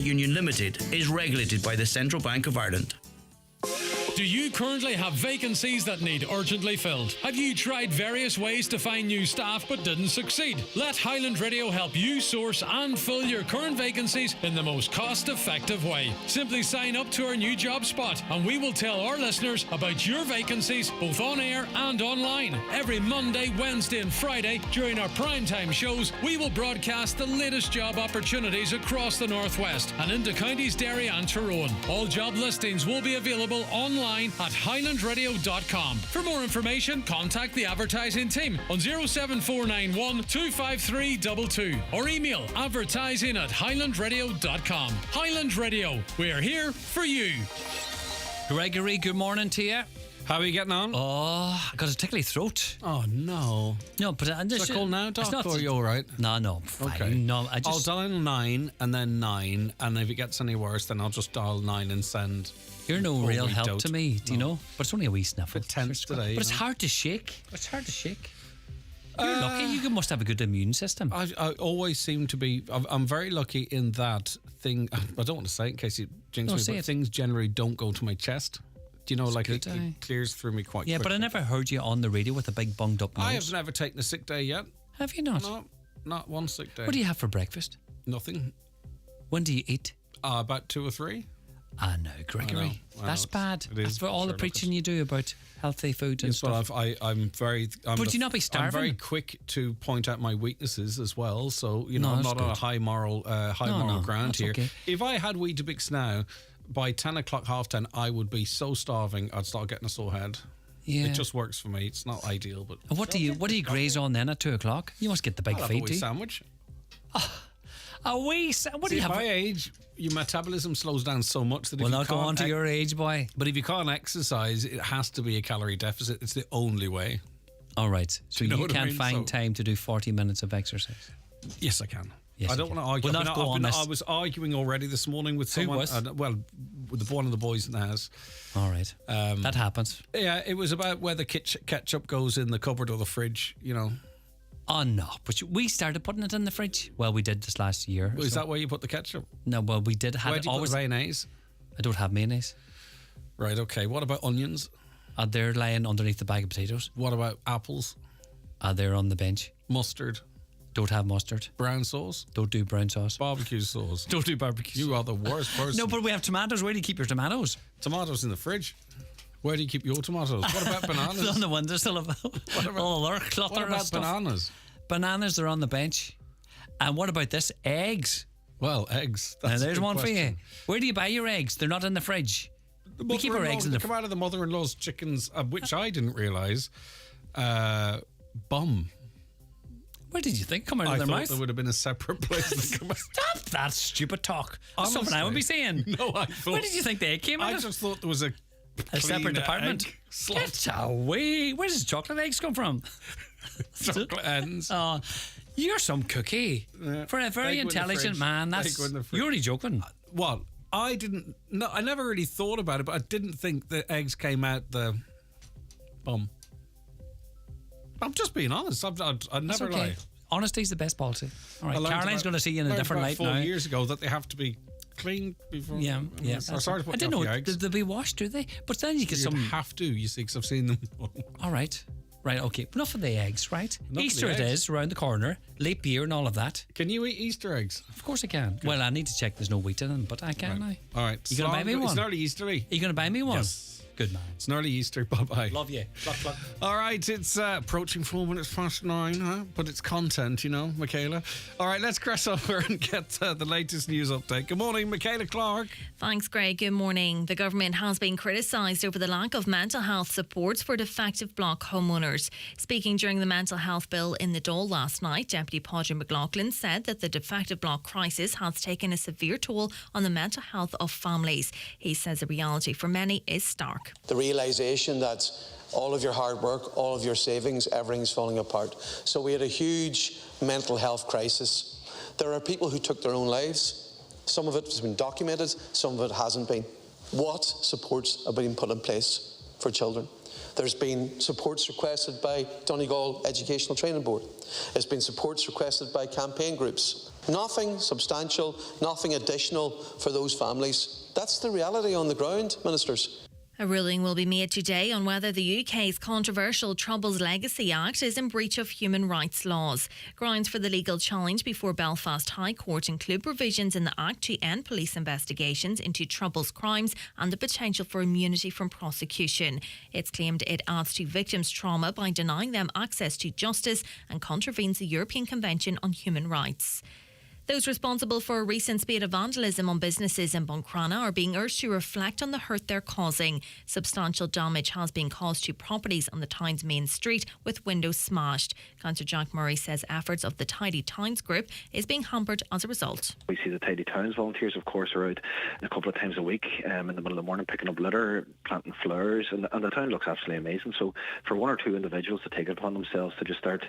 Union Limited is regulated by the Central Bank of Ireland. Do you currently have vacancies that need urgently filled? Have you tried various ways to find new staff but didn't succeed? Let Highland Radio help you source and fill your current vacancies in the most cost-effective way. Simply sign up to our new job spot and we will tell our listeners about your vacancies both on air and online. Every Monday, Wednesday and Friday during our primetime shows, we will broadcast the latest job opportunities across the Northwest and into counties Derry and Tyrone. All job listings will be available online at highlandradio.com. For more information, contact the advertising team on 07491 253 22 or email advertising@highlandradio.com. Highland Radio, we're here for you. Gregory, good morning to you. How are you getting on? Oh, I got a tickly throat. Oh, no. No, but Is it cold now, Doc, or are you all right? No, fine. Okay. No, I'll dial 9 and then 9, and if it gets any worse, then I'll just dial 9 and send. You're no real help don't. to me, do you know? But it's only a wee sniffle. Bit tense today. But it's hard to shake. You're lucky. You must have a good immune system. I always seem to be. I'm very lucky in that thing. I don't want to say it in case you jinx me, but things generally don't go to my chest. Do you know, like it clears through me quite quickly. Yeah, but I never heard you on the radio with a big bunged up nose. I have never taken a sick day yet. Have you not? No, not one sick day. What do you have for breakfast? Nothing. When do you eat? About 2 or 3. Ah, no, Gregory. I know, that's bad. That's for all the preaching you do about healthy food and stuff. Well, I'm very. Would you not be starving? I'm very quick to point out my weaknesses as well. So I'm not on a high moral ground here. Okay. If I had Weetabix now, by 10 o'clock, 10:30, I would be so starving I'd start getting a sore head. Yeah. It just works for me. It's not ideal, but. And what do you graze on then at 2 o'clock? You must get the big I'll have feed. a wee sandwich. What do you have? At my age, your metabolism slows down so much that We'll not go on to your age, boy. But if you can't exercise, it has to be a calorie deficit. It's the only way. All right. So you can't find So- time to do 40 minutes of exercise. Yes, I can. Yes, I don't want to argue. We'll not go on this. I was arguing already this morning with someone. was? With one of the boys in the house. All right. That happens. Yeah, it was about whether ketchup goes in the cupboard or the fridge, Oh, no. But we started putting it in the fridge. Well, we did this last year. Is that where you put the ketchup? No, well, we did have Where it do you always. put the mayonnaise? I don't have mayonnaise. Right, okay. What about onions? They're lying underneath the bag of potatoes. What about apples? They're on the bench. Mustard? Don't have mustard. Brown sauce? Don't do brown sauce. Barbecue sauce? Don't do barbecue. You are the worst person. No, but we have tomatoes. Where do you keep your tomatoes? Tomatoes in the fridge. Where do you keep your tomatoes? What about bananas? On the windowsill of all our clutter What and about stuff. bananas? Bananas are on the bench. And what about this? Eggs. Well, eggs. Now, That's a there's good one for you. question. Where do you buy your eggs? They're not in the fridge. We keep our eggs in the They come out of the mother-in-law's chickens, which I didn't realise. Bum. Where did you think come out of I their thought mouth? there would have been a separate place to come out. Stop that stupid talk. That's something I would be saying. No, I thought. Where did you think they came out I of? just thought there was a separate clean department. egg slot. Get away. Where does chocolate eggs come from? Chocolate ends. Oh, you're some cookie. Yeah. For a very Egg in the intelligent fridge. man, Egg in the fridge. you're only joking. Well, I didn't. No, I never really thought about it, but I didn't think the eggs came out the bum. I'm just being honest. I'd never okay. lie. Honesty's the best policy. All right, I learned Caroline's about- going to see you in a learned different about light 4 now. years ago that they have to be clean before. Yeah. Sorry to put I didn't you off know the eggs. they'll be washed, do they? But then you get You some. have to, you see, because I've seen them. All right. Right, okay. Enough of the eggs, right? Enough of Easter the it eggs. is, around the corner. Leap year and all of that. Can you eat Easter eggs? Of course I can. Well, I need to check there's no wheat in them, but I can now. All right. You going to buy me one? It's nearly Eastery. Are you going to buy me one? Yes. Good man. It's nearly Easter. Bye-bye. Love you. Pluck. All right, it's approaching 4 minutes past 9, huh? But it's content, Michaela. All right, let's crest over and get the latest news update. Good morning, Michaela Clark. Thanks, Greg. Good morning. The government has been criticised over the lack of mental health supports for defective block homeowners. Speaking during the mental health bill in the Dáil last night, Deputy Padraig McLaughlin said that the defective block crisis has taken a severe toll on the mental health of families. He says the reality for many is stark. The realisation that all of your hard work, all of your savings, everything's falling apart. So we had a huge mental health crisis. There are people who took their own lives. Some of it has been documented, some of it hasn't been. What supports have been put in place for children? There's been supports requested by Donegal Educational Training Board. There's been supports requested by campaign groups. Nothing substantial, nothing additional for those families. That's the reality on the ground, Ministers. A ruling will be made today on whether the UK's controversial Troubles Legacy Act is in breach of human rights laws. Grounds for the legal challenge before Belfast High Court include provisions in the Act to end police investigations into Troubles crimes and the potential for immunity from prosecution. It's claimed it adds to victims' trauma by denying them access to justice and contravenes the European Convention on Human Rights. Those responsible for a recent spate of vandalism on businesses in Buncrana are being urged to reflect on the hurt they're causing. Substantial damage has been caused to properties on the town's main street, with windows smashed. Councillor Jack Murray says efforts of the Tidy Towns group is being hampered as a result. We see the Tidy Towns volunteers, of course, are out a couple of times a week in the middle of the morning picking up litter, planting flowers, and the town looks absolutely amazing. So for one or two individuals to take it upon themselves to just start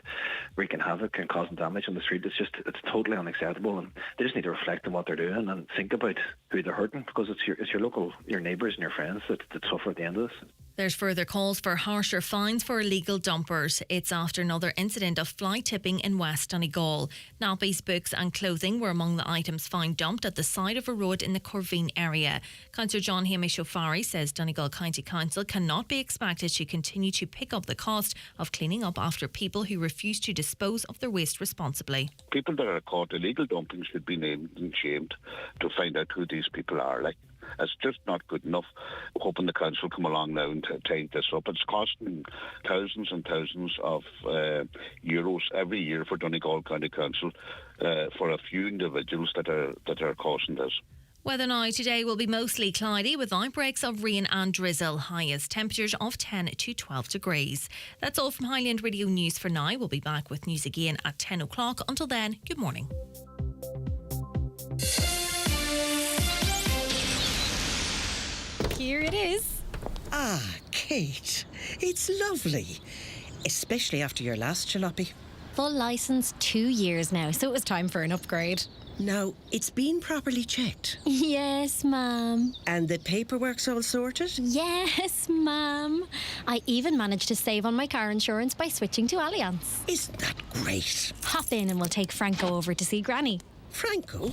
wreaking havoc and causing damage on the street, it's totally unacceptable. And they just need to reflect on what they're doing and think about who they're hurting, because it's your neighbours and your friends that suffer at the end of this. There's further calls for harsher fines for illegal dumpers. It's after another incident of fly tipping in West Donegal. Nappies, books and clothing were among the items found dumped at the side of a road in the Corveen area. Councillor John Hamish O'Farry says Donegal County Council cannot be expected to continue to pick up the cost of cleaning up after people who refuse to dispose of their waste responsibly. People that are caught illegal dumping should be named and shamed to find out who these people are. It's just not good enough. Hoping the council come along now and take this up. It's costing thousands and thousands of euros every year for Donegal County Council for a few individuals that are causing this. Weather now today will be mostly cloudy with outbreaks of rain and drizzle. Highest temperatures of 10 to 12 degrees. That's all from Highland Radio News for now. We'll be back with news again at 10 o'clock. Until then, good morning. Here it is. Ah, Kate, it's lovely. Especially after your last jalopy. Full licence 2 years now, so it was time for an upgrade. Now, it's been properly checked. Yes, ma'am. And the paperwork's all sorted? Yes, ma'am. I even managed to save on my car insurance by switching to Allianz. Isn't that great? Hop in and we'll take Franco over to see Granny. Franco?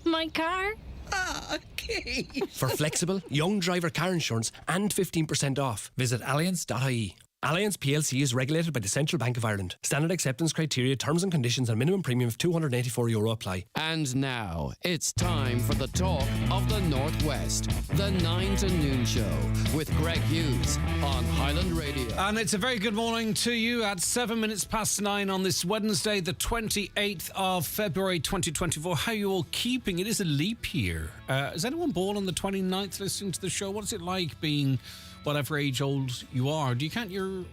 My car? Ah, Kate. For flexible, young driver car insurance and 15% off, visit allianz.ie. Allianz plc is regulated by the Central Bank of Ireland. Standard acceptance criteria, terms and conditions and minimum premium of €284 apply. And now, it's time for the talk of the Northwest. The 9 to Noon Show with Greg Hughes on Highland Radio. And it's a very good morning to you at 7 minutes past 9 on this Wednesday, the 28th of February 2024. How are you all keeping? It is a leap year. Is anyone born on the 29th listening to the show? What is it like being whatever age old you are? Do you count your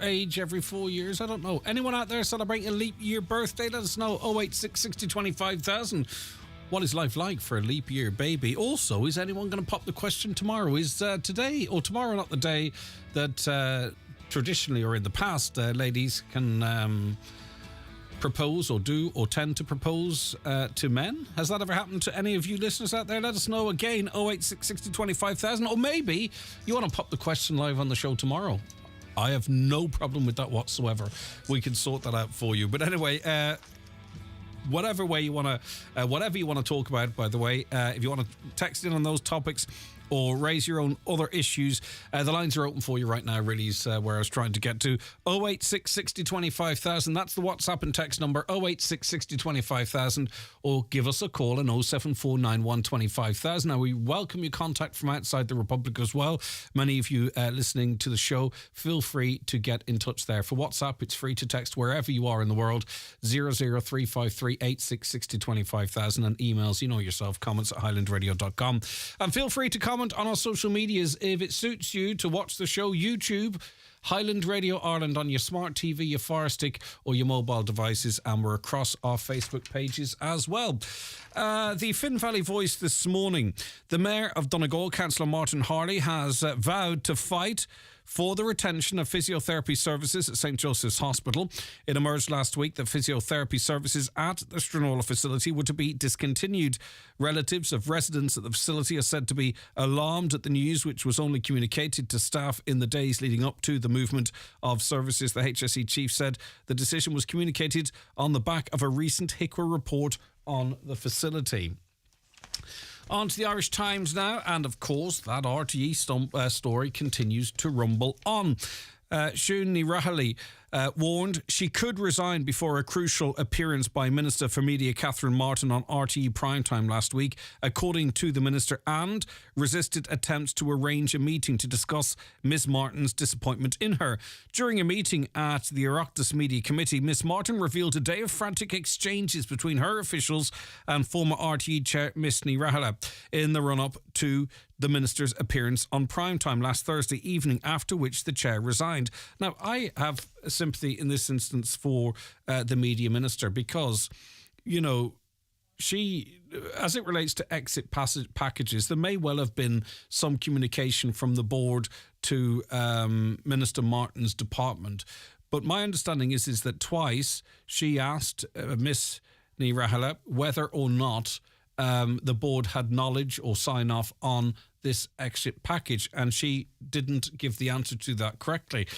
age every 4 years? I don't know. Anyone out there celebrating a leap year birthday? Let us know. 086 60 25,000. What is life like for a leap year baby? Also, is anyone going to pop the question tomorrow? Is today or tomorrow not the day that traditionally or in the past ladies can propose or do or tend to propose to men? Has that ever happened to any of you listeners out there? Let us know again. 086 60 25,000. Or maybe you want to pop the question live on the show tomorrow. I have no problem with that whatsoever. We can sort that out for you. But anyway, whatever you want to talk about, by the way, if you want to text in on those topics or raise your own other issues, the lines are open for you right now, really, is where I was trying to get to. 086 60 25,000. That's the WhatsApp and text number, 086 60 25,000, or give us a call on 07491 25,000. Now, we welcome your contact from outside the Republic as well. Many of you listening to the show, feel free to get in touch there. For WhatsApp, it's free to text wherever you are in the world, 00353 86 60 25,000, and emails, you know yourself, comments at highlandradio.com. And feel free to comment on our social medias if it suits you to watch the show. YouTube, Highland Radio Ireland on your smart TV, your Fire Stick or your mobile devices, and we're across our Facebook pages as well. The Finn Valley Voice this morning. The Mayor of Donegal, Councillor Martin Harley, has vowed to fight for the retention of physiotherapy services at St Joseph's Hospital. It emerged last week that physiotherapy services at the Stranola facility were to be discontinued. Relatives of residents at the facility are said to be alarmed at the news, which was only communicated to staff in the days leading up to the movement of services. The HSE chief said the decision was communicated on the back of a recent HICWA report on the facility. On to the Irish Times now, and of course that RTE story continues to rumble on. Siún Ní Raghallaigh warned she could resign before a crucial appearance by Minister for Media Catherine Martin on RTE Primetime last week, according to the Minister, and resisted attempts to arrange a meeting to discuss Ms Martin's disappointment in her. During a meeting at the Oireachtas Media Committee, Ms Martin revealed a day of frantic exchanges between her officials and former RTE Chair Ms Ní Raghallaigh in the run-up to the Minister's appearance on Primetime last Thursday evening, after which the Chair resigned. Now, I have sympathy in this instance for the Media Minister because, you know, she, as it relates to exit packages, there may well have been some communication from the board to Minister Martin's department. But my understanding is that twice she asked Miss Ní Raghallaigh whether or not the board had knowledge or sign off on this exit package, and she didn't give the answer to that correctly.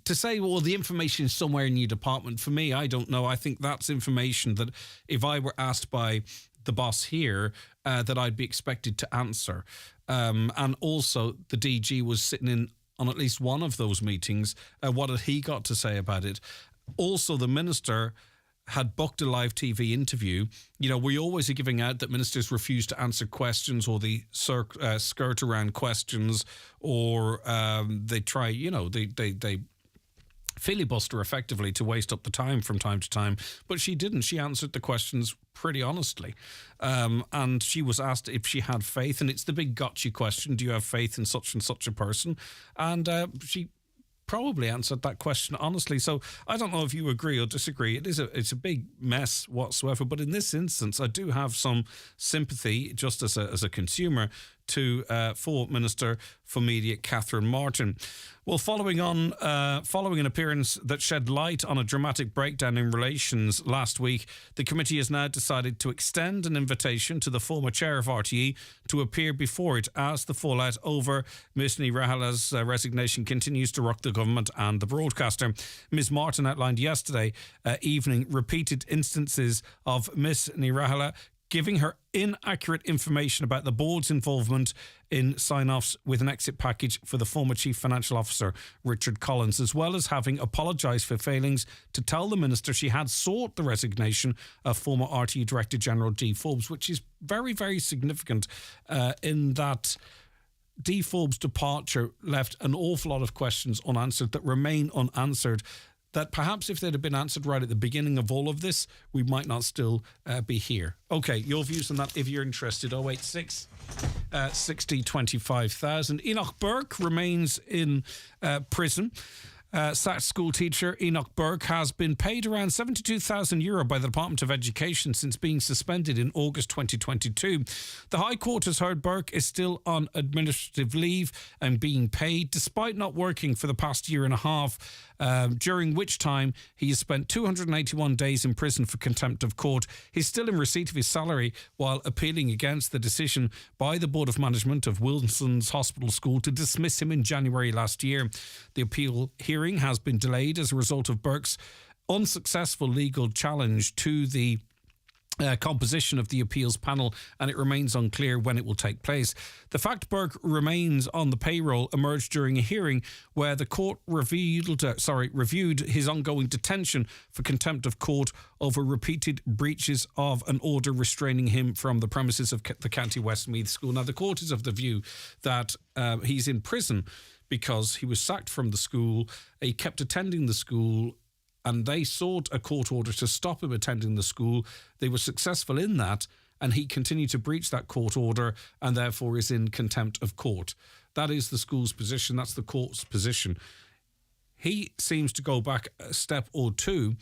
To say, well, the information is somewhere in your department, for me, I don't know. I think that's information that if I were asked by the boss here, that I'd be expected to answer. And also the DG was sitting in on at least one of those meetings. What had he got to say about it? Also, the minister had booked a live TV interview. You know, we always are giving out that ministers refuse to answer questions, or they skirt around questions, or they try, you know, they filibuster effectively to waste up the time from time to time. But she didn't. She answered the questions pretty honestly. And she was asked if she had faith, and it's the big gotcha question, do you have faith in such and such a person? And she probably answered that question honestly. So I don't know if you agree or disagree. It's a big mess whatsoever. But in this instance, I do have some sympathy, just as a consumer, for Minister for Media Catherine Martin. Well, following an appearance that shed light on a dramatic breakdown in relations last week, the committee has now decided to extend an invitation to the former chair of RTE to appear before it, as the fallout over Ms Ní Raghallaigh's resignation continues to rock the government and the broadcaster. Ms Martin outlined yesterday evening repeated instances of Ms Ní Raghallaigh giving her inaccurate information about the board's involvement in sign-offs with an exit package for the former Chief Financial Officer, Richard Collins, as well as having apologised for failings to tell the Minister she had sought the resignation of former RTE Director General Dee Forbes, which is very, very significant in that Dee Forbes' departure left an awful lot of questions unanswered that remain unanswered, that perhaps if they'd have been answered right at the beginning of all of this, we might not still be here. OK, your views on that if you're interested. 086 60 25,000. Enoch Burke remains in prison. Sacked school teacher Enoch Burke has been paid around €72,000 by the Department of Education since being suspended in August 2022. The High Court has heard Burke is still on administrative leave and being paid, despite not working for the past year and a half, during which time he has spent 281 days in prison for contempt of court. He's still in receipt of his salary while appealing against the decision by the Board of Management of Wilson's Hospital School to dismiss him in January last year. The appeal hearing has been delayed as a result of Burke's unsuccessful legal challenge to the composition of the appeals panel, and it remains unclear when it will take place. The fact Burke remains on the payroll emerged during a hearing where the court reviewed his ongoing detention for contempt of court over repeated breaches of an order restraining him from the premises of the County Westmeath School. Now, the court is of the view that he's in prison because he was sacked from the school. He kept attending the school, and they sought a court order to stop him attending the school. They were successful in that, and he continued to breach that court order and therefore is in contempt of court. That is the school's position. That's the court's position. He seems to go back a step or two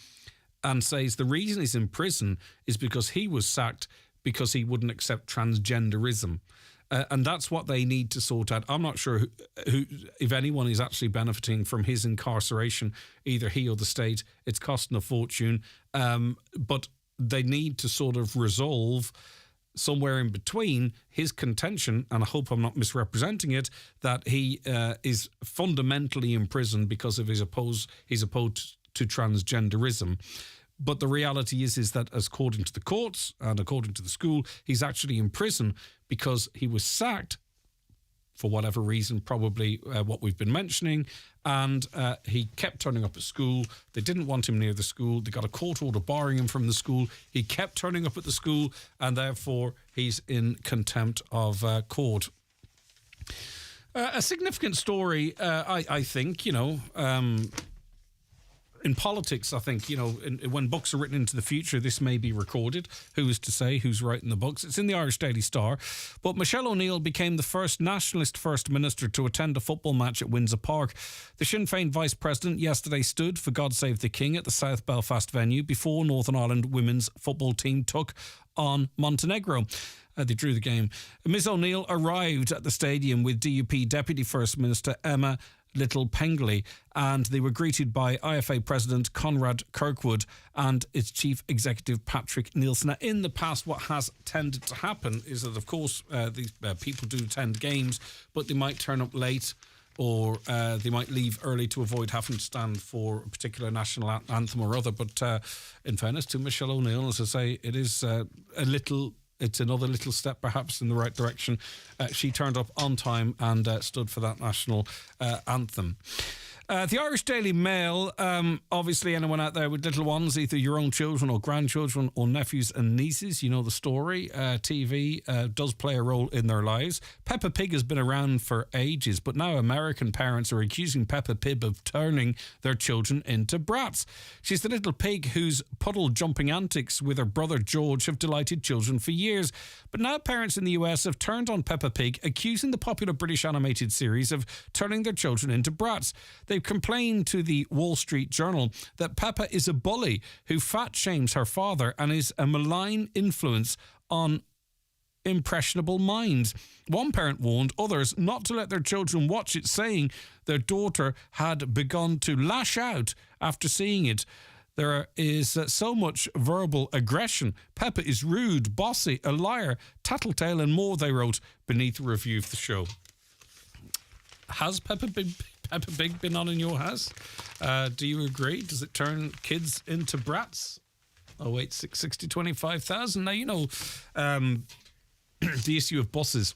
and says the reason he's in prison is because he was sacked because he wouldn't accept transgenderism. And that's what they need to sort out. I'm not sure who, if anyone is actually benefiting from his incarceration, either he or the state. It's costing a fortune. But they need to sort of resolve somewhere in between his contention, and I hope I'm not misrepresenting it, that he is fundamentally in prison because of his opposed to transgenderism. But the reality is that, as according to the courts and according to the school, he's actually in prison because he was sacked for whatever reason, probably what we've been mentioning, and he kept turning up at school. They didn't want him near the school. They got a court order barring him from the school. He kept turning up at the school, and therefore he's in contempt of court. A significant story, I think, in politics, I think, when books are written into the future, this may be recorded. Who is to say who's writing the books? It's in the Irish Daily Star. But Michelle O'Neill became the first nationalist First Minister to attend a football match at Windsor Park. The Sinn Féin Vice President yesterday stood for God Save the King at the South Belfast venue before Northern Ireland women's football team took on Montenegro. They drew the game. Ms O'Neill arrived at the stadium with DUP Deputy First Minister Emma Little Pengley, and they were greeted by IFA President Conrad Kirkwood and its Chief Executive Patrick Nielsen. Now, in the past, what has tended to happen is that, of course, these people do attend games, but they might turn up late, or they might leave early to avoid having to stand for a particular national anthem or other. But in fairness to Michelle O'Neill, as I say, it is it's another little step perhaps in the right direction. She turned up on time and stood for that national anthem. The Irish Daily Mail, obviously anyone out there with little ones, either your own children or grandchildren or nephews and nieces, you know the story. TV does play a role in their lives. Peppa Pig has been around for ages, but now American parents are accusing Peppa Pig of turning their children into brats. She's the little pig whose puddle-jumping antics with her brother George have delighted children for years. But now parents in the US have turned on Peppa Pig, accusing the popular British animated series of turning their children into brats. They've complained to the Wall Street Journal that Peppa is a bully who fat-shames her father and is a malign influence on impressionable minds. One parent warned others not to let their children watch it, saying their daughter had begun to lash out after seeing it. There is so much verbal aggression. Peppa is rude, bossy, a liar, tattletale and more, they wrote beneath a review of the show. Has Peppa Pig been on in your house? Do you agree? Does it turn kids into brats? 086 60 25,000. Now, the issue of buses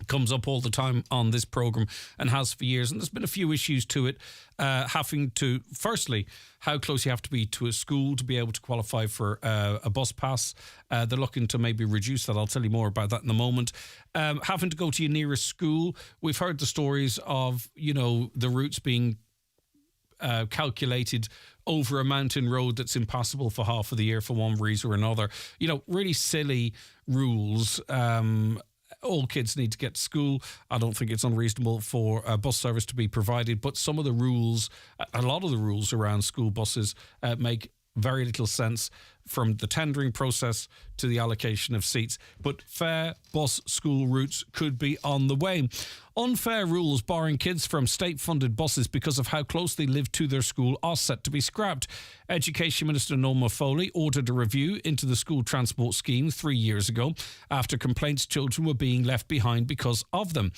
comes up all the time on this programme and has for years, and there's been a few issues to it, having to, firstly, how close you have to be to a school to be able to qualify for a bus pass. They're looking to maybe reduce that. I'll tell you more about that in a moment. Having to go to your nearest school. We've heard the stories of, the routes being calculated over a mountain road that's impassable for half of the year for one reason or another. Really silly rules. All kids need to get to school. I don't think it's unreasonable for a bus service to be provided, but some of the rules, a lot of the rules around school buses make very little sense, from the tendering process to the allocation of seats. But fair bus school routes could be on the way. Unfair rules barring kids from state-funded buses because of how close they live to their school are set to be scrapped. Education Minister Norma Foley ordered a review into the school transport scheme 3 years ago after complaints children were being left behind because of them.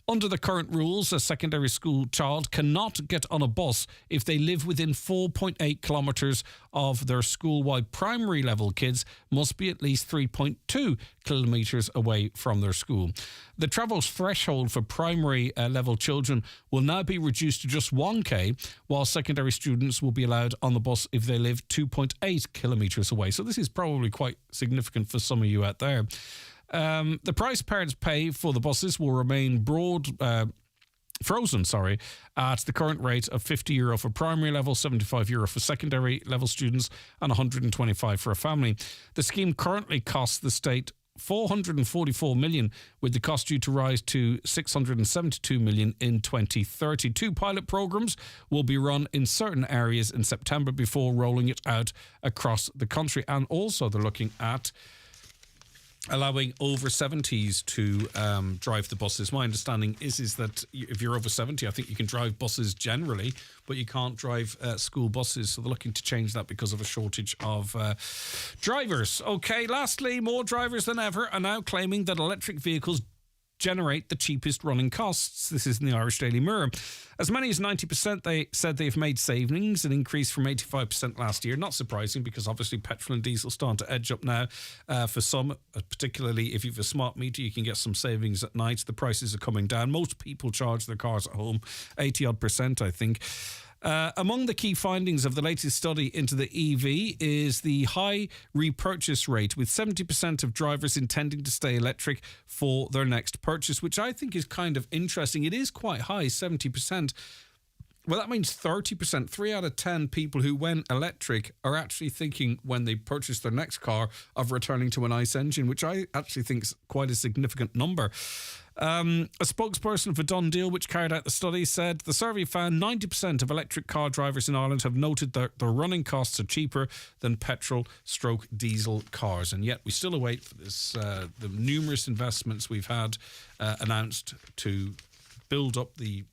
Under the current rules, a secondary school child cannot get on a bus if they live within 4.8 kilometres of their school-wide primary level. Kids must be at least 3.2 kilometres away from their school. The travel threshold for primary level children will now be reduced to just 1k, while secondary students will be allowed on the bus if they live 2.8 kilometres away. So this is probably quite significant for some of you out there. The price parents pay for the buses will remain frozen, at the current rate of €50 for primary level, €75 for secondary level students, and €125 for a family. The scheme currently costs the state $444 million, with the cost due to rise to $672 million in 2030. 2 pilot programmes will be run in certain areas in September before rolling it out across the country. And also they're looking at allowing over 70s to drive the buses. My understanding is that if you're over 70, I think you can drive buses generally, but you can't drive school buses. So they're looking to change that because of a shortage of drivers. Okay, lastly, more drivers than ever are now claiming that electric vehicles generate the cheapest running costs. This is in the Irish Daily Mirror. As many as 90% they said they've made savings, an increase from 85% last year. Not surprising, because obviously petrol and diesel starting to edge up now. For some, particularly if you've a smart meter, you can get some savings at night. The prices are coming down. Most people charge their cars at home, 80-odd%, I think. Among the key findings of the latest study into the EV is the high repurchase rate, with 70% of drivers intending to stay electric for their next purchase, which I think is kind of interesting. It is quite high, 70%. Well, that means 30%. 3 out of 10 people who went electric are actually thinking, when they purchase their next car, of returning to an ICE engine, which I actually think is quite a significant number. A spokesperson for Done Deal, which carried out the study, said the survey found 90% of electric car drivers in Ireland have noted that their running costs are cheaper than petrol/diesel cars. And yet we still await for this, the numerous investments we've had announced to build up the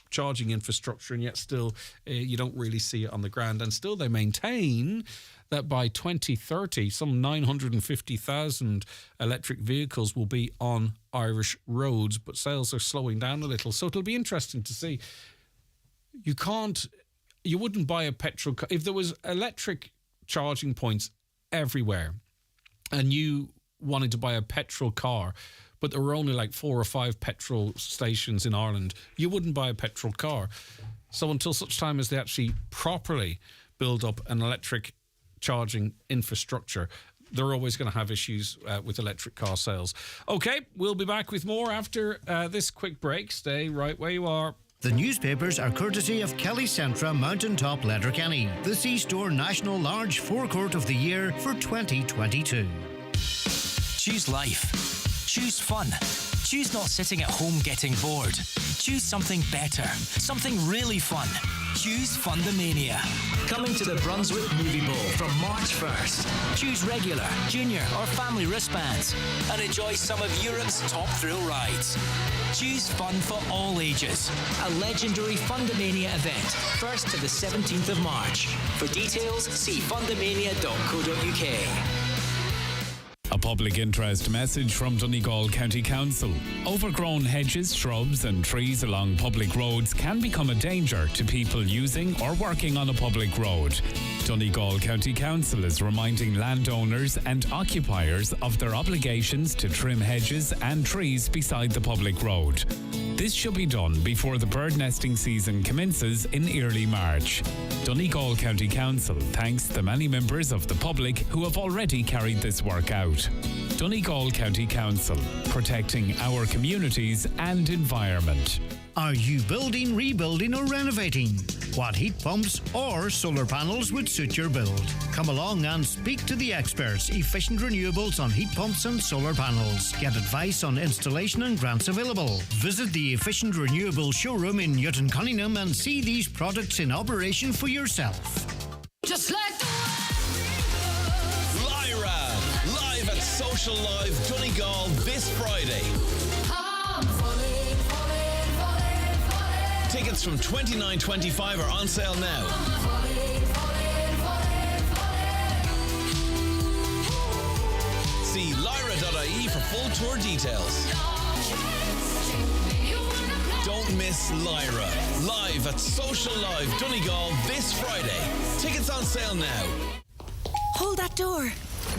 charging infrastructure, and yet still you don't really see it on the ground. And still they maintain that by 2030, some 950,000 electric vehicles will be on Irish roads, but sales are slowing down a little. So it'll be interesting to see. You wouldn't buy a petrol car if there was electric charging points everywhere and you wanted to buy a petrol car, but there were only like 4 or 5 petrol stations in Ireland. You wouldn't buy a petrol car. So until such time as they actually properly build up an electric charging infrastructure, they're always going to have issues with electric car sales. Okay, we'll be back with more after this quick break. Stay right where you are. The newspapers are courtesy of Kelly Centra Mountaintop Letterkenny, the C-Store National Large Forecourt of the Year for 2022. Choose life. Choose fun. Choose not sitting at home getting bored. Choose something better. Something really fun. Choose Fundamania. Coming to the Brunswick Movie Bowl from March 1st. Choose regular, junior or family wristbands and enjoy some of Europe's top thrill rides. Choose fun for all ages. A legendary Fundamania event, 1st to the 17th of March. For details, see fundamania.co.uk. A public interest message from Donegal County Council. Overgrown hedges, shrubs and trees along public roads can become a danger to people using or working on a public road. Donegal County Council is reminding landowners and occupiers of their obligations to trim hedges and trees beside the public road. This should be done before the bird nesting season commences in early March. Donegal County Council thanks the many members of the public who have already carried this work out. Donegal County Council, protecting our communities and environment. Are you building, rebuilding or renovating? What heat pumps or solar panels would suit your build? Come along and speak to the experts, Efficient Renewables on heat pumps and solar panels. Get advice on installation and grants available. Visit the Efficient Renewables showroom in Newton Cunningham and see these products in operation for yourself. Just like Lyra, live at Social Live Donegal this Friday. Tickets from $29.25 are on sale now. See lyra.ie for full tour details. Don't miss Lyra, live at Social Live Donegal this Friday. Tickets on sale now. Hold that door.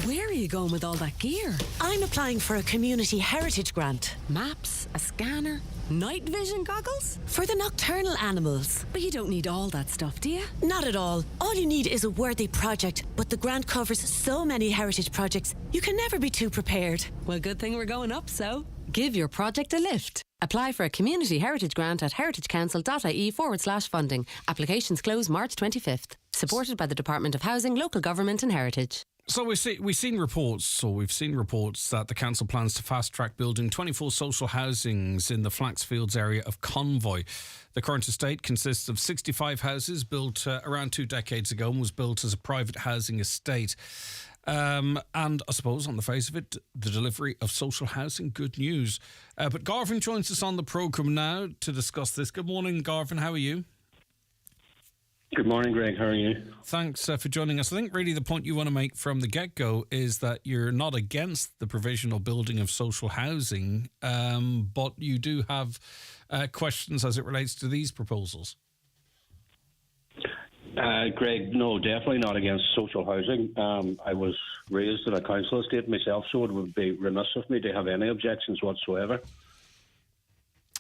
Where are you going with all that gear? I'm applying for a community heritage grant. Maps, a scanner, night vision goggles? For the nocturnal animals. But you don't need all that stuff, do you? Not at all. All you need is a worthy project, but the grant covers so many heritage projects, you can never be too prepared. Well, good thing we're going up, so. Give your project a lift. Apply for a community heritage grant at heritagecouncil.ie/funding. Applications close March 25th. Supported by the Department of Housing, Local Government and Heritage. So we've seen reports that the council plans to fast-track building 24 social housings in the Flaxfields area of Convoy. The current estate consists of 65 houses built around 2 decades ago and was built as a private housing estate. And I suppose on the face of it, the delivery of social housing, good news. But Garvin joins us on the programme now to discuss this. Good morning, Garvin. How are you? Good morning, Greg. How are you? Thanks for joining us. I think really the point you want to make from the get-go is that you're not against the provisional building of social housing, but you do have questions as it relates to these proposals. Greg, no, definitely not against social housing. I was raised in a council estate myself, so it would be remiss of me to have any objections whatsoever.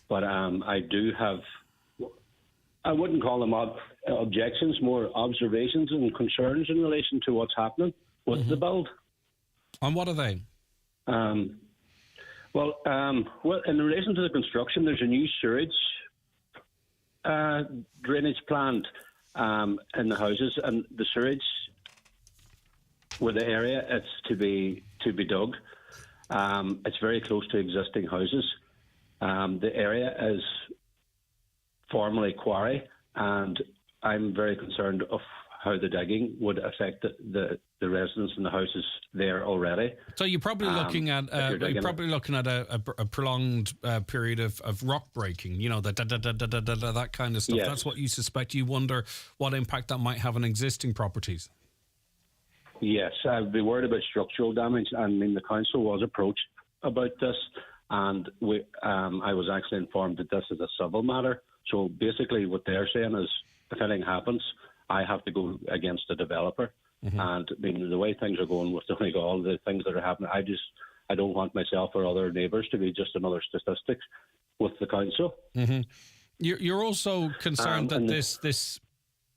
But I do have, I wouldn't call them objections, more observations and concerns in relation to what's happening with the build. And what are they? Well, in relation to the construction, there's a new sewage drainage plant in the houses, and the sewage with the area it's to be dug. It's very close to existing houses. The area is formerly quarry, and I'm very concerned of how the digging would affect the residents in the houses there already. So you're probably looking at a prolonged period of rock breaking. You know, that kind of stuff. Yes. That's what you suspect. You wonder what impact that might have on existing properties. Yes, I'd be worried about structural damage. I mean, the council was approached about this, and I was actually informed that this is a civil matter. So basically what they're saying is if anything happens, I have to go against the developer. Mm-hmm. And I mean, the way things are going with all the things that are happening, I don't want myself or other neighbours to be just another statistic with the council. Mm-hmm. You're also concerned that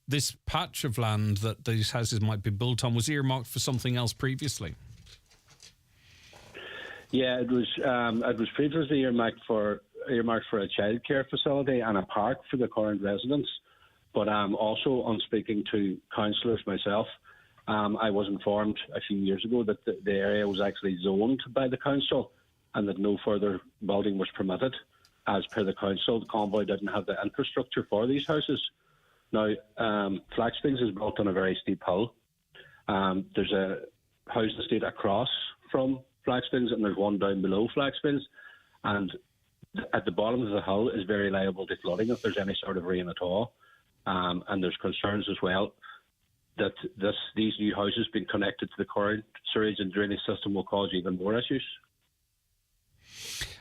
this patch of land that these houses might be built on was earmarked for something else previously. Yeah, it was previously earmarked for a childcare facility and a park for the current residents. But also on speaking to councillors myself, I was informed a few years ago that the area was actually zoned by the council and that no further building was permitted. As per the council, the convoy didn't have the infrastructure for these houses. Now, Flaxfields is built on a very steep hill. There's a house estate across from Flaxfields and there's one down below Flaxfields. And at the bottom of the hill is very liable to flooding if there's any sort of rain at all. And there's concerns as well that these new houses being connected to the current sewage and drainage system will cause even more issues.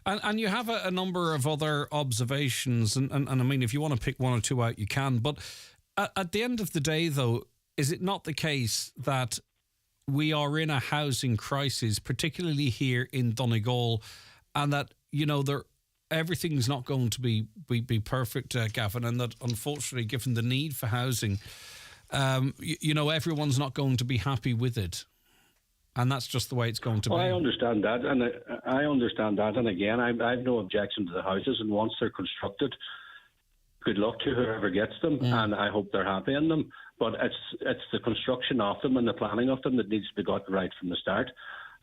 And you have a number of other observations, and I mean, if you want to pick one or two out, you can. But at the end of the day, though, is it not the case that we are in a housing crisis, particularly here in Donegal, and that, you know, everything's not going to be perfect, Gavin, and that unfortunately, given the need for housing, everyone's not going to be happy with it, and that's just the way it's going to be. I understand that, and again, I have no objection to the houses, and once they're constructed, good luck to whoever gets them, and I hope they're happy in them. But it's the construction of them and the planning of them that needs to be got right from the start.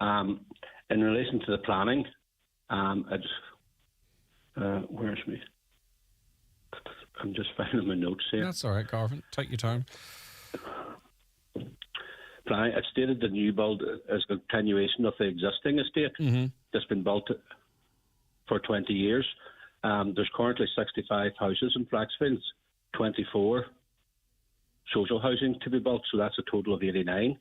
In relation to the planning, where's me? I'm just finding my notes here. That's all right, Garvin. Take your time. It stated the new build is a continuation of the existing estate that's been built for 20 years. There's currently 65 houses in Flaxfields, 24 social housing to be built, so that's a total of 89.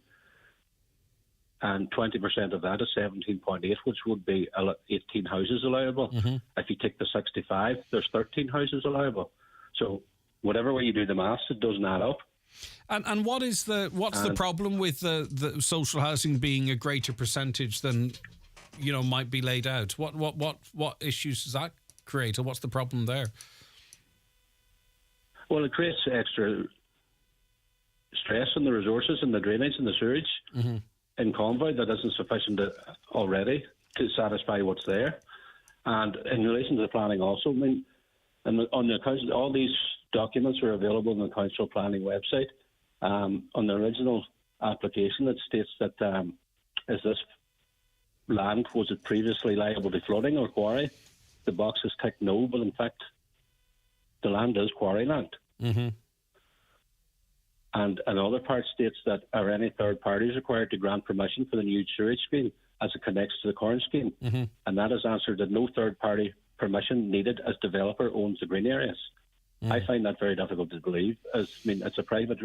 And 20% of that is 17.8, which would be 18 houses allowable. Mm-hmm. If you take the 65, there's 13 houses allowable. So whatever way you do the maths, it doesn't add up. And what's the problem with the social housing being a greater percentage than might be laid out? What issues does that create, or what's the problem there? Well, it creates extra stress on the resources and the drainage and the sewage. Mm-hmm. In Convoy that isn't sufficient already to satisfy what's there. And in relation to the planning also, I mean, on the council, all these documents are available on the council planning website. On the original application, it states that is this land, was it previously liable to flooding or quarry? The box is ticked no, but in fact, the land is quarry land. Mm-hmm. And another part states that are any third parties required to grant permission for the new sewage scheme as it connects to the current scheme? Mm-hmm. And that is answered that no third party permission needed as developer owns the green areas. I find that very difficult to believe. It's a private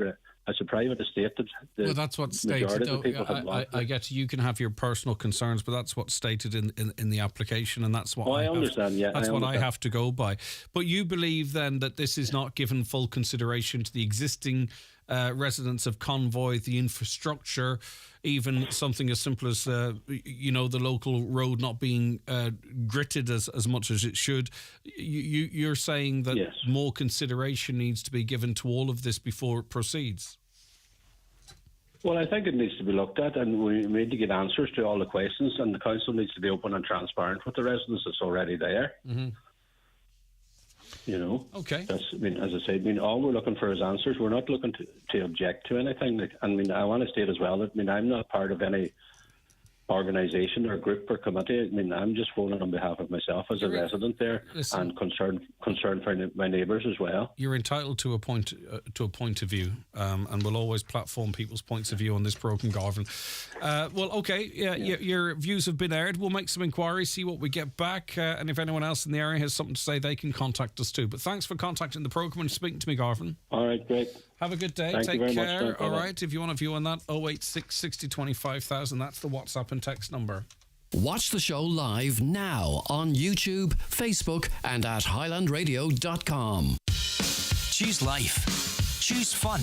estate. Well, that's what's stated. Though. I get you can have your personal concerns, but that's what's stated in the application, and that's what I understand. That's what I have to go by. But you believe then that this is not given full consideration to the existing residents of Convoy, the infrastructure, even something as simple as the local road not being gritted as much as it should. You're saying that more consideration needs to be given to all of this before it proceeds. Well, I think it needs to be looked at, and we need to get answers to all the questions, and the council needs to be open and transparent with the residents that's already there. Mm-hmm. Okay. As I said, all we're looking for is answers. We're not looking to object to anything. I want to state as well that I'm not part of any organisation or group or committee. I'm just phoning on behalf of myself as a resident there, and concerned for my neighbours as well. You're entitled to a point of view, and we'll always platform people's points of view on this programme, Garvin. Your views have been aired. We'll make some inquiries, see what we get back, and if anyone else in the area has something to say, they can contact us too. But thanks for contacting the programme and speaking to me, Garvin. All right, great. Have a good day. Thank Take you very care. much. All right. If you want to view on that, 086 60 25,000. That's the WhatsApp and text number. Watch the show live now on YouTube, Facebook, and at highlandradio.com. Choose life. Choose fun.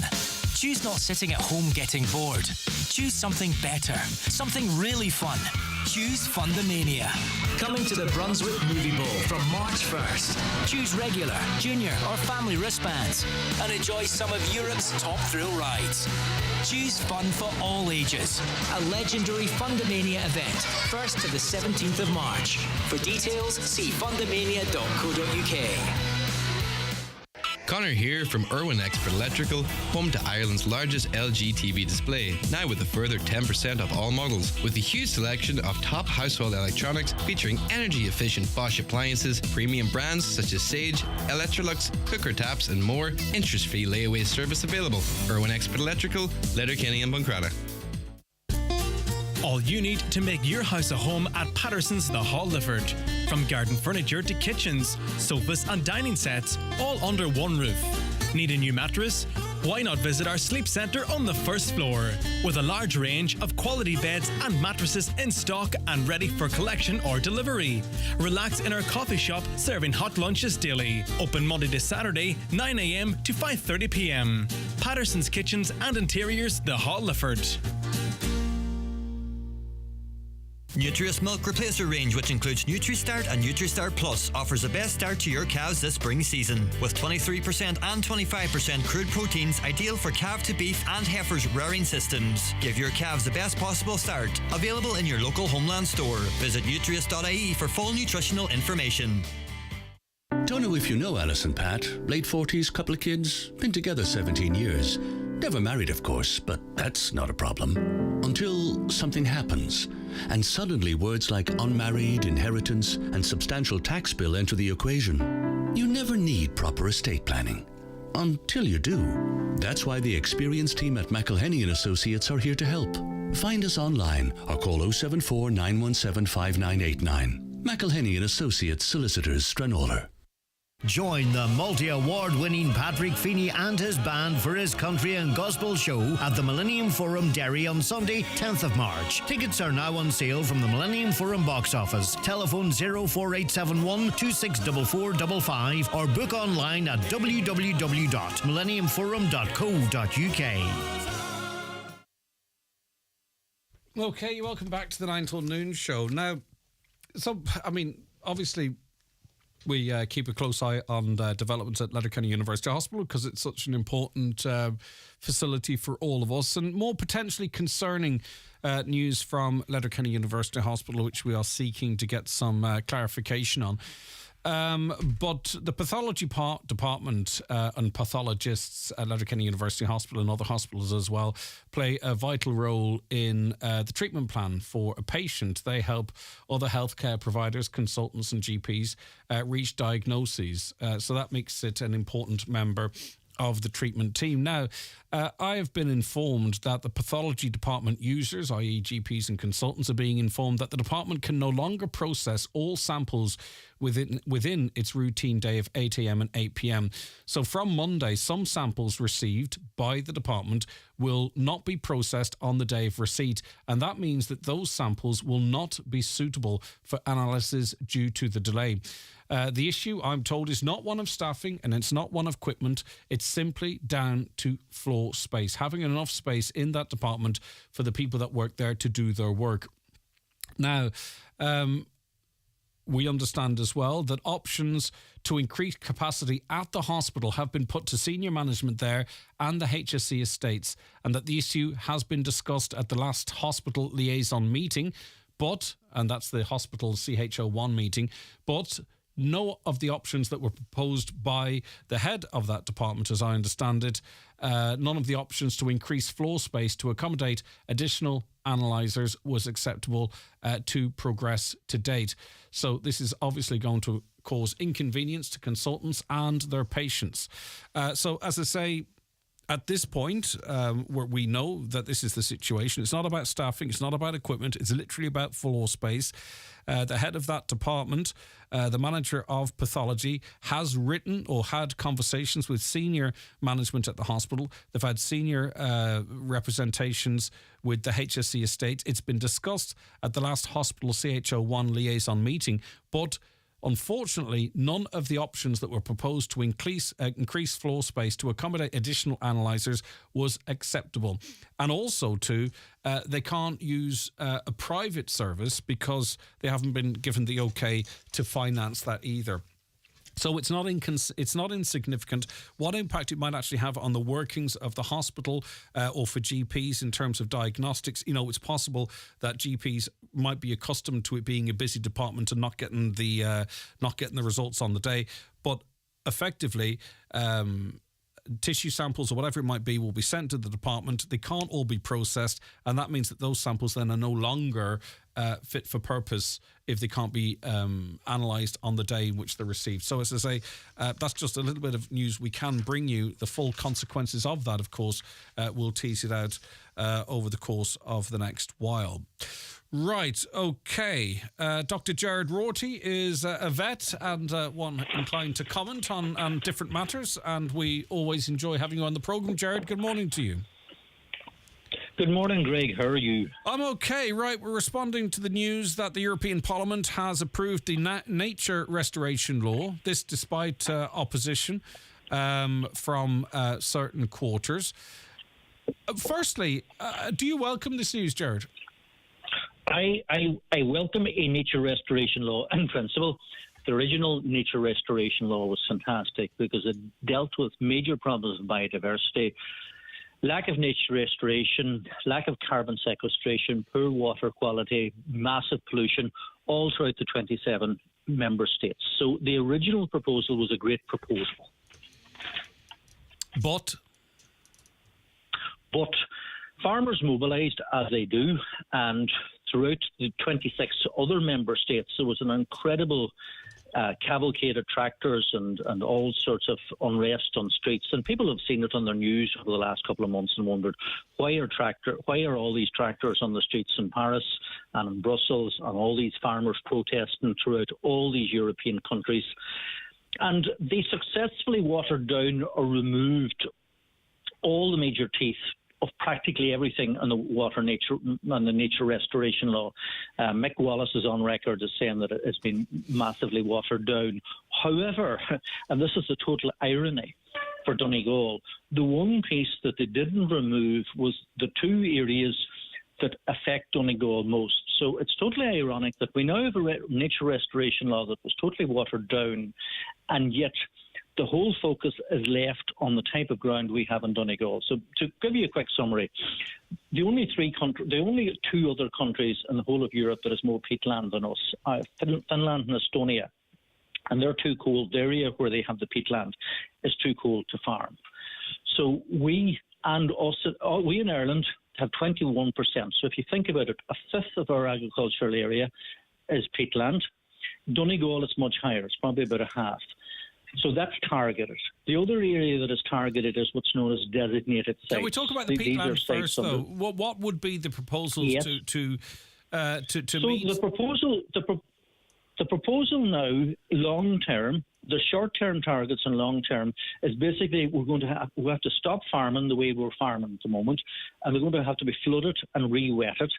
Choose not sitting at home getting bored. Choose something better. Something really fun. Choose Fundamania. Coming to the Brunswick Movie Bowl from March 1st. Choose regular, junior or family wristbands and enjoy some of Europe's top thrill rides. Choose fun for all ages. A legendary Fundamania event, 1st to the 17th of March. For details, see fundamania.co.uk. Connor here from Irwin Expert Electrical, home to Ireland's largest LG TV display, now with a further 10% off all models, with a huge selection of top household electronics featuring energy-efficient Bosch appliances, premium brands such as Sage, Electrolux, cooker taps and more, interest-free layaway service available. Irwin Expert Electrical, Letterkenny and Buncrana. All you need to make your house a home at Patterson's The Hall Lifford. From garden furniture to kitchens, sofas and dining sets, all under one roof. Need a new mattress? Why not visit our sleep centre on the first floor? With a large range of quality beds and mattresses in stock and ready for collection or delivery. Relax in our coffee shop serving hot lunches daily. Open Monday to Saturday, 9 a.m. to 5:30 p.m. Patterson's Kitchens and Interiors, The Hall Lifford. Nutrius Milk Replacer range, which includes NutriStart and NutriStart Plus, offers the best start to your cows this spring season. With 23% and 25% crude proteins, ideal for calf to beef and heifers rearing systems. Give your calves the best possible start. Available in your local Homeland store. Visit nutrius.ie for full nutritional information. Don't know if you know Alice and Pat. Late 40s, couple of kids, been together 17 years. Never married, of course, but that's not a problem. Until something happens, and suddenly words like unmarried, inheritance, and substantial tax bill enter the equation. You never need proper estate planning. Until you do. That's why the experienced team at McElhenney & Associates are here to help. Find us online or call 074 917 5989. McElhenney & Associates Solicitors, Stranraer. Join the multi-award-winning Patrick Feeney and his band for his country and gospel show at the Millennium Forum Derry on Sunday, 10th of March. Tickets are now on sale from the Millennium Forum box office. Telephone 04871 264455 or book online at www.millenniumforum.co.uk. Okay, welcome back to the 9 till noon show. Now, obviously, we keep a close eye on developments at Letterkenny University Hospital because it's such an important facility for all of us, and more potentially concerning news from Letterkenny University Hospital, which we are seeking to get some clarification on. But the pathology department and pathologists at Letterkenny University Hospital and other hospitals as well play a vital role in the treatment plan for a patient. They help other healthcare providers, consultants and GPs reach diagnoses. So that makes it an important member of the treatment team. Now, I have been informed that the pathology department users, i.e. GPs and consultants, are being informed that the department can no longer process all samples within its routine day of 8 a.m. and 8 p.m. So from Monday, some samples received by the department will not be processed on the day of receipt, and that means that those samples will not be suitable for analysis due to the delay. The issue, I'm told, is not one of staffing and it's not one of equipment. It's simply down to floor space, having enough space in that department for the people that work there to do their work. Now, we understand as well that options to increase capacity at the hospital have been put to senior management there and the HSE estates, and that the issue has been discussed at the last hospital liaison meeting, and that's the hospital CHO1 meeting, but no of the options that were proposed by the head of that department, as I understand it, none of the options to increase floor space to accommodate additional analysers was acceptable to progress to date. So this is obviously going to cause inconvenience to consultants and their patients. So as I say, at this point, where we know that this is the situation, it's not about staffing, it's not about equipment, it's literally about floor space. The head of that department, the manager of pathology, has written or had conversations with senior management at the hospital. They've had senior representations with the HSE estate. It's been discussed at the last hospital CHO1 liaison meeting, but unfortunately, none of the options that were proposed to increase floor space to accommodate additional analysers was acceptable. And also, too, they can't use a private service because they haven't been given the okay to finance that either. So it's not insignificant what impact it might actually have on the workings of the hospital or for GPs in terms of diagnostics. You know, it's possible that GPs might be accustomed to it being a busy department and not getting the results on the day, but effectively tissue samples or whatever it might be will be sent to the department. They can't all be processed, and that means that those samples then are no longer fit for purpose if they can't be analysed on the day in which they're received. So as I say, that's just a little bit of news we can bring you. The full consequences of that, of course, we'll tease it out over the course of the next while. Right, okay. Dr. Jared Rorty is a vet and one inclined to comment on different matters, and we always enjoy having you on the programme. Jared, good morning to you. Good morning, Greg. How are you? I'm okay. Right, we're responding to the news that the European Parliament has approved the nature restoration law, this despite opposition from certain quarters. Firstly, do you welcome this news, Jared? I welcome a nature restoration law in principle. The original nature restoration law was fantastic because it dealt with major problems of biodiversity, lack of nature restoration, lack of carbon sequestration, poor water quality, massive pollution, all throughout the 27 member states. So the original proposal was a great proposal. But farmers mobilised as they do, and throughout the 26 other member states, there was an incredible cavalcade of tractors and all sorts of unrest on streets. And people have seen it on their news over the last couple of months and wondered, why are all these tractors on the streets in Paris and in Brussels, and all these farmers protesting throughout all these European countries? And they successfully watered down or removed all the major teeth of practically everything on the nature restoration law. Mick Wallace is on record as saying that it's been massively watered down. However, and this is the total irony for Donegal, the one piece that they didn't remove was the two areas that affect Donegal most. So it's totally ironic that we now have a nature restoration law that was totally watered down, and yet the whole focus is left on the type of ground we have in Donegal. So to give you a quick summary, the only two other countries in the whole of Europe that has more peatland than us are Finland and Estonia. And they're too cold. The area where they have the peatland is too cold to farm. So we in Ireland have 21%. So if you think about it, a fifth of our agricultural area is peatland. Donegal is much higher. It's probably about a half. So that's targeted. The other area that is targeted is what's known as designated sites. Can we talk about the peatland first, though? What would be the proposals to meet? The proposal now, long term, the short term targets and long term is basically we have to stop farming the way we're farming at the moment, and we're going to have to be flooded and re-wetted,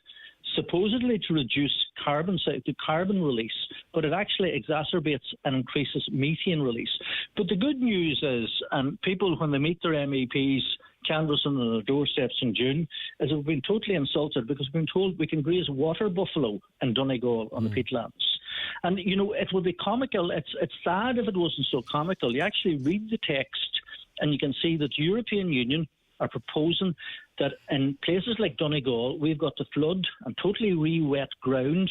supposedly to reduce the carbon release, but it actually exacerbates and increases methane release. But the good news is, and people when they meet their MEPs canvassing on their doorsteps in June, is we've been totally insulted because we've been told we can graze water buffalo in Donegal on the peatlands. And, it would be comical. It's sad if it wasn't so comical. You actually read the text and you can see that the European Union are proposing that in places like Donegal, we've got to flood and totally re-wet ground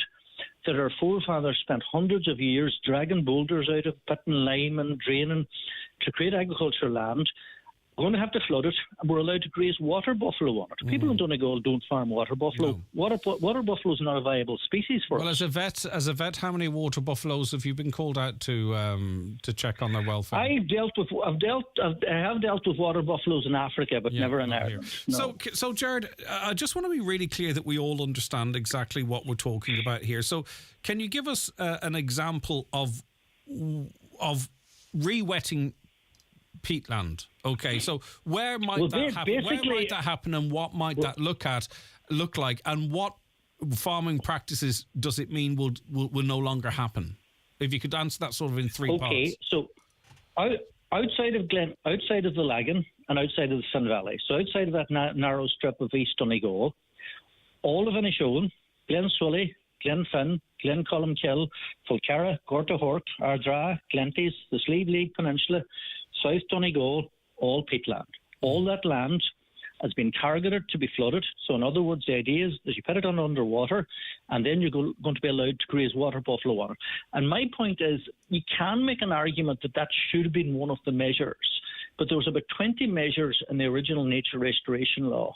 that our forefathers spent hundreds of years dragging boulders out of, putting lime and draining to create agricultural land. We're going to have to flood it, and we're allowed to graze water buffalo on it. People in Donegal don't farm water buffalo. No. Water buffalo is not a viable species for us. Well, as a vet, how many water buffaloes have you been called out to check on their welfare? I have dealt with water buffaloes in Africa, but never in Ireland. No. So, Jared, I just want to be really clear that we all understand exactly what we're talking about here. So, can you give us an example of re-wetting peatland? Okay, so where might that happen? Where might that happen, and what might that look like, and what farming practices does it mean will no longer happen? If you could answer that sort of in three parts. Okay, so outside of the Lagan and outside of the Sun Valley, so outside of that narrow strip of East Donegal, all of Inishowen, Glen Swilly, Glen Finn, Glen Columkill, Fulcarra, Gorta Hort, Ardra, Glenties, the Slieve League Peninsula, South Donegal, all peatland. All that land has been targeted to be flooded. So in other words, the idea is that you put it on underwater and then you're going to be allowed to graze water buffalo on it. And my point is, you can make an argument that should have been one of the measures, but there was about 20 measures in the original nature restoration law.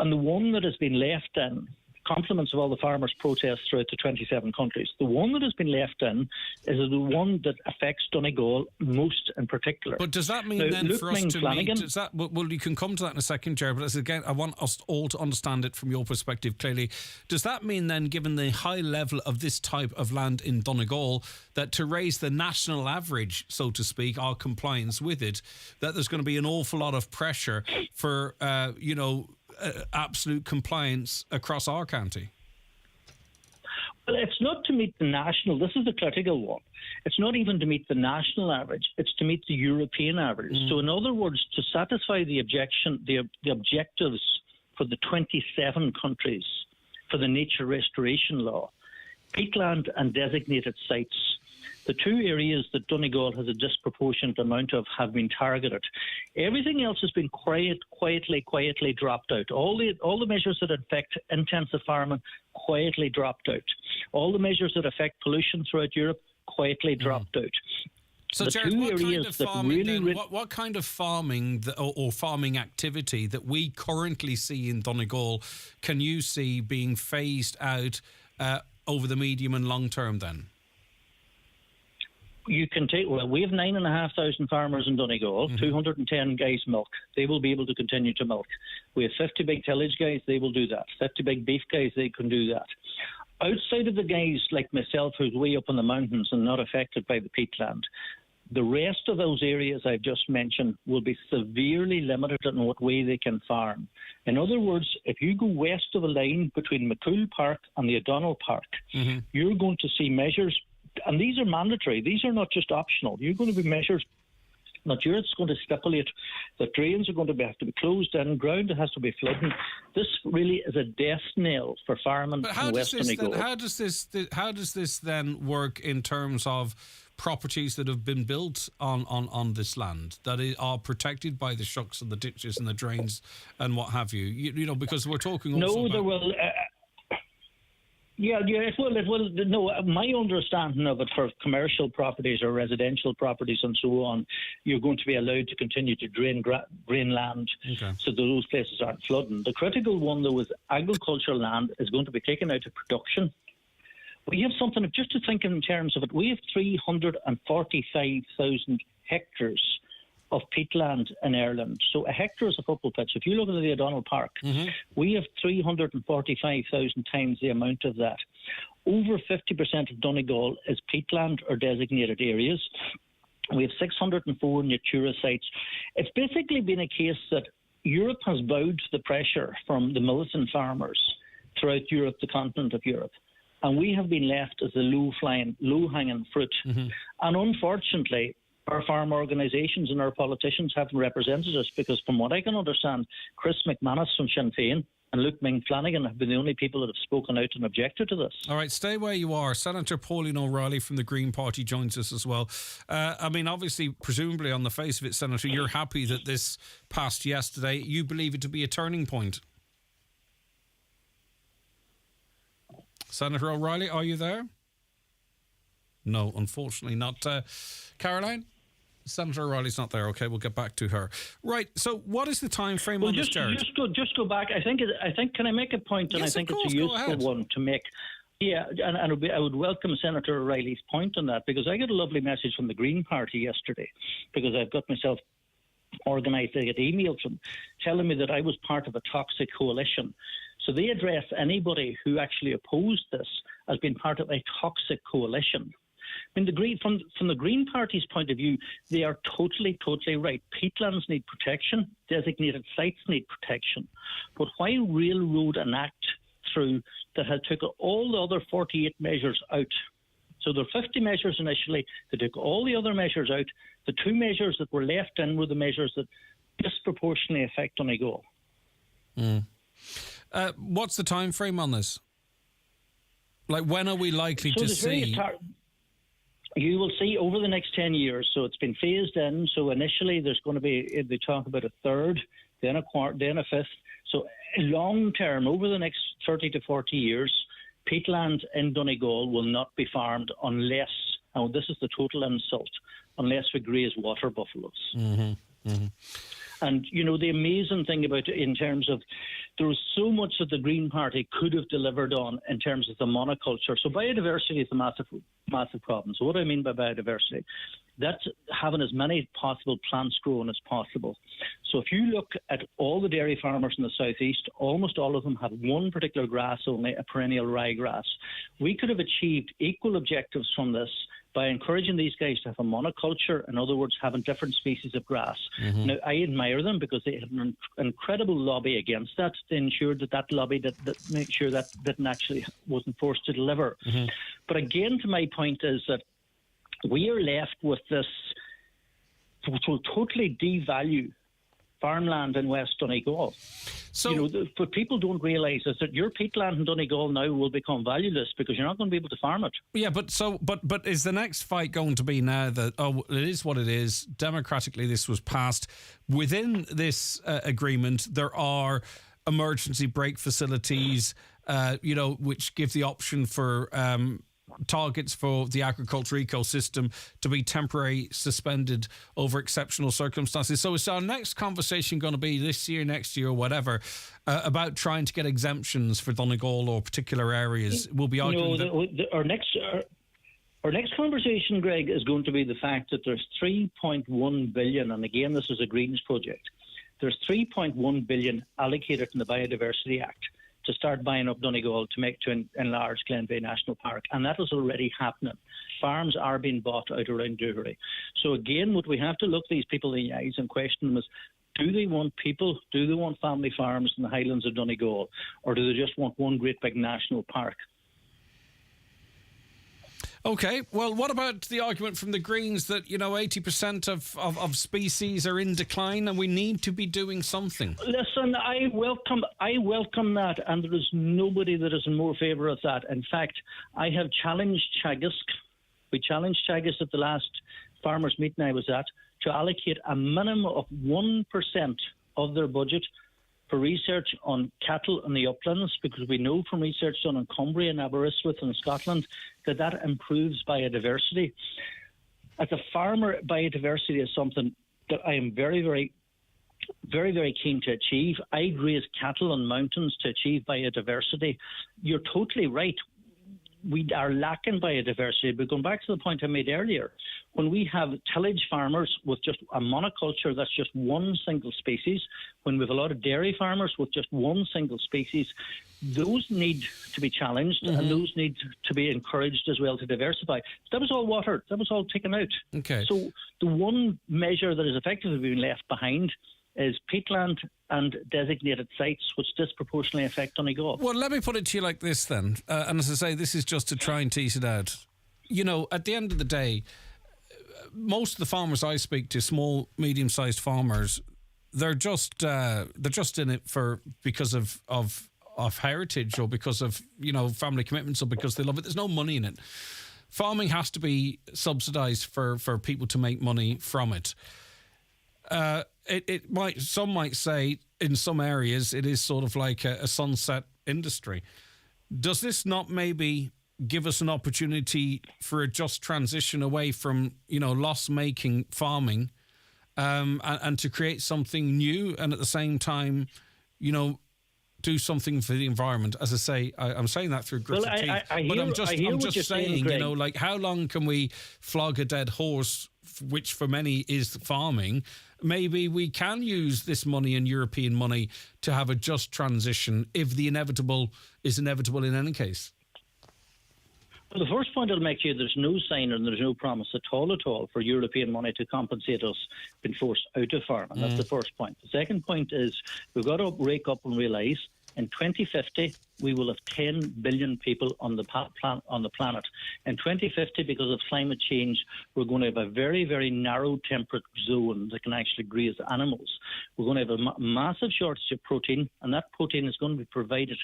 And the one that has been left in, compliments of all the farmers' protests throughout the 27 countries. The one that has been left in is the one that affects Donegal most in particular. But does that mean then for us to meet... Well, you can come to that in a second, Jared, but again, I want us all to understand it from your perspective clearly. Does that mean then, given the high level of this type of land in Donegal, that to raise the national average, so to speak, our compliance with it, that there's going to be an awful lot of pressure for, absolute compliance across our county? Well, it's not to meet the national. This is the critical one. It's not even to meet the national average. It's to meet the European average. So, in other words, to satisfy the objectives for the 27 countries for the nature restoration law, peatland and designated sites, the two areas that Donegal has a disproportionate amount of have been targeted. Everything else has been quietly dropped out. All the measures that affect intensive farming quietly dropped out. All the measures that affect pollution throughout Europe quietly dropped out. So, Jared, what kind of farming or farming activity that we currently see in Donegal can you see being phased out over the medium and long term then? You can take, we have 9,500 farmers in Donegal, 210 guys milk. They will be able to continue to milk. We have 50 big tillage guys, they will do that. 50 big beef guys, they can do that. Outside of the guys like myself who's way up in the mountains and not affected by the peatland, the rest of those areas I've just mentioned will be severely limited in what way they can farm. In other words, if you go west of the line between McCool Park and the O'Donnell Park, you're going to see measures. And these are mandatory. These are not just optional. You're going to be measures. It's going to stipulate that drains are going to have to be closed in, ground has to be flooding. This really is a death knell for farming in West Donegal. How does this then work in terms of properties that have been built on this land that are protected by the shucks and the ditches and the drains and what have you? You know, because we're talking also about... there will... Yeah, it will. No, my understanding of it for commercial properties or residential properties and so on, you're going to be allowed to continue to drain land so those places aren't flooding. The critical one, though, is agricultural land is going to be taken out of production. We have something, just to think in terms of it, we have 345,000 hectares of peatland in Ireland. So a hectare is a football pitch. If you look at the O'Donnell Park, we have 345,000 times the amount of that. Over 50% of Donegal is peatland or designated areas. We have 604 Natura sites. It's basically been a case that Europe has bowed to the pressure from the militant farmers throughout Europe, the continent of Europe. And we have been left as the low-hanging fruit. And unfortunately, our farm organisations and our politicians haven't represented us, because from what I can understand, Chris McManus from Sinn Féin and Luke Ming Flanagan have been the only people that have spoken out and objected to this. All right, stay where you are. Senator Pauline O'Reilly from the Green Party joins us as well. I mean, obviously, presumably on the face of it, Senator, you're happy that this passed yesterday. You believe it to be a turning point. Senator O'Reilly, are you there? No, unfortunately not. Caroline? Senator O'Reilly's not there. Okay, we'll get back to her. Right. So, what is the time frame on this, Jared? Just go back. I think. Can I make a point? And yes, I think of course, it's a useful one to make. Yeah, and I would welcome Senator O'Reilly's point on that, because I got a lovely message from the Green Party yesterday, because I've got myself organised. I get emails from telling me that I was part of a toxic coalition. So they address anybody who actually opposed this as being part of a toxic coalition. I mean, from the Green Party's point of view, they are totally right. Peatlands need protection. Designated sites need protection. But why railroad an act through that had took all the other 48 measures out? So there were 50 measures initially. They took all the other measures out. The two measures that were left in were the measures that disproportionately affect Donegal. What's the time frame on this? Like, when are we likely to see? You will see over the next 10 years. So it's been phased in. So initially there's going to be, they talk about a third, then a quarter, then a fifth. So long term, over the next 30 to 40 years, peatland in Donegal will not be farmed unless, and this is the total insult, unless we graze water buffaloes. And, you know, the amazing thing about it in terms of there was so much that the Green Party could have delivered on in terms of the monoculture. So biodiversity is a massive problem. So what do I mean by biodiversity? That's having as many possible plants grown as possible. So if you look at all the dairy farmers in the southeast, almost all of them have one particular grass only, a perennial ryegrass. We could have achieved equal objectives from this by encouraging these guys to have a monoculture, in other words, having different species of grass. Now, I admire them because they had an incredible lobby against that. They ensured that lobby that made sure that wasn't forced to deliver. But again, to my point is that we are left with this, which will totally devalue farmland in West Donegal. So, you know, what people don't realise is that your peatland in Donegal now will become valueless because you're not going to be able to farm it. Yeah, but is the next fight going to be now that, it is what it is, democratically this was passed. Within this agreement, there are emergency brake facilities, which give the option for targets for the agriculture ecosystem to be temporarily suspended over exceptional circumstances. So is our next conversation going to be this year, next year, or whatever, about trying to get exemptions for Donegal or particular areas? We'll be arguing our next conversation, Greg, is going to be the fact that there's 3.1 billion, and again, this is a Greens project. There's 3.1 billion allocated in the Biodiversity Act to start buying up Donegal to enlarge Glenveigh National Park. And that is already happening. Farms are being bought out around Doherty. So again, what we have to look these people in the eyes and question them is, do they want people, do they want family farms in the Highlands of Donegal, or do they just want one great big national park? Okay, well, what about the argument from the Greens that, 80% of species are in decline and we need to be doing something? Listen, I welcome that, and there is nobody that is in more favour of that. In fact, I have challenged Teagasc. We challenged Teagasc at the last farmers' meeting I was at to allocate a minimum of 1% of their budget for research on cattle in the uplands, because we know from research done in Cumbria and Aberystwyth in Scotland that improves biodiversity. As a farmer, biodiversity is something that I am very, very, very, very keen to achieve. I graze cattle on mountains to achieve biodiversity. You're totally right. we are lacking biodiversity. But going back to the point I made earlier, when we have tillage farmers with just a monoculture, that's just one single species, when we have a lot of dairy farmers with just one single species, those need to be challenged and those need to be encouraged as well to diversify. That was all water. That was all taken out. Okay. So the one measure that is effectively being left behind is peatland and designated sites which disproportionately affect Donegal. Well, let me put it to you like this then. And as I say, this is just to try and tease it out. You know, at the end of the day, most of the farmers I speak to, small, medium-sized farmers, they're just in it because of heritage or because of, you know, family commitments or because they love it. There's no money in it. Farming has to be subsidised for people to make money from it. Some might say in some areas it is sort of like a sunset industry. Does this not maybe give us an opportunity for a just transition away from, you know, loss-making farming and to create something new and at the same time, you know, do something for the environment? As I say, I'm saying that through gritted teeth. I'm just saying, you know, like, how long can we flog a dead horse, which for many is farming? Maybe we can use this money and European money to have a just transition if the inevitable is inevitable in any case. Well, the first point I'll make to you, there's no sign and there's no promise at all for European money to compensate us being forced out of farming. That's the first point. The second point is we've got to wake up and realise in 2050 we will have 10 billion people on the planet. In 2050, because of climate change, we're going to have a very, very narrow temperate zone that can actually graze animals. We're going to have a massive shortage of protein, and that protein is going to be provided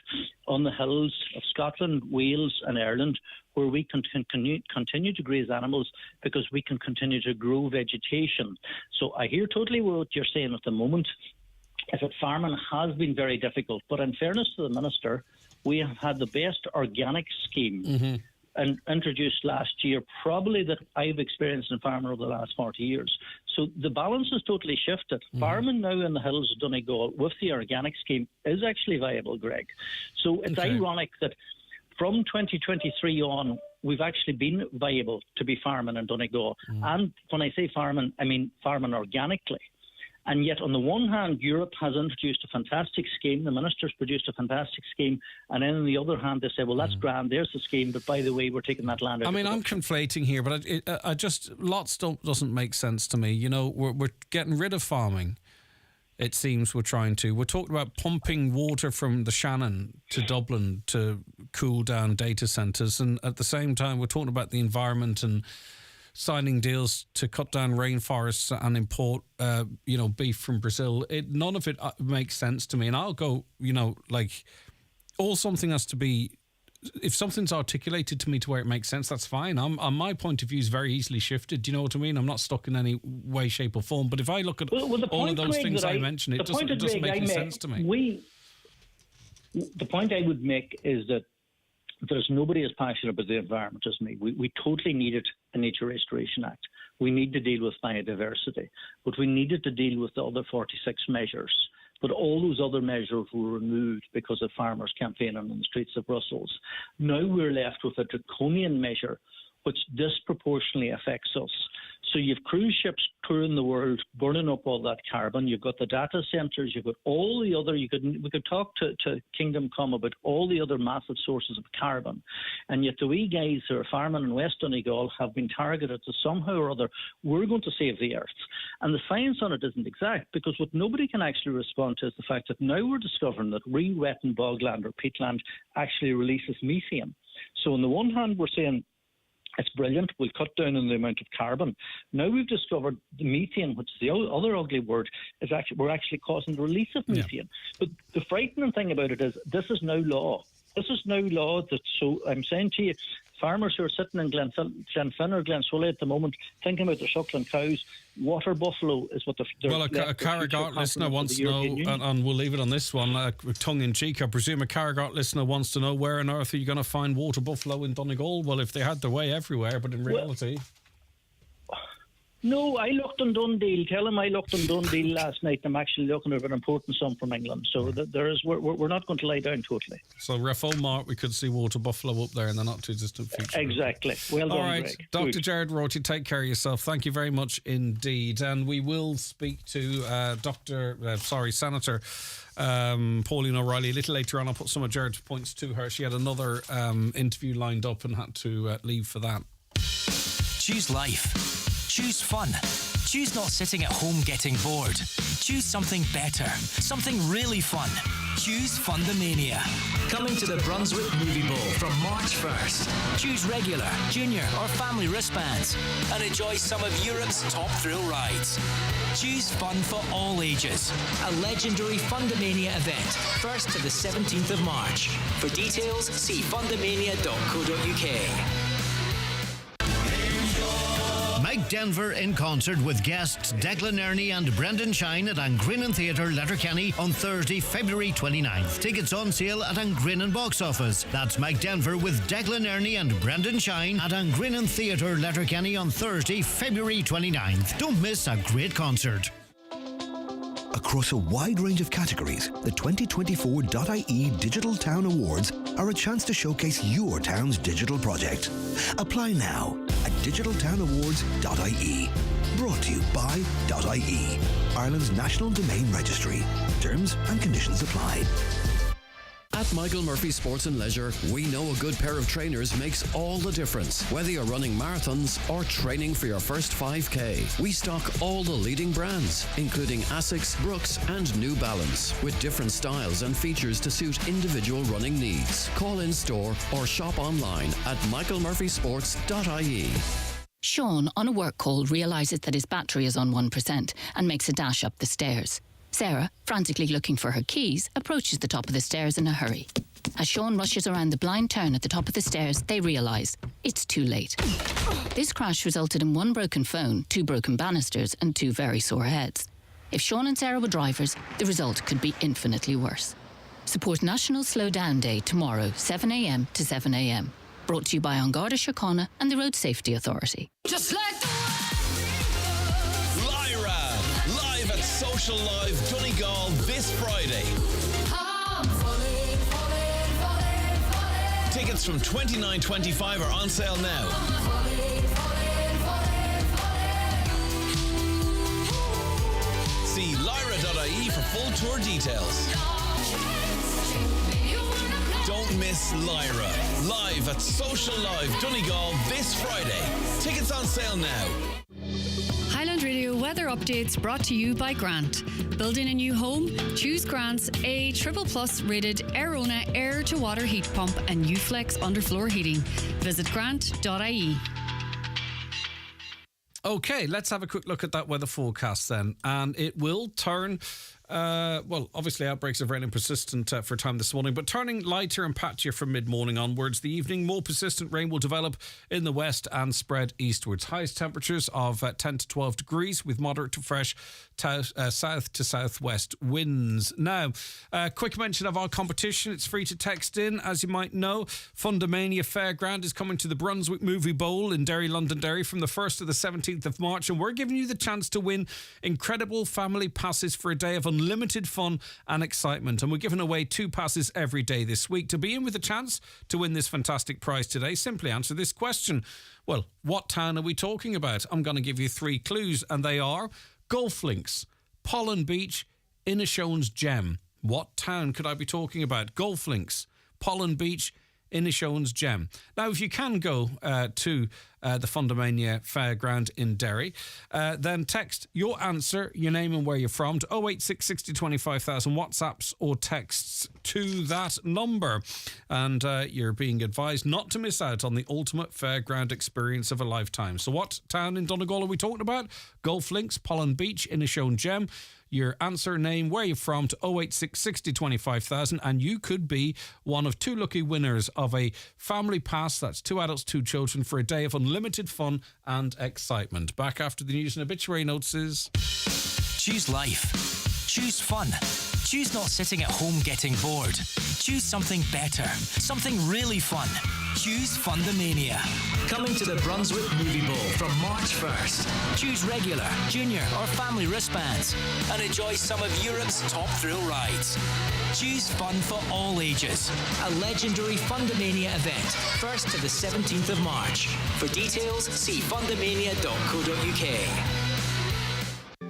on the hills of Scotland, Wales and Ireland, where we can continue to graze animals because we can continue to grow vegetation. So I hear totally what you're saying at the moment. If farming has been very difficult, but in fairness to the Minister, we have had the best organic scheme and introduced last year, probably that I've experienced in farming over the last 40 years. So the balance has totally shifted. Farming now in the hills of Donegal with the organic scheme is actually viable, Greg. So it's ironic that from 2023 on, we've actually been viable to be farming in Donegal. And when I say farming, I mean farming organically. And yet, on the one hand, Europe has introduced a fantastic scheme. The Minister's produced a fantastic scheme. And then on the other hand, they say, well, that's grand. There's the scheme. But by the way, we're taking that land out. I mean, I'm conflating here, but lots doesn't make sense to me. You know, we're getting rid of farming. It seems we're trying to. We're talking about pumping water from the Shannon to Dublin to cool down data centres. And at the same time, we're talking about the environment and signing deals to cut down rainforests and import, beef from Brazil. None of it makes sense to me. And I'll go, something has to be, if something's articulated to me to where it makes sense, that's fine. My point of view is very easily shifted. Do you know what I mean? I'm not stuck in any way, shape or form. But if I look at all of those things I mentioned, it doesn't make any sense to me. The point I would make is that there's nobody as passionate about the environment as me. We totally needed a Nature Restoration Act. We need to deal with biodiversity, but we needed to deal with the other 46 measures. But all those other measures were removed because of farmers campaigning on the streets of Brussels. Now we're left with a draconian measure which disproportionately affects us. So you've cruise ships touring the world, burning up all that carbon. You've got the data centres. You've got all the other. We could talk to Kingdom Come about all the other massive sources of carbon, and yet the wee guys who are farming in West Donegal have been targeted to somehow or other. We're going to save the earth, and the science on it isn't exact because what nobody can actually respond to is the fact that now we're discovering that re-wetting bogland or peatland actually releases methane. So on the one hand, we're saying it's brilliant. We'll cut down on the amount of carbon. Now we've discovered the methane, which is the other ugly word, is we're actually causing the release of methane. Yeah. But the frightening thing about it is this is now law. This is now law. So I'm saying to you, farmers who are sitting in Glenfin or Glensully at the moment thinking about their suckling cows, water buffalo is what they're... Well, a Carragart listener wants to know, and we'll leave it on this one, tongue-in-cheek, I presume a Carragart listener wants to know where on earth are you going to find water buffalo in Donegal? Well, if they had their way everywhere, but in reality... No, I looked on Dundee. Tell him I looked on Dundee last night. I'm actually looking at an important sum from England. So we're not going to lie down totally. So, Raffle Mart, we could see Water Buffalo up there in the not too distant future. Exactly. Well done, all right, Greg. Dr. Good. Jared Rorty, take care of yourself. Thank you very much indeed. And we will speak to Senator Pauline O'Reilly a little later on. I'll put some of Jared's points to her. She had another interview lined up and had to leave for that. Choose life. Choose fun. Choose not sitting at home getting bored. Choose something better. Something really fun. Choose Fundamania. Coming to the Brunswick Movie Bowl from March 1st. Choose regular, junior or family wristbands and enjoy some of Europe's top thrill rides. Choose fun for all ages. A legendary Fundamania event, 1st to the 17th of March. For details, see fundamania.co.uk. Mike Denver in concert with guests Declan Ernie and Brendan Shine at Angrinan Theatre, Letterkenny on Thursday, February 29th. Tickets on sale at Angrinan Box Office. That's Mike Denver with Declan Ernie and Brendan Shine at Angrinan Theatre, Letterkenny on Thursday, February 29th. Don't miss a great concert. Across a wide range of categories, the 2024 .ie Digital Town Awards are a chance to showcase your town's digital project. Apply now at digitaltownawards.ie. Brought to you by .ie, Ireland's national domain registry. Terms and conditions apply. At Michael Murphy Sports and Leisure, we know a good pair of trainers makes all the difference. Whether you're running marathons or training for your first 5K, we stock all the leading brands, including Asics, Brooks, and New Balance, with different styles and features to suit individual running needs. Call in store or shop online at michaelmurphysports.ie. Sean, on a work call, realises that his battery is on 1% and makes a dash up the stairs. Sarah, frantically looking for her keys, approaches the top of the stairs in a hurry. As Sean rushes around the blind turn at the top of the stairs, they realise it's too late. This crash resulted in 1 broken phone, 2 broken banisters and 2 very sore heads. If Sean and Sarah were drivers, the result could be infinitely worse. Support National Slow Down Day tomorrow, 7 a.m. to 7 a.m. Brought to you by An Garda Síochána and the Road Safety Authority. Just like the Lyra, live at Social Live Donegal this Friday. Tickets from $29.25 are on sale now. See lyra.ie for full tour details. Don't miss Lyra, live at Social Live Donegal this Friday. Tickets on sale now. Highland Radio weather updates brought to you by Grant. Building a new home? Choose Grant's A++ rated Airona air-to-water heat pump and Uflex underfloor heating. Visit grant.ie. Okay, let's have a quick look at that weather forecast then. And it will turn, obviously outbreaks of rain and persistent for a time this morning, but turning lighter and patchier from mid-morning onwards. The evening, more persistent rain will develop in the west and spread eastwards. Highest temperatures of 10 to 12 degrees with moderate to fresh south to southwest winds. Now, quick mention of our competition. It's free to text in, as you might know. Fundamania Fairground is coming to the Brunswick Movie Bowl in Derry, Londonderry from the 1st to the 17th of March, and we're giving you the chance to win incredible family passes for a day of unlimited fun and excitement. And we're giving away 2 passes every day this week. To be in with a chance to win this fantastic prize today, simply answer this question. Well, what town are we talking about? I'm going to give you 3 clues, and they are golf links, Pollen Beach, Inishowen's Gem. What town could I be talking about? Golf links, Pollen Beach, Inishowen's Gem. Now, if you can go to the Fundamania Fairground in Derry, then text your answer, your name and where you're from to 086 60 25,000 WhatsApps or texts to that number. And you're being advised not to miss out on the ultimate fairground experience of a lifetime. So what town in Donegal are we talking about? Golf links, Pollen Beach, Inishowen Gem. Your answer, name, where you're from to 086 60 25,000, and you could be one of 2 lucky winners of a family pass. That's 2 adults, 2 children for a day of unlimited fun and excitement. Back after the news and obituary notices. Choose life. Choose fun. Choose not sitting at home getting bored. Choose something better. Something really fun. Choose Fundamania. Coming to the Brunswick Movie Bowl from March 1st. Choose regular, junior or family wristbands and enjoy some of Europe's top thrill rides. Choose fun for all ages. A legendary Fundamania event, 1st to the 17th of March. For details, see fundamania.co.uk.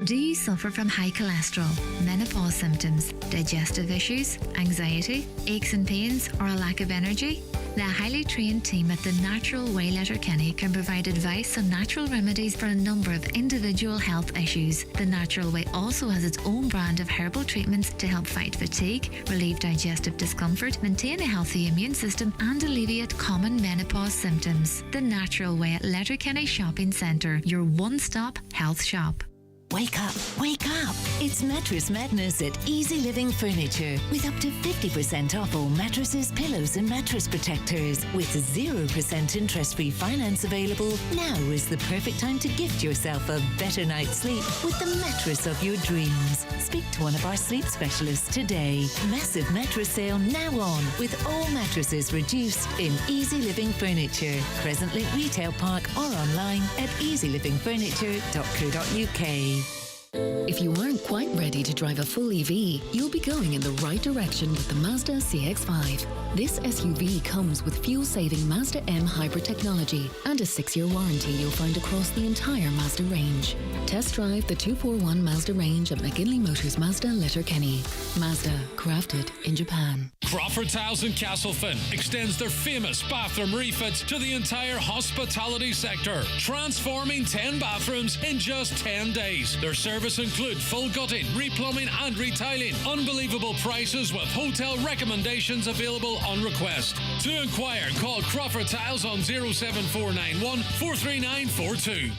Do you suffer from high cholesterol, menopause symptoms, digestive issues, anxiety, aches and pains, or a lack of energy? The highly trained team at The Natural Way Letterkenny can provide advice on natural remedies for a number of individual health issues. The Natural Way also has its own brand of herbal treatments to help fight fatigue, relieve digestive discomfort, maintain a healthy immune system, and alleviate common menopause symptoms. The Natural Way at Letterkenny Shopping Centre, your one-stop health shop. Wake up, wake up. It's Mattress Madness at Easy Living Furniture with up to 50% off all mattresses, pillows and mattress protectors. With 0% interest-free finance available, now is the perfect time to gift yourself a better night's sleep with the mattress of your dreams. Speak to one of our sleep specialists today. Massive mattress sale now on with all mattresses reduced in Easy Living Furniture. Crescentlink Retail Park or online at easylivingfurniture.co.uk. If you aren't quite ready to drive a full EV, you'll be going in the right direction with the Mazda CX-5. This SUV comes with fuel-saving Mazda M hybrid technology and a 6-year warranty you'll find across the entire Mazda range. Test drive the 241 Mazda range at McGinley Motors Mazda Letterkenny. Mazda, crafted in Japan. Crawford Tiles in Castlefin extends their famous bathroom refits to the entire hospitality sector, transforming 10 bathrooms in just 10 days. Their service include full gutting, replumbing and retiling. Unbelievable prices with hotel recommendations available on request. To inquire, call Crawford Tiles on 07491 43942.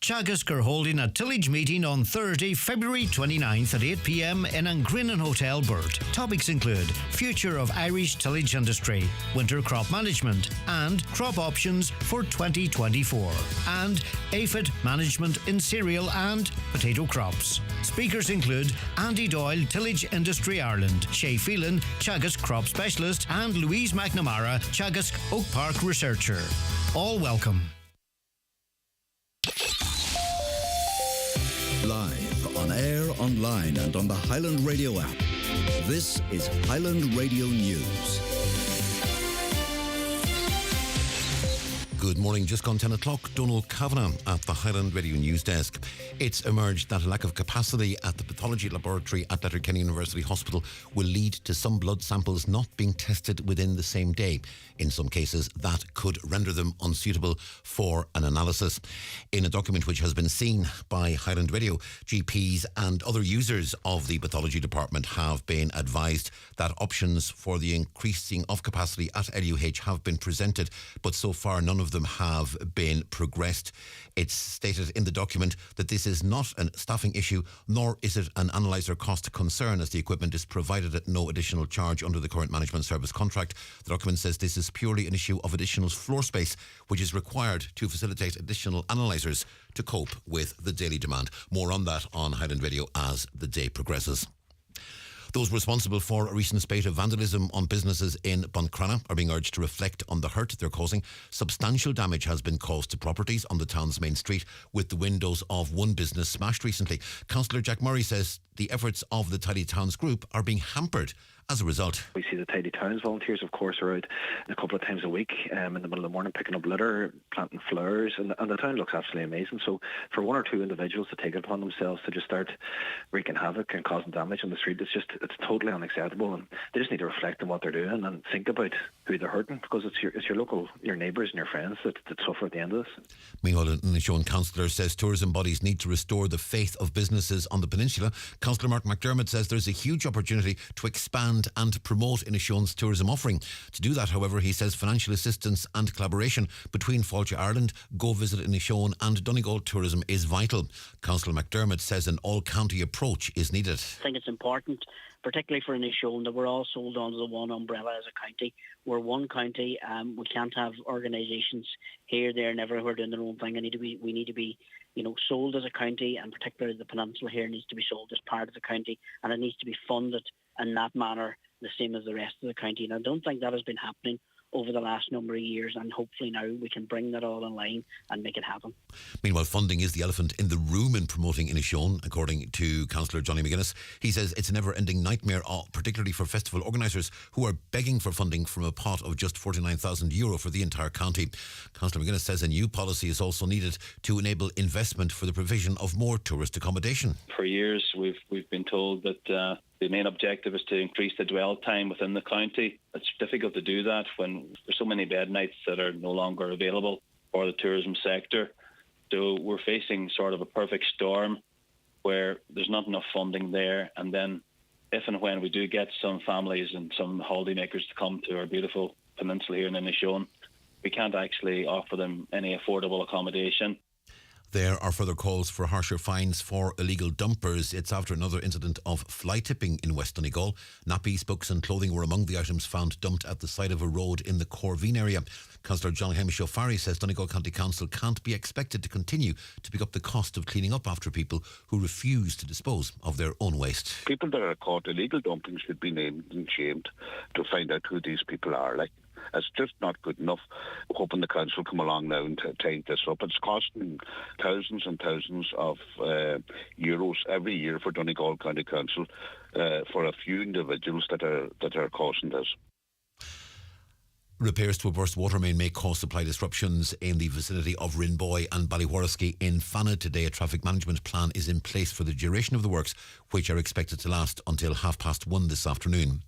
Teagasc are holding a tillage meeting on Thursday, February 29th at 8 p.m. in Angrinnan Hotel, Burt. Topics include future of Irish tillage industry, winter crop management, and crop options for 2024, and aphid management in cereal and potato crops. Speakers include Andy Doyle, Tillage Industry Ireland, Shay Phelan, Teagasc Crop Specialist, and Louise McNamara, Teagasc Oak Park Researcher. All welcome. Live, on air, online and on the Highland Radio app. This is Highland Radio News. Good morning, just gone 10 o'clock. Donald Kavanagh at the Highland Radio News Desk. It's emerged that a lack of capacity at the pathology laboratory at Letterkenny University Hospital will lead to some blood samples not being tested within the same day. In some cases, that could render them unsuitable for an analysis. In a document which has been seen by Highland Radio, GPs and other users of the pathology department have been advised that options for the increasing of capacity at LUH have been presented, but so far none of them have been progressed. It's stated in the document that this is not a staffing issue, nor is it an analyser cost concern, as the equipment is provided at no additional charge under the current management service contract. The document says this is purely an issue of additional floor space, which is required to facilitate additional analysers to cope with the daily demand. More on that on Highland Radio as the day progresses. Those responsible for a recent spate of vandalism on businesses in Buncrana are being urged to reflect on the hurt they're causing. Substantial damage has been caused to properties on the town's main street, with the windows of one business smashed recently. Councillor Jack Murray says the efforts of the Tidy Towns group are being hampered as a result. We see the Tidy Towns volunteers, of course, are out a couple of times a week in the middle of the morning picking up litter, planting flowers, and the town looks absolutely amazing. So for one or two individuals to take it upon themselves to just start wreaking havoc and causing damage on the street, it's totally unacceptable, and they just need to reflect on what they're doing and think about who they're hurting, because it's your local, your neighbours and your friends that suffer at the end of this. Meanwhile, an Inishowen councillor says tourism bodies need to restore the faith of businesses on the peninsula. Councillor Mark McDermott says there's a huge opportunity to expand and promote Inishowen's tourism offering. To do that, however, he says financial assistance and collaboration between Fáilte Ireland, Go Visit Inishowen and Donegal Tourism is vital. Councillor McDermott says an all-county approach is needed. I think it's important particularly for Inishowen, that we're all sold under the one umbrella as a county. We're one county. We can't have organisations here, there, and everywhere doing their own thing. We need to be, sold as a county, and particularly the peninsula here needs to be sold as part of the county, and it needs to be funded in that manner, the same as the rest of the county. And I don't think that has been happening over the last number of years, and hopefully now we can bring that all in line and make it happen. Meanwhile, funding is the elephant in the room in promoting Inishowen, according to Councillor Johnny McGuinness. He says it's a never-ending nightmare, particularly for festival organisers who are begging for funding from a pot of just €49,000 for the entire county. Councillor McGuinness says a new policy is also needed to enable investment for the provision of more tourist accommodation. For years we've been told that the main objective is to increase the dwell time within the county. It's difficult to do that when there's so many bed nights that are no longer available for the tourism sector. So we're facing sort of a perfect storm where there's not enough funding there, and then if and when we do get some families and some holidaymakers to come to our beautiful peninsula here in Inishowen, we can't actually offer them any affordable accommodation. There are further calls for harsher fines for illegal dumpers. It's after another incident of fly tipping in West Donegal. Nappies, books and clothing were among the items found dumped at the side of a road in the Corveen area. Councillor John Hamish O'Farry says Donegal County Council can't be expected to continue to pick up the cost of cleaning up after people who refuse to dispose of their own waste. People that are caught illegal dumping should be named and shamed to find out who these people are. It's just not good enough. Hoping the council come along now and take this up. It's costing thousands and thousands of euros every year for Donegal County Council for a few individuals that are causing this. Repairs to a burst water main may cause supply disruptions in the vicinity of Rinboy and Ballywarrisky in Fana today. A traffic management plan is in place for the duration of the works, which are expected to last until 1:30 this afternoon.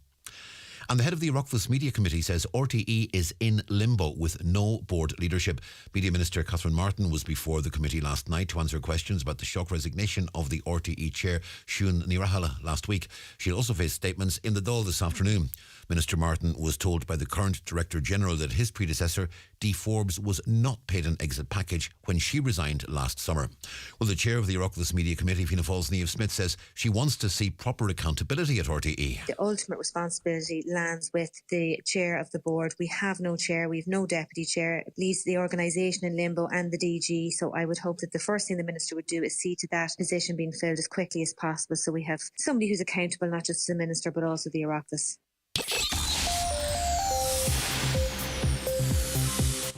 And the head of the Oireachtas Media Committee says RTE is in limbo with no board leadership. Media Minister Catherine Martin was before the committee last night to answer questions about the shock resignation of the RTE chair, Siún Ní Raghallaigh, last week. She'll also face statements in the Dáil this afternoon. Minister Martin was told by the current Director General that his predecessor, Dee Forbes, was not paid an exit package when she resigned last summer. Well, the chair of the Oireachtas Media Committee, Fianna Fáil's Niamh Smith, says she wants to see proper accountability at RTE. The ultimate responsibility lands with the chair of the board. We have no chair, we have no deputy chair. It leaves the organisation in limbo and the DG. So I would hope that the first thing the minister would do is see to that position being filled as quickly as possible, so we have somebody who's accountable, not just the minister but also the Oireachtas.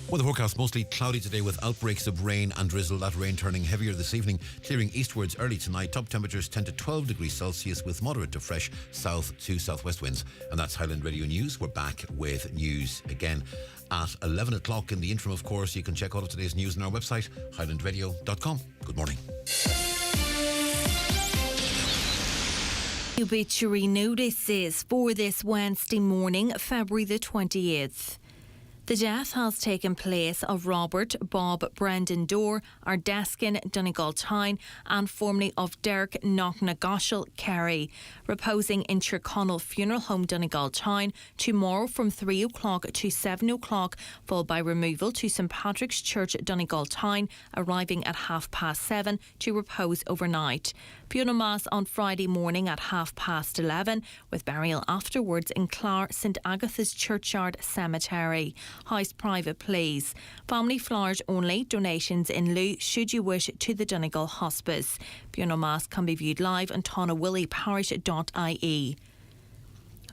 Well, the forecast mostly cloudy today with outbreaks of rain and drizzle. That rain turning heavier this evening, clearing eastwards early tonight. Top temperatures 10 to 12 degrees Celsius with moderate to fresh south to southwest winds. And that's Highland Radio News. We're back with news again at 11 o'clock. In the interim, of course, you can check all of today's news on our website, highlandradio.com. Good morning. Obituary notices for this Wednesday morning, February the 28th. The death has taken place of Robert Bob Brendan Dorr, Ardeskin, Donegal Town, and formerly of Derek Knocknagoshel, Kerry, reposing in Tyrconnell Funeral Home, Donegal Town, tomorrow from 3 o'clock to 7 o'clock, followed by removal to St Patrick's Church, Donegal Town, arriving at 7:30 to repose overnight. Funeral Mass on Friday morning at 11:30, with burial afterwards in Clar St Agatha's Churchyard Cemetery. House private, please. Family flowers only. Donations in lieu should you wish to the Donegal Hospice. Funeral Mass can be viewed live on tonawillyparish.ie.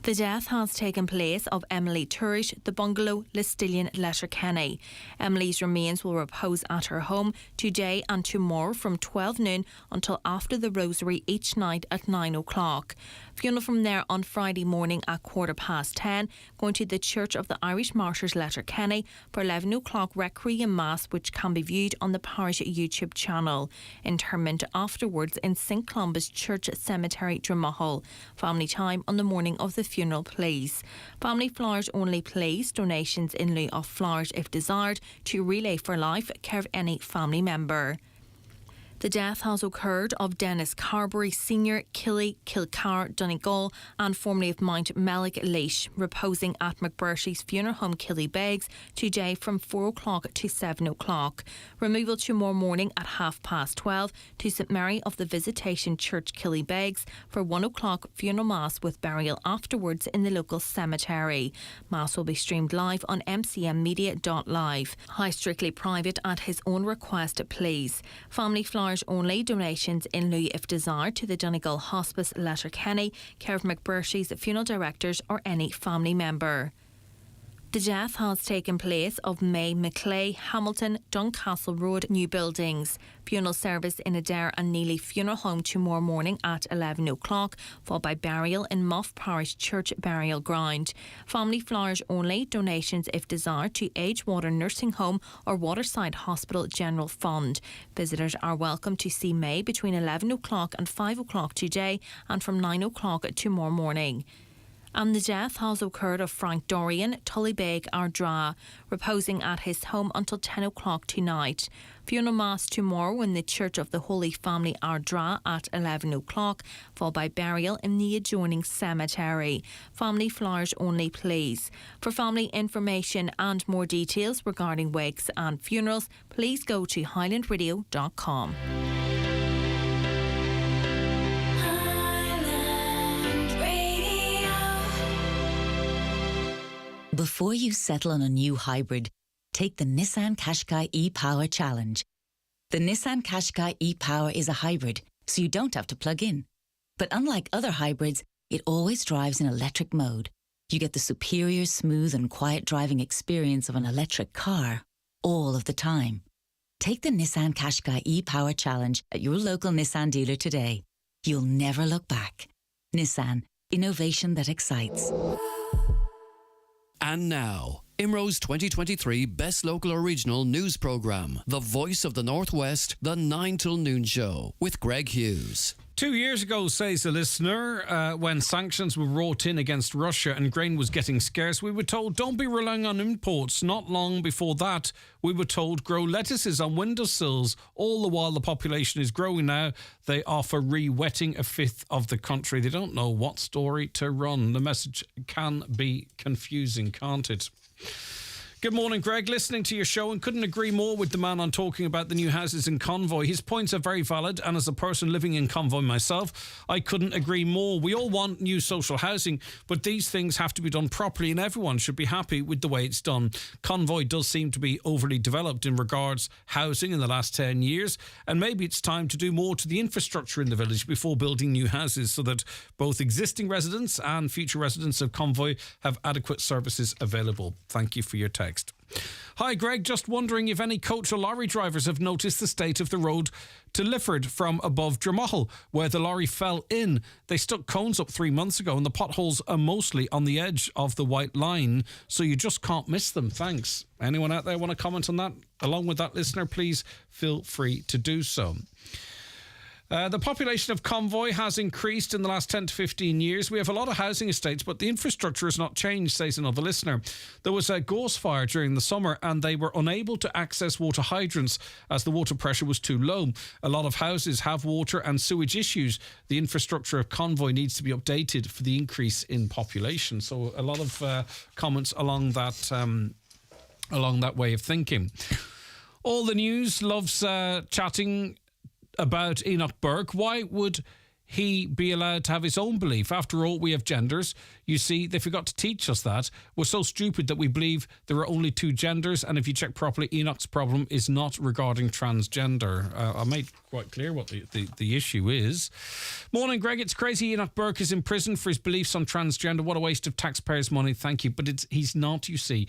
The death has taken place of Emily Turish, the bungalow, Listillion, Letterkenny. Emily's remains will repose at her home today and tomorrow from 12 noon until after the rosary each night at 9 o'clock. Funeral from there on Friday morning at 10:15, going to the Church of the Irish Martyrs, Letterkenny, for 11 o'clock Requiem Mass, which can be viewed on the parish YouTube channel. Interment afterwards in St Columba's Church Cemetery, Dromahol. Family time on the morning of the funeral, please. Family flowers only, please. Donations in lieu of flowers if desired to Relay for Life, care of any family member. The death has occurred of Dennis Carberry Sr., Killy Kilcar Donegal, and formerly of Mount Mellick Leash, reposing at McBurshy's funeral home Killybegs today from 4 o'clock to 7 o'clock. Removal tomorrow morning at 12:30 to St Mary of the Visitation Church Killybegs for 1 o'clock funeral mass with burial afterwards in the local cemetery. Mass will be streamed live on mcmmedia.live. High strictly private at his own request, please. Family flowers only, donations in lieu if desired to the Donegal Hospice Letterkenny, care of McBurshy's funeral directors or any family member. The death has taken place of May McClay, Hamilton, Duncastle Road, New Buildings. Funeral service in Adair and Neely Funeral Home tomorrow morning at 11 o'clock, followed by burial in Muff Parish Church Burial Ground. Family flowers only, donations if desired to Agewater Nursing Home or Waterside Hospital General Fund. Visitors are welcome to see May between 11 o'clock and 5 o'clock today and from 9 o'clock tomorrow morning. And the death has occurred of Frank Dorian, Tullybeg, Ardra, reposing at his home until 10 o'clock tonight. Funeral mass tomorrow in the Church of the Holy Family Ardra at 11 o'clock, followed by burial in the adjoining cemetery. Family flowers only, please. For family information and more details regarding wakes and funerals, please go to highlandradio.com. Before you settle on a new hybrid, take the Nissan Qashqai e-Power Challenge. The Nissan Qashqai e-Power is a hybrid, so you don't have to plug in. But unlike other hybrids, it always drives in electric mode. You get the superior, smooth and quiet driving experience of an electric car all of the time. Take the Nissan Qashqai e-Power Challenge at your local Nissan dealer today. You'll never look back. Nissan, innovation that excites. And now, IMRO's 2023 Best Local or Regional News Programme, The Voice of the Northwest, the 9 till noon show, with Greg Hughes. 2 years ago, says a listener, when sanctions were brought in against Russia and grain was getting scarce, we were told don't be relying on imports. Not long before that, we were told grow lettuces on windowsills. All the while the population is growing now, they offer re-wetting a fifth of the country. They don't know what story to run. The message can be confusing, can't it? Good morning, Greg. Listening to your show and couldn't agree more with the man on talking about the new houses in Convoy. His points are very valid, and as a person living in Convoy myself, I couldn't agree more. We all want new social housing, but these things have to be done properly and everyone should be happy with the way it's done. Convoy does seem to be overly developed in regards housing in the last 10 years, and maybe it's time to do more to the infrastructure in the village before building new houses so that both existing residents and future residents of Convoy have adequate services available. Thank you for your text. Hi Greg, just wondering if any coach or lorry drivers have noticed the state of the road to Lifford from above Dromahal, where the lorry fell in. They stuck cones up 3 months ago and the potholes are mostly on the edge of the white line, so you just can't miss them. Thanks. Anyone out there want to comment on that? Along with that listener, please feel free to do so. The population of Convoy has increased in the last 10 to 15 years. We have a lot of housing estates, but the infrastructure has not changed, says another listener. There was a gorse fire during the summer and they were unable to access water hydrants as the water pressure was too low. A lot of houses have water and sewage issues. The infrastructure of Convoy needs to be updated for the increase in population. So a lot of comments along that way of thinking. All the news loves chatting about Enoch Burke. Why would he be allowed to have his own belief? After all, we have genders. You see, they forgot to teach us that. We're so stupid that we believe there are only two genders, and if you check properly, Enoch's problem is not regarding transgender. I made quite clear what the issue is. Morning, Greg. It's crazy Enoch Burke is in prison for his beliefs on transgender. What a waste of taxpayers' money. Thank you. But he's not, you see.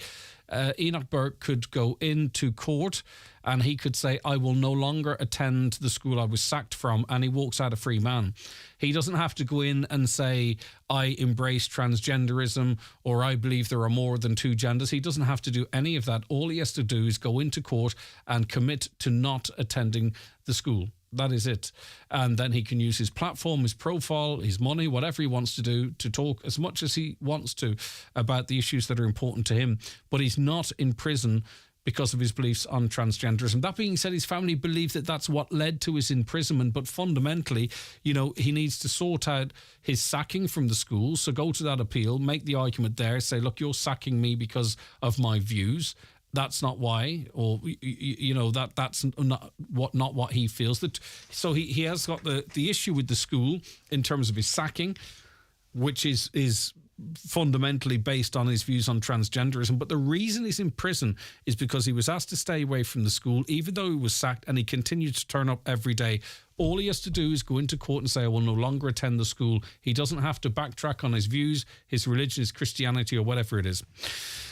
Enoch Burke could go into court and he could say, I will no longer attend the school I was sacked from, and he walks out a free man. He doesn't have to go in and say, I embrace transgenderism or I believe there are more than two genders. He doesn't have to do any of that. All he has to do is go into court and commit to not attending the school. That is it. And then he can use his platform, his profile, his money, whatever he wants to do to talk as much as he wants to about the issues that are important to him. But he's not in prison because of his beliefs on transgenderism. That being said, his family believe that that's what led to his imprisonment, but fundamentally, you know, he needs to sort out his sacking from the school. So go to that appeal, make the argument there, say, look, you're sacking me because of my views. That's not why, or you know, that's not what he feels. That so he has got the issue with the school in terms of his sacking, which is fundamentally based on his views on transgenderism. But the reason he's in prison is because he was asked to stay away from the school, even though he was sacked, and he continued to turn up every day. All he has to do is go into court and say, I will no longer attend the school. He doesn't have to backtrack on his views, his religion, his Christianity, or whatever it is.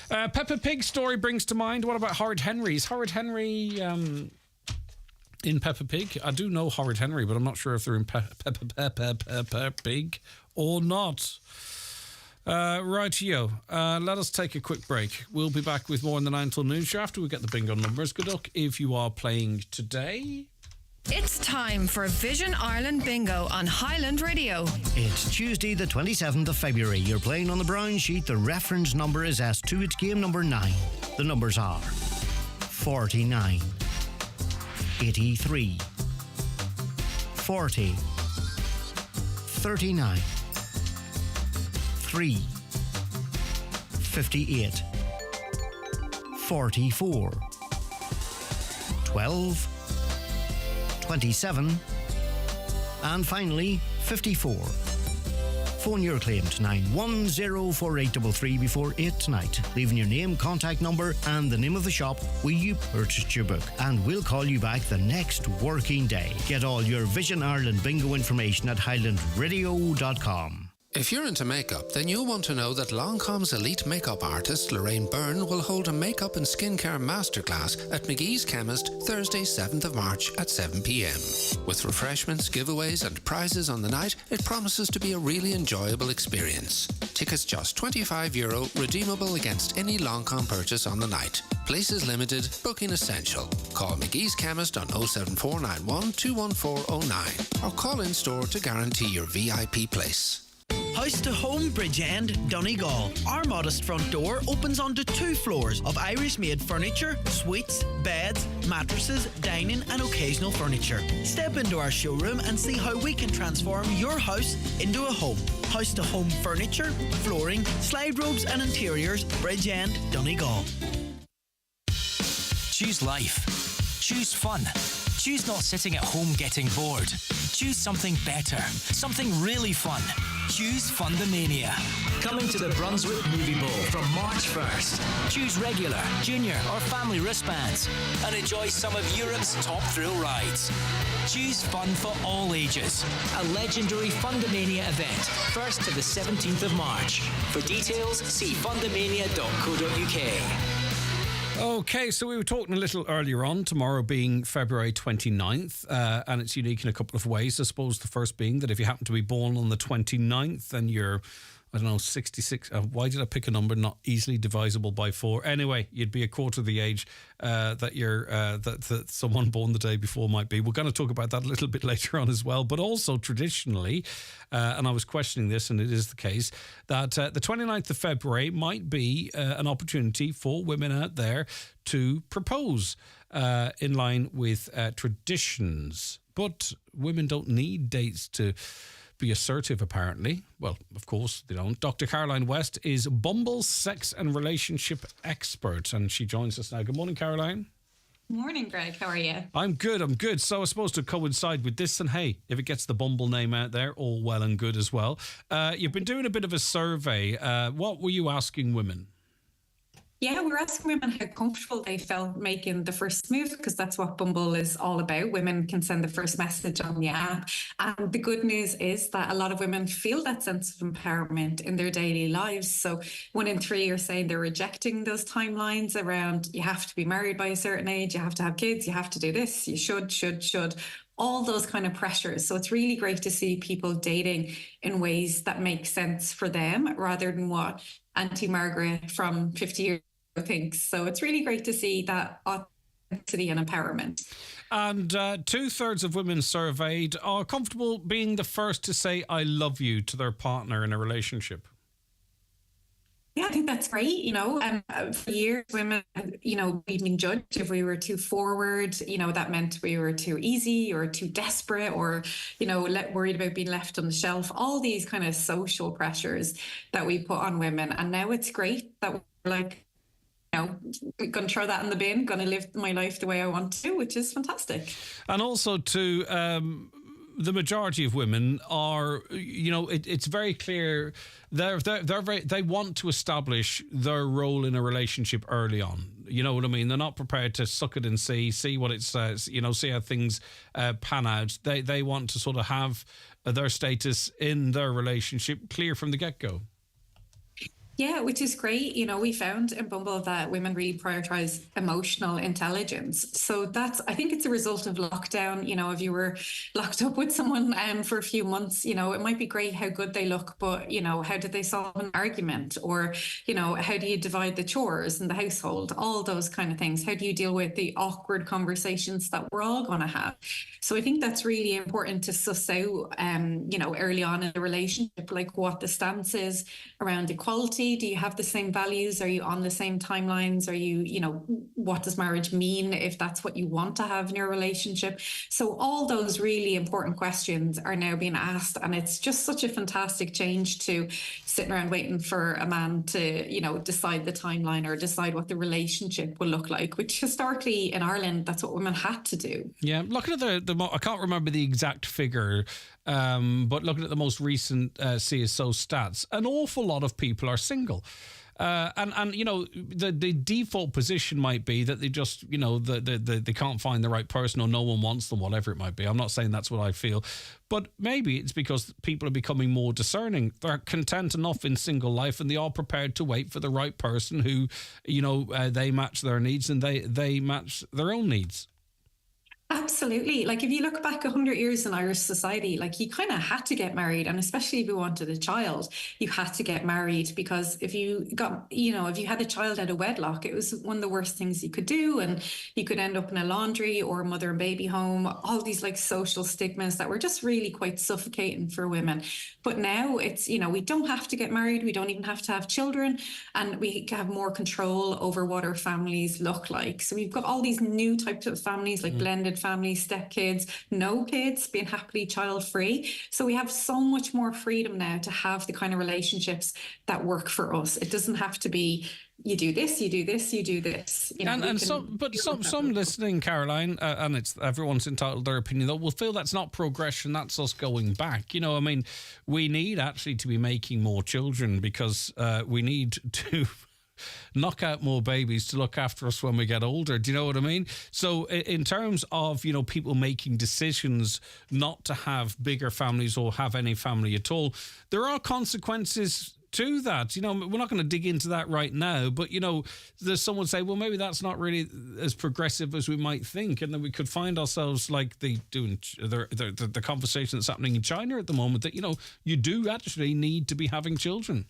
Peppa Pig story brings to mind. What about Horrid Henry? Is Horrid Henry in Peppa Pig? I do know Horrid Henry, but I'm not sure if they're in Peppa Pig or not. Rightio. Let us take a quick break. We'll be back with more in the 9 till noon show after we get the bingo numbers. Good luck if you are playing today. It's time for Vision Ireland Bingo on Highland Radio. It's Tuesday the 27th of February. You're playing on the brown sheet. The reference number is S2. It's game number 9. The numbers are 49, 83, 40, 39, 3, 58, 44, 12, 27, and finally 54. Phone your claim to 9104833 before 8 tonight, leaving your name, contact number and the name of the shop where you purchased your book, and we'll call you back the next working day. Get all your Vision Ireland bingo information at highlandradio.com. If you're into makeup, then you'll want to know that Lancôme's elite makeup artist Lorraine Byrne will hold a makeup and skincare masterclass at McGee's Chemist Thursday 7th of March at 7pm. With refreshments, giveaways and prizes on the night, it promises to be a really enjoyable experience. Tickets just €25, redeemable against any Lancôme purchase on the night. Places limited, booking essential. Call McGee's Chemist on 07491 21409 or call in store to guarantee your VIP place. House to Home Bridgend, Donegal. Our modest front door opens onto 2 floors of Irish-made furniture, suites, beds, mattresses, dining and occasional furniture. Step into our showroom and see how we can transform your house into a home. House to Home furniture, flooring, slide ropes and interiors, Bridgend, Donegal. Choose life. Choose fun. Choose not sitting at home getting bored. Choose something better. Something really fun. Choose Fundamania. Coming to the Brunswick Movie Bowl from March 1st. Choose regular, junior or family wristbands and enjoy some of Europe's top thrill rides. Choose fun for all ages. A legendary Fundamania event, 1st to the 17th of March. For details, see fundamania.co.uk. Okay, so we were talking a little earlier on, tomorrow being February 29th, and it's unique in a couple of ways. I suppose the first being that if you happen to be born on the 29th, then you're, 66. Why did I pick a number not easily divisible by 4? Anyway, you'd be a quarter of the age that you're that someone born the day before might be. We're going to talk about that a little bit later on as well. But also traditionally, and I was questioning this, and it is the case, that the 29th of February might be an opportunity for women out there to propose in line with traditions. But women don't need dates to be assertive, apparently. Well, of course they don't. Dr. Caroline West is Bumble's sex and relationship expert, and she joins us now. Good morning, Caroline. Morning, Greg. How are you? I'm good. So I suppose to coincide with this, and hey, if it gets the Bumble name out there, all well and good as well. You've been doing a bit of a survey. What were you asking women? Yeah, we're asking women how comfortable they felt making the first move, because that's what Bumble is all about. Women can send the first message on the app. And the good news is that a lot of women feel that sense of empowerment in their daily lives. So 1 in 3 are saying they're rejecting those timelines around you have to be married by a certain age, you have to have kids, you have to do this, you should. All those kind of pressures. So it's really great to see people dating in ways that make sense for them rather than what Auntie Margaret from 50 years thinks. So it's really great to see that authenticity and empowerment. And 2/3 of women surveyed are comfortable being the first to say I love you to their partner in a relationship. Yeah, I think that's great. For years, women, we've been judged if we were too forward. That meant we were too easy or too desperate or, worried about being left on the shelf. All these kind of social pressures that we put on women. And now it's great that we're like, going to throw that in the bin, going to live my life the way I want to, which is fantastic. And also to the majority of women are, it's very clear they want to establish their role in a relationship early on. You know what I mean? They're not prepared to suck it and see what it says, see how things pan out. They want to sort of have their status in their relationship clear from the get-go. Yeah, which is great. We found in Bumble that women really prioritize emotional intelligence. So I think it's a result of lockdown. If you were locked up with someone for a few months, it might be great how good they look, but, how did they solve an argument? Or, how do you divide the chores in the household? All those kind of things. How do you deal with the awkward conversations that we're all going to have? So I think that's really important to suss out, early on in a relationship, like what the stance is around equality. Do you have the same values? Are you on the same timelines? Are you, what does marriage mean if that's what you want to have in your relationship? So all those really important questions are now being asked. And it's just such a fantastic change to sitting around waiting for a man to, decide the timeline or decide what the relationship will look like, which historically in Ireland, that's what women had to do. Yeah, looking at I can't remember the exact figure, but looking at the most recent CSO stats, an awful lot of people are single. And the default position might be that they just, they can't find the right person or no one wants them, whatever it might be. I'm not saying that's what I feel. But maybe it's because people are becoming more discerning. They're content enough in single life and they are prepared to wait for the right person who, they match their needs and they match their own needs. Absolutely. Like if you look back 100 years in Irish society, like you kind of had to get married, and especially if you wanted a child, you had to get married, because if you had a child out of wedlock, it was one of the worst things you could do, and you could end up in a laundry or mother and baby home, all these like social stigmas that were just really quite suffocating for women. But now it's, we don't have to get married, we don't even have to have children, and we have more control over what our families look like. So we've got all these new types of families, like blended families, stepkids, no kids, being happily child free. So we have so much more freedom now to have the kind of relationships that work for us. It doesn't have to be you do this, you do this, you do this. Some listening, Caroline, and it's everyone's entitled to their opinion, though, will feel that's not progression, that's us going back. We need actually to be making more children because we need to knock out more babies to look after us when we get older. Do you know what I mean? So in terms of, people making decisions not to have bigger families or have any family at all, there are consequences to that. We're not going to dig into that right now, but, there's someone say, well, maybe that's not really as progressive as we might think. And then we could find ourselves like the conversation that's happening in China at the moment that, you do actually need to be having children.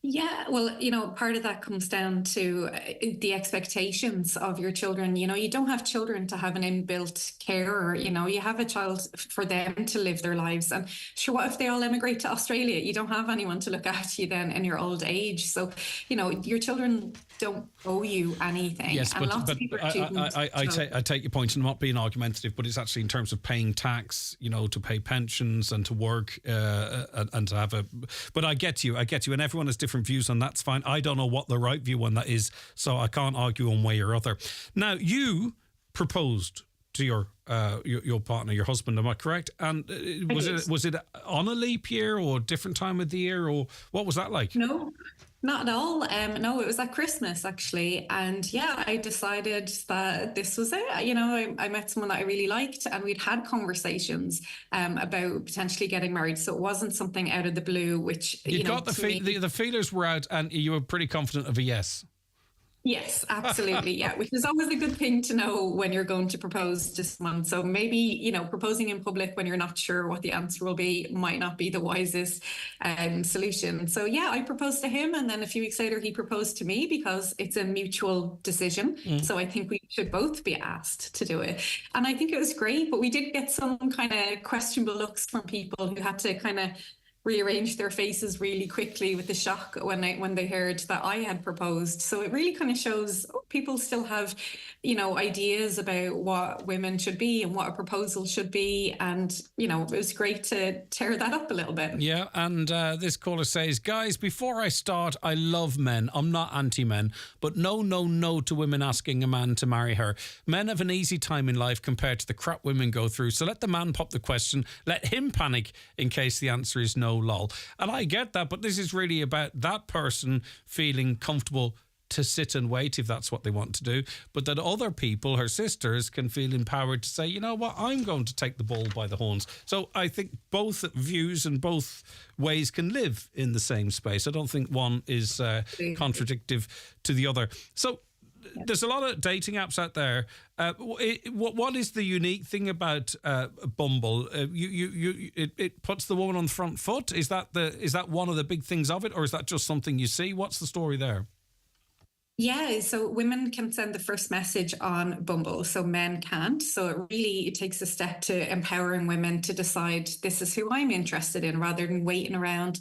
Yeah, well, part of that comes down to the expectations of your children. You don't have children to have an inbuilt carer. You have a child for them to live their lives. And sure, what if they all emigrate to Australia? You don't have anyone to look after you then in your old age. So, your children don't owe you anything. Yes, and but I take your point, and I'm not being argumentative, but it's actually in terms of paying tax, to pay pensions and to work and to have a... But I get you, and everyone has different views, and that's fine. I don't know what the right view on that is, so I can't argue one way or other. Now, you proposed to your partner, your husband, am I correct? And was it on a leap year or different time of the year, or what was that like? No. Not at all. No, it was at Christmas, actually. And yeah, I decided that this was it. I met someone that I really liked, and we'd had conversations about potentially getting married. So it wasn't something out of the blue, which... You got the feelers were out and you were pretty confident of a yes. Yes, absolutely. Yeah, which is always a good thing to know when you're going to propose to someone. So maybe, proposing in public when you're not sure what the answer will be might not be the wisest solution. So yeah, I proposed to him, and then a few weeks later he proposed to me because it's a mutual decision. So I think we should both be asked to do it. And I think it was great, but we did get some kind of questionable looks from people who had to kind of rearranged their faces really quickly with the shock when they heard that I had proposed. So it really kind of shows people still have, ideas about what women should be and what a proposal should be. And, it was great to tear that up a little bit. Yeah, and this caller says, guys, before I start, I love men. I'm not anti-men, but no to women asking a man to marry her. Men have an easy time in life compared to the crap women go through. So let the man pop the question. Let him panic in case the answer is no, lol. And I get that, but this is really about that person feeling comfortable to sit and wait if that's what they want to do, but that other people, her sisters, can feel empowered to say, you know what, I'm going to take the bull by the horns. So I think both views and both ways can live in the same space. I don't think one is contradictive to the other. So there's a lot of dating apps out there. What is the unique thing about Bumble? It puts the woman on the front foot. Is that one of the big things of it, or is that just something you see? What's the story there? Yeah, so women can send the first message on Bumble, so men can't. So it takes a step to empowering women to decide this is who I'm interested in, rather than waiting around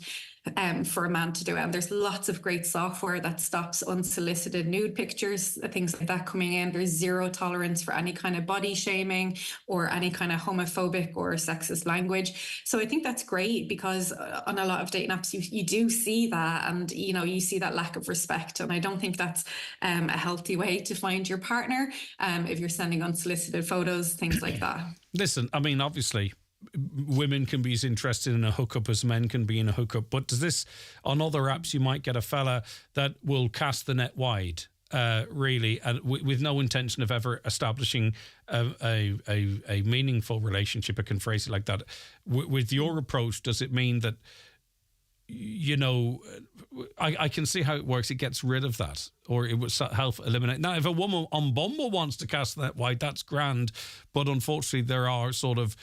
for a man to do it. And there's lots of great software that stops unsolicited nude pictures, things like that coming in. There's zero tolerance for any kind of body shaming or any kind of homophobic or sexist language. So I think that's great, because on a lot of dating apps, you do see that, and you see that lack of respect. And I don't think that's a healthy way to find your partner if you're sending unsolicited photos, things like that. Listen, I mean, obviously, women can be as interested in a hookup as men can be in a hookup, but does this, on other apps, you might get a fella that will cast the net wide, really, and with no intention of ever establishing a meaningful relationship. I can phrase it like that. With your approach, does it mean that, I can see how it works. It gets rid of that, or it would help eliminate. Now, if a woman on Bumble wants to cast that wide, that's grand, but unfortunately there are sort of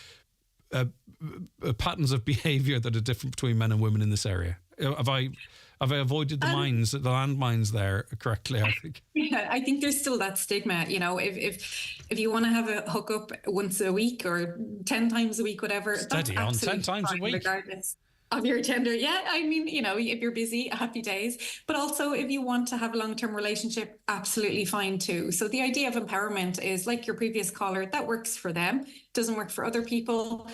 patterns of behaviour that are different between men and women in this area. Have I avoided the landmines there correctly? I think. Yeah, I think there's still that stigma. If you want to have a hookup once a week or 10 times a week, whatever. Steady on 10 times a week. Regardless of your gender. Yeah, I mean, if you're busy, happy days. But also, if you want to have a long-term relationship, absolutely fine too. So the idea of empowerment is, like your previous caller, that works for them, doesn't work for other people.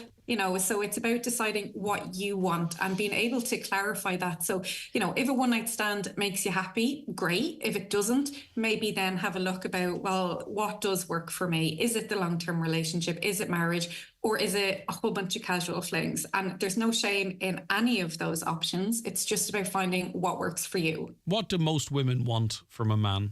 So it's about deciding what you want and being able to clarify that. So, if a one-night stand makes you happy, great. If it doesn't, maybe then have a look about, well, what does work for me? Is it the long-term relationship? Is it marriage? Or is it a whole bunch of casual flings? And there's no shame in any of those options. It's just about finding what works for you. What do most women want from a man?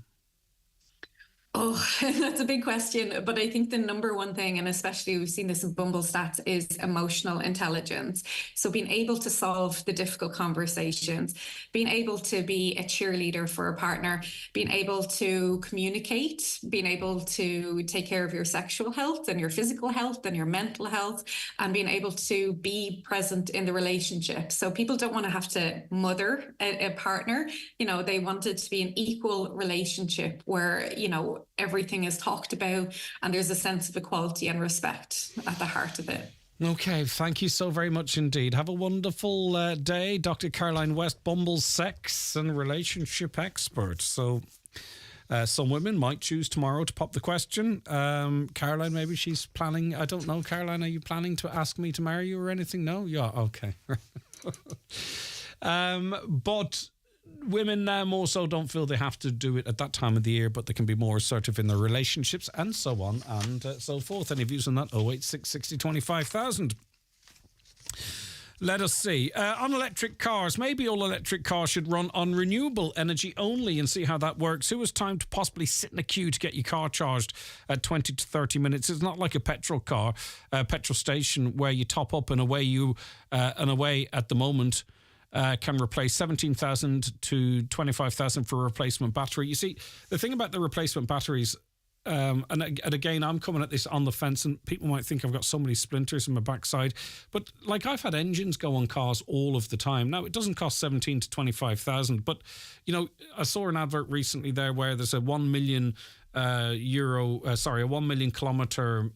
Oh, that's a big question. But I think the number one thing, and especially we've seen this in Bumble stats, is emotional intelligence. So being able to solve the difficult conversations, being able to be a cheerleader for a partner, being able to communicate, being able to take care of your sexual health and your physical health and your mental health, and being able to be present in the relationship. So people don't want to have to mother a partner. They want it to be an equal relationship where, everything is talked about and there's a sense of equality and respect at the heart of it. Okay, thank you so very much indeed. Have a wonderful day. Dr. Caroline West, Bumble's sex and relationship expert. So some women might choose tomorrow to pop the question. Caroline, maybe she's planning, I don't know. Caroline, are you planning to ask me to marry you or anything? No? Yeah, okay. But women now more so don't feel they have to do it at that time of the year, but they can be more assertive in their relationships and so on and so forth. Any views on that? 086 60 25,000. Let us see. On electric cars, maybe all electric cars should run on renewable energy only and see how that works. Who has time to possibly sit in a queue to get your car charged at 20 to 30 minutes? It's not like a petrol car, petrol station where you top up and away at the moment. Can replace 17,000 to 25,000 for a replacement battery. You see, the thing about the replacement batteries, and again, I'm coming at this on the fence, and people might think I've got so many splinters in my backside, but like I've had engines go on cars all of the time. Now, it doesn't cost 17 to 25,000, but I saw an advert recently there where there's a 1 million a 1 million kilometre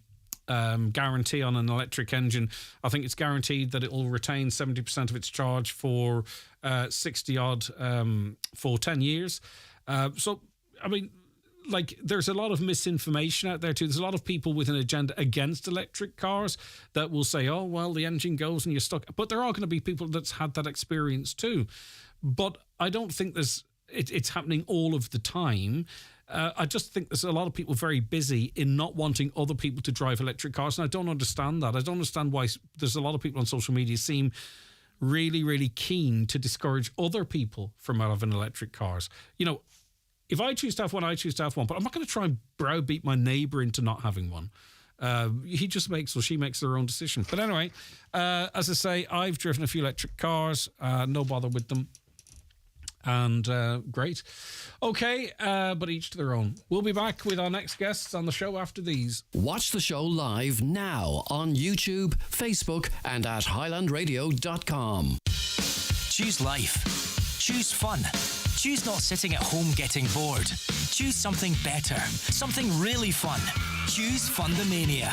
guarantee on an electric engine. I think it's guaranteed that it will retain 70% of its charge for 60-odd for 10 years. So, I mean, like, there's a lot of misinformation out there too. There's a lot of people with an agenda against electric cars that will say, oh, well, the engine goes and you're stuck. But there are going to be people that's had that experience too. But I don't think it's happening all of the time. I just think there's a lot of people very busy in not wanting other people to drive electric cars. And I don't understand that. I don't understand why there's a lot of people on social media seem really, really keen to discourage other people from having electric cars. You know, if I choose to have one, I choose to have one. But I'm not going to try and browbeat my neighbour into not having one. He just makes or she makes their own decision. But anyway, as I say, I've driven a few electric cars. No bother with them. And great. Okay, but each to their own. We'll be back with our next guests on the show after these. Watch the show live now on YouTube, Facebook, and at highlandradio.com. Choose life. Choose fun. Choose not sitting at home getting bored. Choose something better. Something really fun. Choose Fundamania.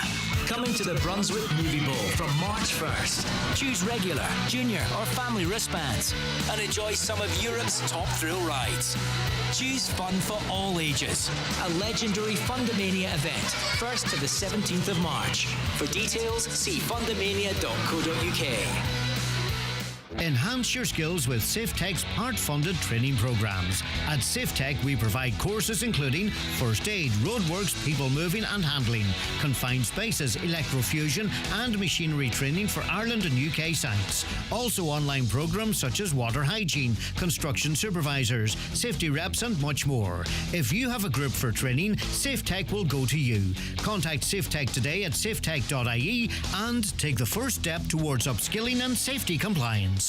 Coming to the Brunswick Movie Bowl from March 1st. Choose regular, junior or family wristbands and enjoy some of Europe's top thrill rides. Choose fun for all ages. A legendary Fundamania event, 1st to the 17th of March. For details, see fundamania.co.uk. Enhance your skills with SafeTech's part-funded training programs. At SafeTech, we provide courses including first aid, roadworks, people moving and handling, confined spaces, electrofusion and machinery training for Ireland and UK sites. Also online programs such as water hygiene, construction supervisors, safety reps and much more. If you have a group for training, SafeTech will go to you. Contact SafeTech today at safetech.ie and take the first step towards upskilling and safety compliance.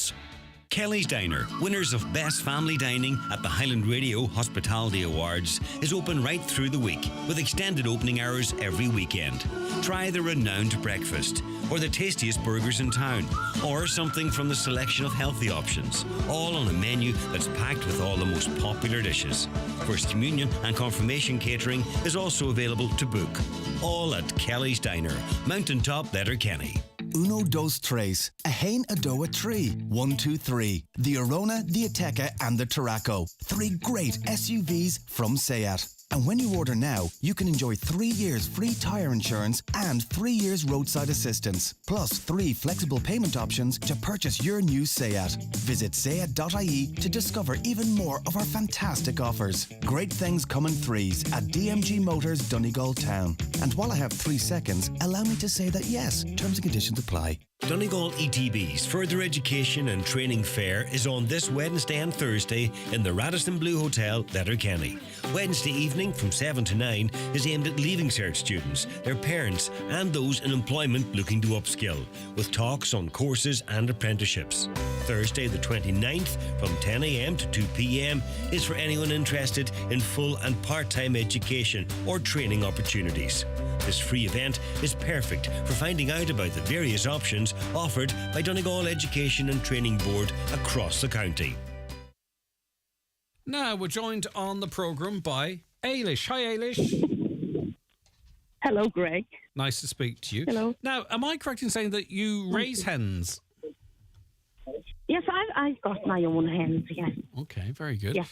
Kelly's Diner, winners of Best Family Dining at the Highland Radio Hospitality Awards, is open right through the week with extended opening hours every weekend. Try the renowned breakfast, or the tastiest burgers in town, or something from the selection of healthy options, all on a menu that's packed with all the most popular dishes. First Communion and Confirmation catering is also available to book. All at Kelly's Diner, Mountaintop Letterkenny. Uno, dos, tres. A hain, a do, a tree. 1, 2, 3. The Arona, the Ateca, and the Tarraco. 3 great SUVs from Seat. And when you order now, you can enjoy 3 years free tyre insurance and 3 years roadside assistance, plus 3 flexible payment options to purchase your new Seat. Visit seat.ie to discover even more of our fantastic offers. Great things come in threes at DMG Motors, Donegal Town. And while I have 3 seconds, allow me to say that yes, terms and conditions apply. Donegal ETB's Further Education and Training Fair is on this Wednesday and Thursday in the Radisson Blue Hotel, Letterkenny. Wednesday evening from 7 to 9 is aimed at Leaving Cert students, their parents and those in employment looking to upskill, with talks on courses and apprenticeships. Thursday the 29th from 10 a.m. to 2 p.m. is for anyone interested in full and part-time education or training opportunities. This free event is perfect for finding out about the various options offered by Donegal Education and Training Board across the county. Now we're joined on the programme by Ailish. Hi, Ailish. Hello, Greg. Nice to speak to you. Hello. Now, am I correct in saying that you raise hens? Yes, I've got my own hens, yes. Okay, very good. Yes.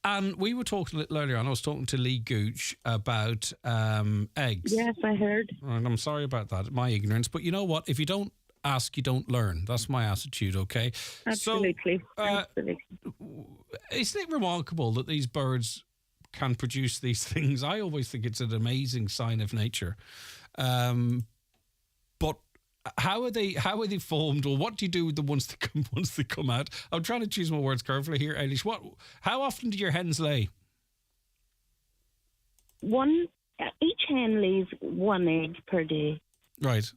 And we were talking a little earlier on, I was talking to Lee Gooch about eggs. Yes, I heard. And I'm sorry about that, my ignorance. But you know what? If you don't ask, you don't learn. That's my attitude, okay? Absolutely. So, Absolutely. Isn't it remarkable that these birds can produce these things? I always think it's an amazing sign of nature. But how are they formed, or what do you do with them once they come out? I'm trying to choose my words carefully here, Ailish. How often do your hens lay? Each hen lays 1 egg per day. Right.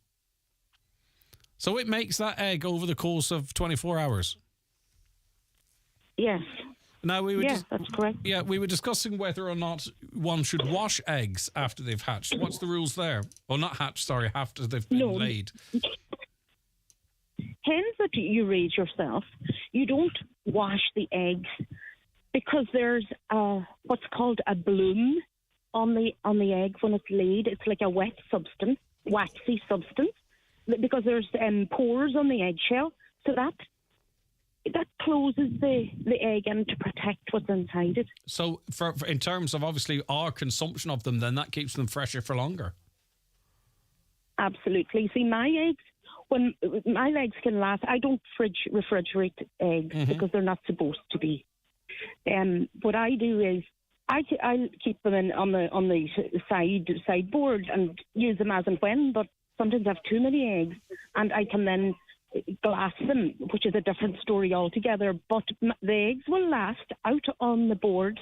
So it makes that egg over the course of 24 hours? Yes. Now that's correct. Yeah, we were discussing whether or not one should wash eggs after they've hatched. What's the rules there? Or not hatched, sorry, after they've been laid. Hens that you raise yourself, you don't wash the eggs because there's what's called a bloom on the egg when it's laid. It's like a wet substance. waxy substance because there's pores on the eggshell, so that closes the egg in to protect what's inside it. So for in terms of obviously our consumption of them, then that keeps them fresher for longer. Absolutely. See, my eggs, when my eggs can last, I don't refrigerate eggs because they're not supposed to be. What I do is I keep them on the sideboard and use them as and when, but sometimes I have too many eggs, and I can then glass them, which is a different story altogether. But the eggs will last out on the board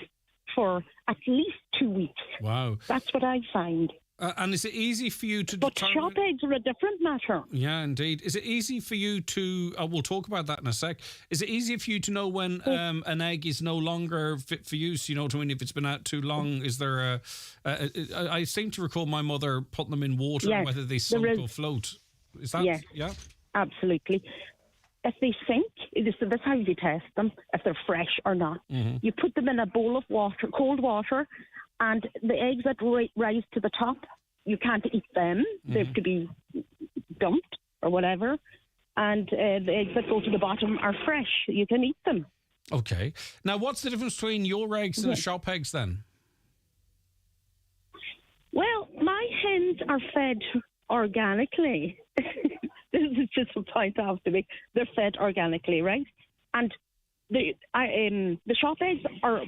for at least 2 weeks. Wow. That's what I find. And is it easy for you to But determine... shop eggs are a different matter. Yeah, indeed. Is it easy for you to... we'll talk about that in a sec. Is it easy for you to know when an egg is no longer fit for use? You know what I mean? If it's been out too long, is there I seem to recall my mother putting them in water, Yes, whether they sink or float. Is that... Yes. Yeah? Absolutely. If they sink, this is how you test them, if they're fresh or not. You put them in a bowl of water, cold water, and the eggs that rise to the top, you can't eat them. They have to be dumped or whatever. And the eggs that go to the bottom are fresh. You can eat them. Okay. Now, what's the difference between your eggs and the shop eggs then? Well, my hens are fed organically. This is just a point I have to make. They're fed organically, right? And the shop eggs are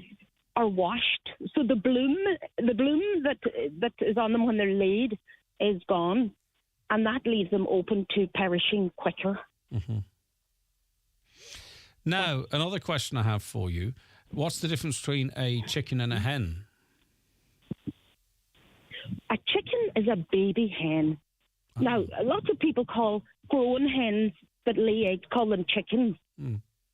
washed, so the bloom that is on them when they're laid is gone, and that leaves them open to perishing quicker. Now, another question I have for you: what's the difference between a chicken and a hen? A chicken is a baby hen. Now, lots of people call grown hens that lay eggs, call them chickens.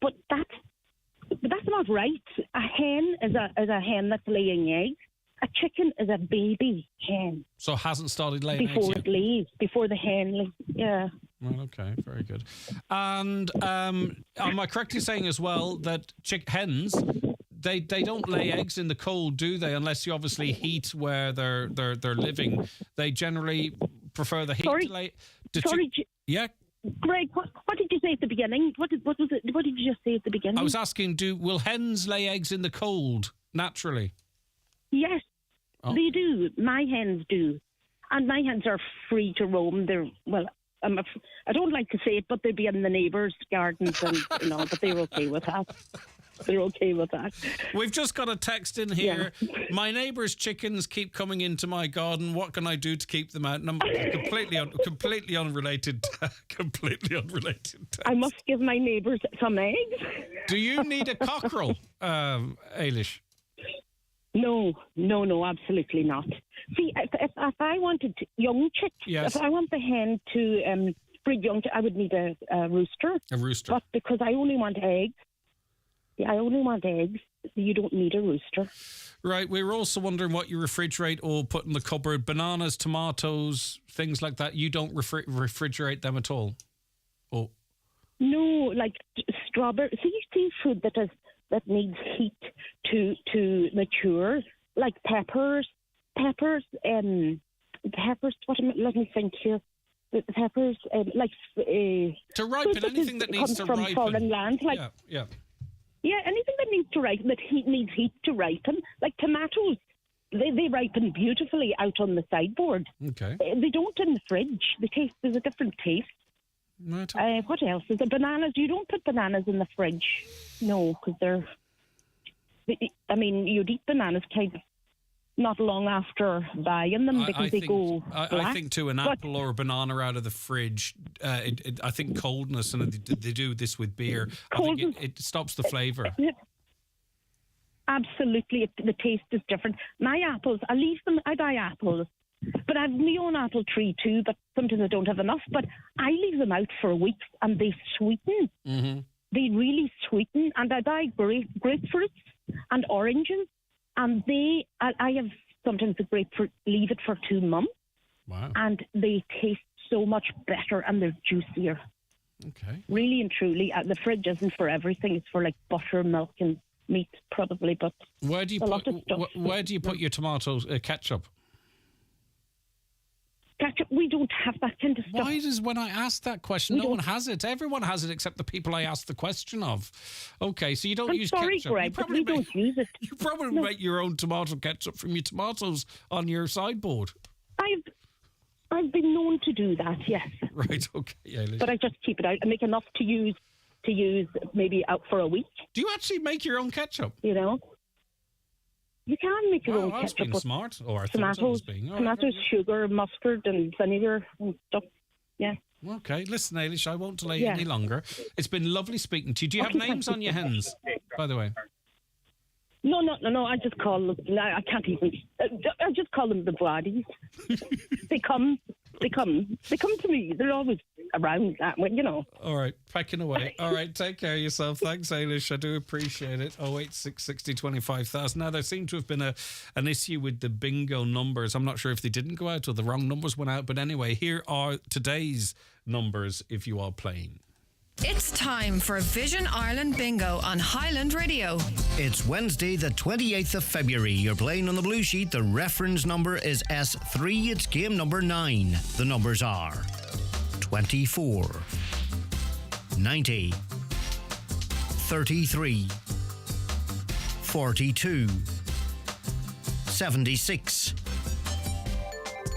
But that's not right. A hen is a hen that's laying eggs. A chicken is a baby hen. So it hasn't started laying eggs before yet? it lays, before the hen lays. Yeah. Well, okay, very good. And am I correct in saying as well that hens, they don't lay eggs in the cold, do they? Unless you obviously heat where they're living. They generally prefer the heat to lay. Yeah. Greg, what did you say at the beginning? What did you just say at the beginning? I was asking, will hens lay eggs in the cold naturally? Yes, they do. My hens do, and my hens are free to roam. I don't like to say it, but they'd be in the neighbours' gardens and but they're okay with that. They're okay with that. We've just got a text in here. Yeah. My neighbour's chickens keep coming into my garden. What can I do to keep them out? And I'm completely unrelated. Completely unrelated. Text. I must give my neighbours some eggs. Do you need a cockerel, Ailish? No, absolutely not. See, if I wanted young chicks, if I want the hen to breed young chicks, I would need a rooster. A rooster. But because I only want eggs, you don't need a rooster. Right. We were also wondering what you refrigerate or put in the cupboard. Bananas, tomatoes, things like that. You don't refrigerate them at all? Oh. No, like strawberry. Seafood that needs heat to mature, like peppers. Let me think here. The peppers, to ripen anything that needs to ripen from foreign land, Yeah, anything that needs to ripen, needs heat to ripen, like tomatoes, they ripen beautifully out on the sideboard. Okay. They don't in the fridge. There's a different taste. Right. What else? Is the bananas? You don't put bananas in the fridge. No, because you'd eat bananas kind of not long after buying them because they go black. I think too, an apple or a banana out of the fridge, I think coldness, and they do this with beer, I think it stops the flavour. Absolutely, the taste is different. My apples, I buy apples, but I have my own apple tree too, but sometimes I don't have enough, but I leave them out for weeks and they sweeten. Mm-hmm. They really sweeten, and I buy grapefruits and oranges. And I have sometimes the grapefruit, leave it for 2 months. Wow. And they taste so much better and they're juicier. Okay. Really and truly, the fridge isn't for everything. It's for like butter, milk and meat probably, but where do you put your tomatoes, ketchup? We don't have that kind of stuff. Why does, when I ask that question, no one has it? Everyone has it except the people I ask the question of. Okay, so you don't use ketchup. Greg, but we don't use it. You probably make your own tomato ketchup from your tomatoes on your sideboard. I've been known to do that, yes. Right, okay. Yeah, but I just keep it out and make enough to use maybe out for a week. Do you actually make your own ketchup? You know? You can make your own I was ketchup. being smart. Or I tomatoes, thought I was being. tomatoes, sugar, mustard and vinegar and stuff. Yeah. Okay, listen, Ailish, I won't delay you any longer. It's been lovely speaking to you. Do you have names on your hens, by the way? No. I just call them. I can't even. I just call them the Braddies. They come to me. They're always around that way, you know. All right, packing away. All right, take care of yourself. Thanks, Ailish. I do appreciate it. 086 60 25,000. Now, there seemed to have been an issue with the bingo numbers. I'm not sure if they didn't go out or the wrong numbers went out. But anyway, here are today's numbers if you are playing. It's time for Vision Ireland Bingo on Highland Radio. It's Wednesday, the 28th of February. You're playing on the blue sheet. The reference number is S3. It's game number 9. The numbers are 24, 90, 33, 42, 76,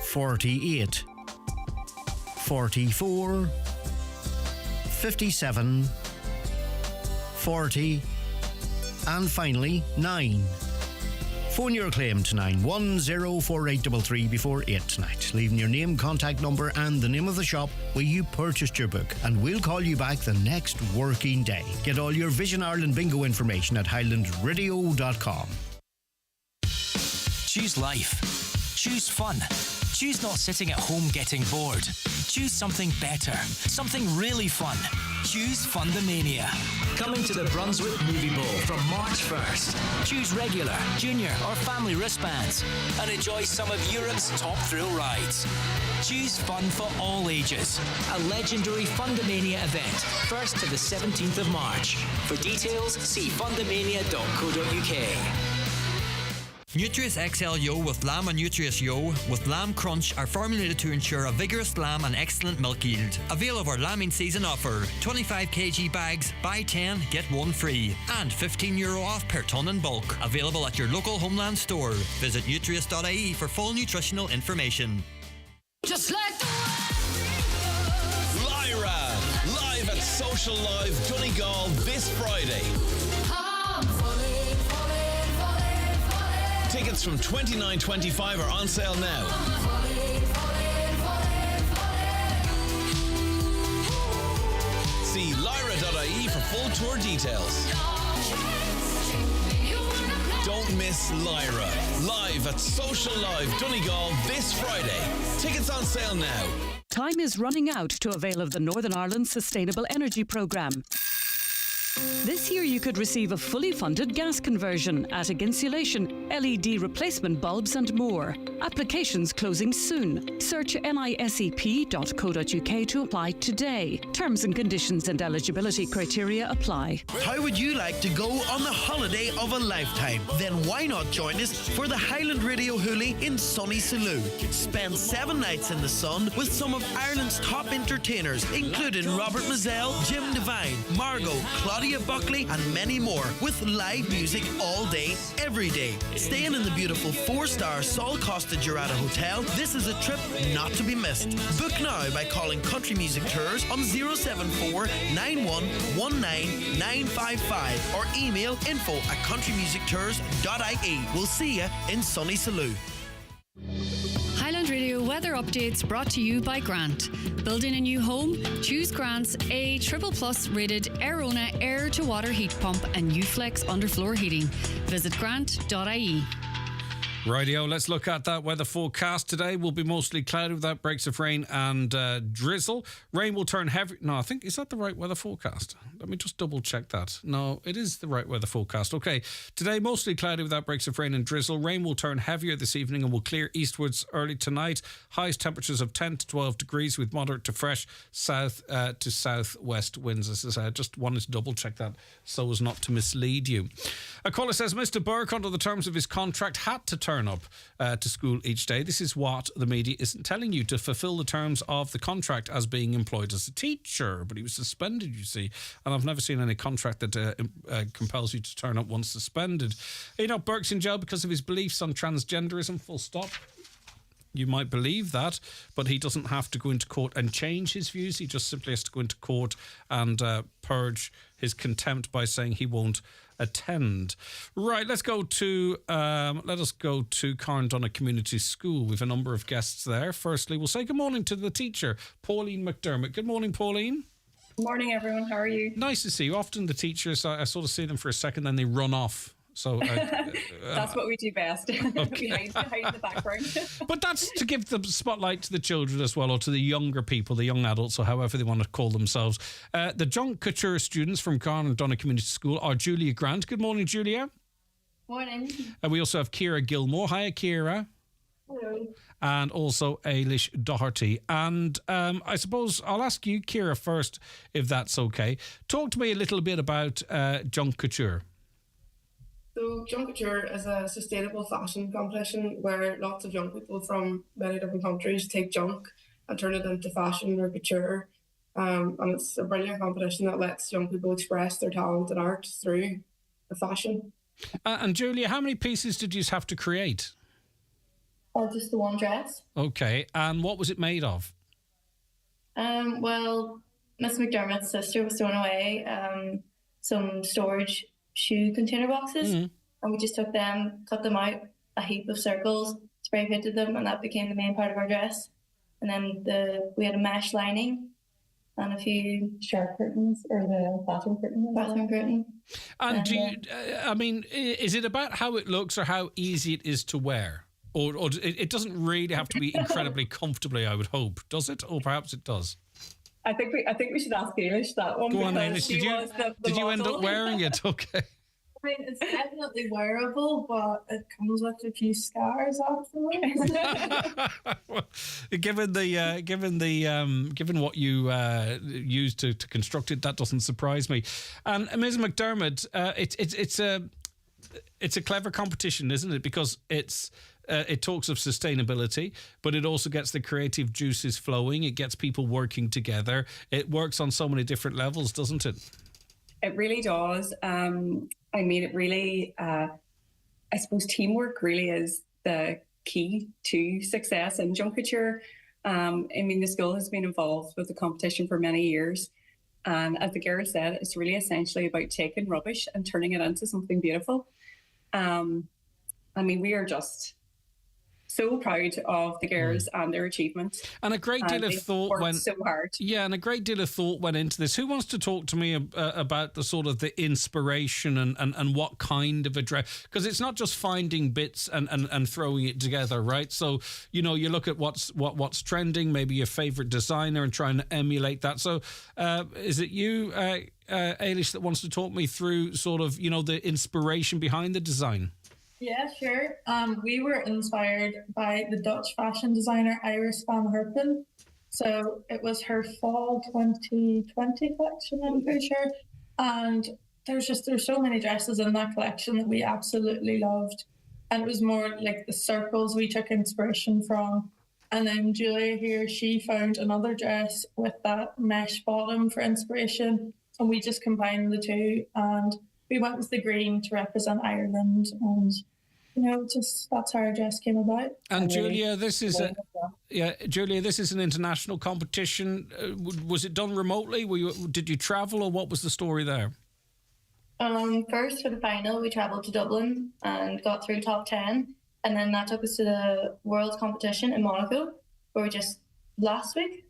48, 44, 57, 40, and finally 9. Phone your claim to 9104833 before 8 tonight, leaving your name, contact number and the name of the shop where you purchased your book, and we'll call you back the next working day. Get all your Vision Ireland bingo information at highlandradio.com. Choose life. Choose fun. Choose not sitting at home getting bored. Choose something better. Something really fun. Choose Fundamania. Coming to the Brunswick Movie Bowl from March 1st. Choose regular, junior or family wristbands and enjoy some of Europe's top thrill rides. Choose fun for all ages. A legendary Fundamania event, 1st to the 17th of March. For details, see fundamania.co.uk. Nutrius XL Yo with Lamb and Nutrius Yo with Lamb Crunch are formulated to ensure a vigorous lamb and excellent milk yield. Avail of our lambing season offer. 25 kg bags, buy 10, get 1 free. And €15 off per tonne in bulk. Available at your local Homeland store. Visit nutrius.ie for full nutritional information. Just like the Lyra, live at Social Live Donegal this Friday. Tickets from $29.25 are on sale now. See lyra.ie for full tour details. Don't miss Lyra, live at Social Live Donegal this Friday. Tickets on sale now. Time is running out to avail of the Northern Ireland Sustainable Energy Programme. This year you could receive a fully funded gas conversion, attic insulation, LED replacement bulbs and more. Applications closing soon. Search nisep.co.uk to apply today. Terms and conditions and eligibility criteria apply. How would you like to go on the holiday of a lifetime? Then why not join us for the Highland Radio Hoolie in sunny Salou? Spend 7 nights in the sun with some of Ireland's top entertainers, including Robert Mazzell, Jim Devine, Margot, Claudia Buckley and many more, with live music all day, every day. Staying in the beautiful 4-star Sol Costa Jurata Hotel, this is a trip not to be missed. Book now by calling Country Music Tours on 074 9119 955 or email info@countrymusictours.ie. We'll see you in sunny Salou. Highland Radio weather updates brought to you by Grant. Building a new home? Choose Grant's A++ rated Airona air to water heat pump and Uflex underfloor heating. Visit grant.ie. Rightio, let's look at that weather forecast. Today will be mostly cloudy without breaks of rain and drizzle. Rain will turn heavy. No, I think, is that the right weather forecast? Let me just double check that. No, it is the right weather forecast. Okay, today mostly cloudy without breaks of rain and drizzle. Rain will turn heavier this evening and will clear eastwards early tonight. Highest temperatures of 10 to 12 degrees with moderate to fresh south to southwest winds. As I said, I just wanted to double check that so as not to mislead you. A caller says Mr. Burke, under the terms of his contract, had to turn turn up to school each day. This is what the media isn't telling you, to fulfil the terms of the contract as being employed as a teacher. But he was suspended, you see. And I've never seen any contract that compels you to turn up once suspended. Enoch Burke's in jail because of his beliefs on transgenderism, full stop. You might believe that, but he doesn't have to go into court and change his views. He just simply has to go into court and purge his contempt by saying he won't attend. Right, let us go to Carndonagh Community School. We've a number of guests there. Firstly, we'll say good morning to the teacher, Pauline McDermott. Good morning, Pauline. Good morning, everyone. How are you? Nice to see you. Often the teachers, I sort of see them for a second, then they run off. So that's what we do best. Okay. behind the background. But that's to give the spotlight to the children as well, or to the younger people, the young adults, or however they want to call themselves. The John Couture students from Carndonagh Community School are Julia Grant. Good morning, Julia. Morning. And we also have Ciara Gilmore. Hiya, Ciara. Hello. And also Ailish Doherty. And I suppose I'll ask you, Ciara, first, if that's okay. Talk to me a little bit about John Couture. So John Couture is a sustainable fashion competition where lots of young people from many different countries take junk and turn it into fashion or couture. And it's a brilliant competition that lets young people express their talent and art through the fashion. And Julia, how many pieces did you have to create? Just the one dress. Okay, and what was it made of? Well, Miss McDermott's sister was throwing away some storage shoe container boxes, and we just took them, cut them out, a heap of circles, spray painted them, and that became the main part of our dress. And then we had a mesh lining and a few shower curtains, or the bathroom curtain. And do you, is it about how it looks or how easy it is to wear? Or it doesn't really have to be incredibly comfortably, I would hope, does it? Or perhaps it does. I think we should ask Ailish that one. Go on, Ailish. Did you end up wearing it? Okay. I mean, it's definitely wearable, but it comes with a few scars afterwards. Given what you used to construct it, that doesn't surprise me. And Ms. McDermott, it's a clever competition, isn't it? Because it talks of sustainability, but it also gets the creative juices flowing. It gets people working together. It works on so many different levels, doesn't it? It really does. It really, I suppose teamwork really is the key to success in John Couture. The school has been involved with the competition for many years. And as the girl said, it's really essentially about taking rubbish and turning it into something beautiful. We are just so proud of the girls and their achievements. And a great deal of thought went so hard. Yeah, and a great deal of thought went into this. Who wants to talk to me about the sort of the inspiration and what kind of a dress? Because it's not just finding bits and throwing it together, right? So you look at what's trending, maybe your favorite designer, and trying to emulate that. So is it you, Ailish, that wants to talk me through sort of the inspiration behind the design? Yeah, sure. We were inspired by the Dutch fashion designer Iris van Herpen. So it was her fall 2020 collection, I'm pretty sure. And there's so many dresses in that collection that we absolutely loved. And it was more like the circles we took inspiration from. And then Julia here, she found another dress with that mesh bottom for inspiration. And we just combined the two, and we went with the green to represent Ireland, and that's how our dress came about. And Julia, this is an international competition. Was it done remotely? Did you travel, or what was the story there? First, for the final, we travelled to Dublin and got through top 10, and then that took us to the World competition in Monaco, where we just last week.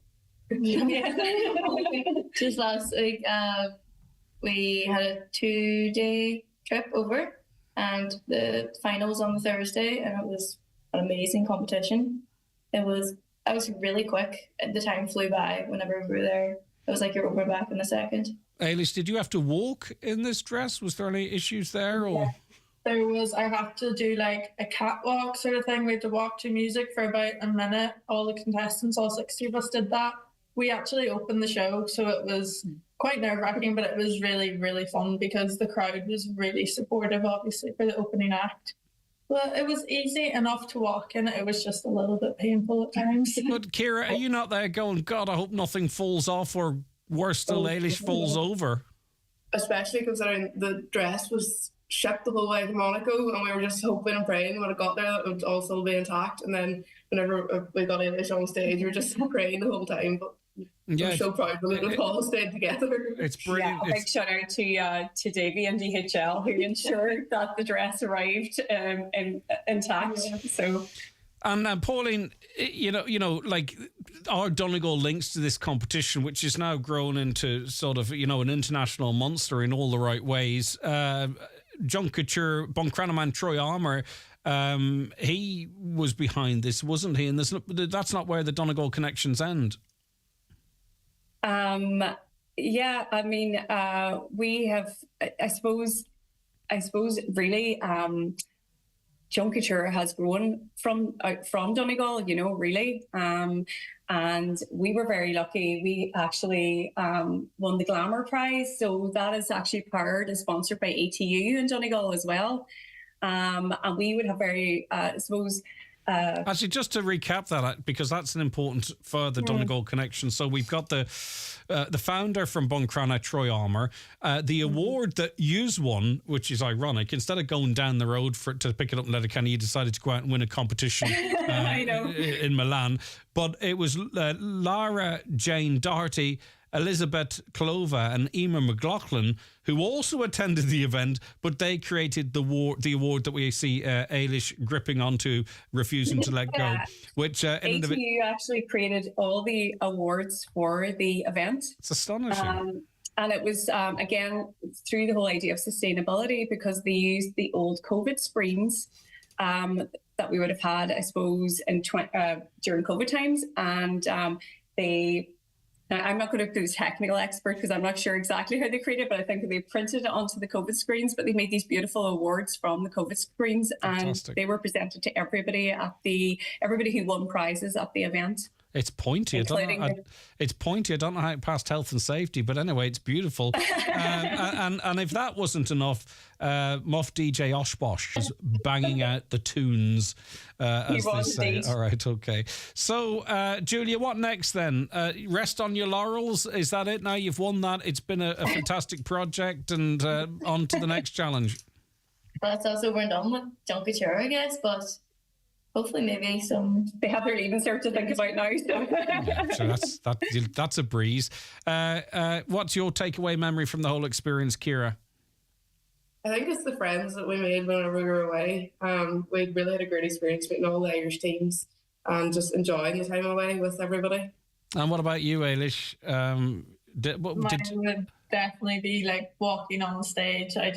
Just last week. We had a 2-day trip over, and the final was on the Thursday, and it was an amazing competition. I was really quick. The time flew by whenever we were there. It was like you're over and back in a second. Ailish, did you have to walk in this dress? Was there any issues there? Or? Yeah. There was. I had to do like a catwalk sort of thing. We had to walk to music for about a minute. All the contestants, all 60 of us, did that. We actually opened the show, so it was quite nerve-wracking, but it was really, really fun because the crowd was really supportive, obviously, for the opening act. Well, it was easy enough to walk in. It was just a little bit painful at times. But Ciara, are you not there going, God, I hope nothing falls off, or worse still, Ailish falls over? Especially considering the dress was shipped the whole way to Monaco, and we were just hoping and praying when it got there it would all still be intact. And then whenever we got Ailish on stage, we were just praying the whole time. But we're so proud when we all stayed together. It's brilliant. Yeah, a big shout out to Davey and DHL who ensured that the dress arrived intact. So. And Pauline, you know, like our Donegal links to this competition, which is now grown into sort of, you know, an international monster in all the right ways. Junkature, Buncranaman Troy Armour, he was behind this, wasn't he? And that's not where the Donegal connections end. Yeah, I mean, we have, I suppose, really, Junkature has grown from Donegal, you know, really. And we were very lucky. We actually won the Glamour Prize. So that is actually powered and sponsored by ATU in Donegal as well. And we would have very, I suppose... Actually, just to recap that, because that's an important further Donegal connection. So we've got the founder from Buncrana, Troy Armour, the award that you've won, which is ironic. Instead of going down the road to pick it up in Letterkenny, you decided to go out and win a competition I know. in Milan. But it was Lara Jane Doherty, Elizabeth Clova and Emer McLaughlin, who also attended the event, but they created the award that we see Ailish gripping onto, refusing to let go. Which ATU actually created all the awards for the event. It's astonishing. And it was, again, through the whole idea of sustainability, because they used the old COVID screens that we would have had, I suppose, during COVID times. And now, I'm not going to be the technical expert because I'm not sure exactly how they created it, but I think they printed it onto the COVID screens, but they made these beautiful awards from the COVID screens. Fantastic. And they were presented to everybody who won prizes at the event. It's pointy. It's pointy. I don't know how it passed health and safety, but anyway, it's beautiful. And if that wasn't enough, Muff DJ Oshbosh is banging out the tunes, as they say. Indeed. All right, okay. So, Julia, what next then? Rest on your laurels? Is that it? Now you've won that. It's been a fantastic project, and on to the next challenge. Well, that's also we're done with Junkature, I guess, but hopefully maybe they have their leaving cert to think about now. So, so that's a breeze. What's your takeaway memory from the whole experience, Ciara? I think it's the friends that we made whenever we were away. We really had a great experience meeting all the Irish teams and just enjoying the time away with everybody. And what about you, Ailish? Mine would definitely be like walking on the stage. I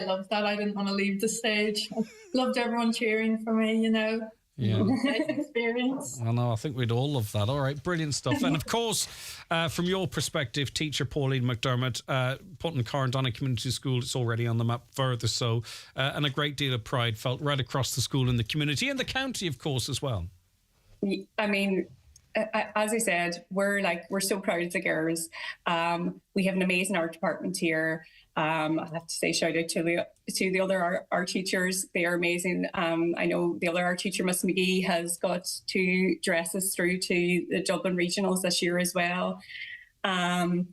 loved that. I didn't want to leave the stage. I loved everyone cheering for me, you know. Yeah. Nice experience. I know, I think we'd all love that. All right, brilliant stuff. And of course, from your perspective, teacher Pauline McDermott, putting Carndonagh Community School, it's already on the map further so, and a great deal of pride felt right across the school and the community and the county, of course, as well. I mean, as I said, we're so proud of the girls. We have an amazing art department here. I have to say shout out to the other art teachers. They are amazing. I know the other art teacher, Miss McGee, has got 2 dresses through to the Dublin Regionals this year as well. And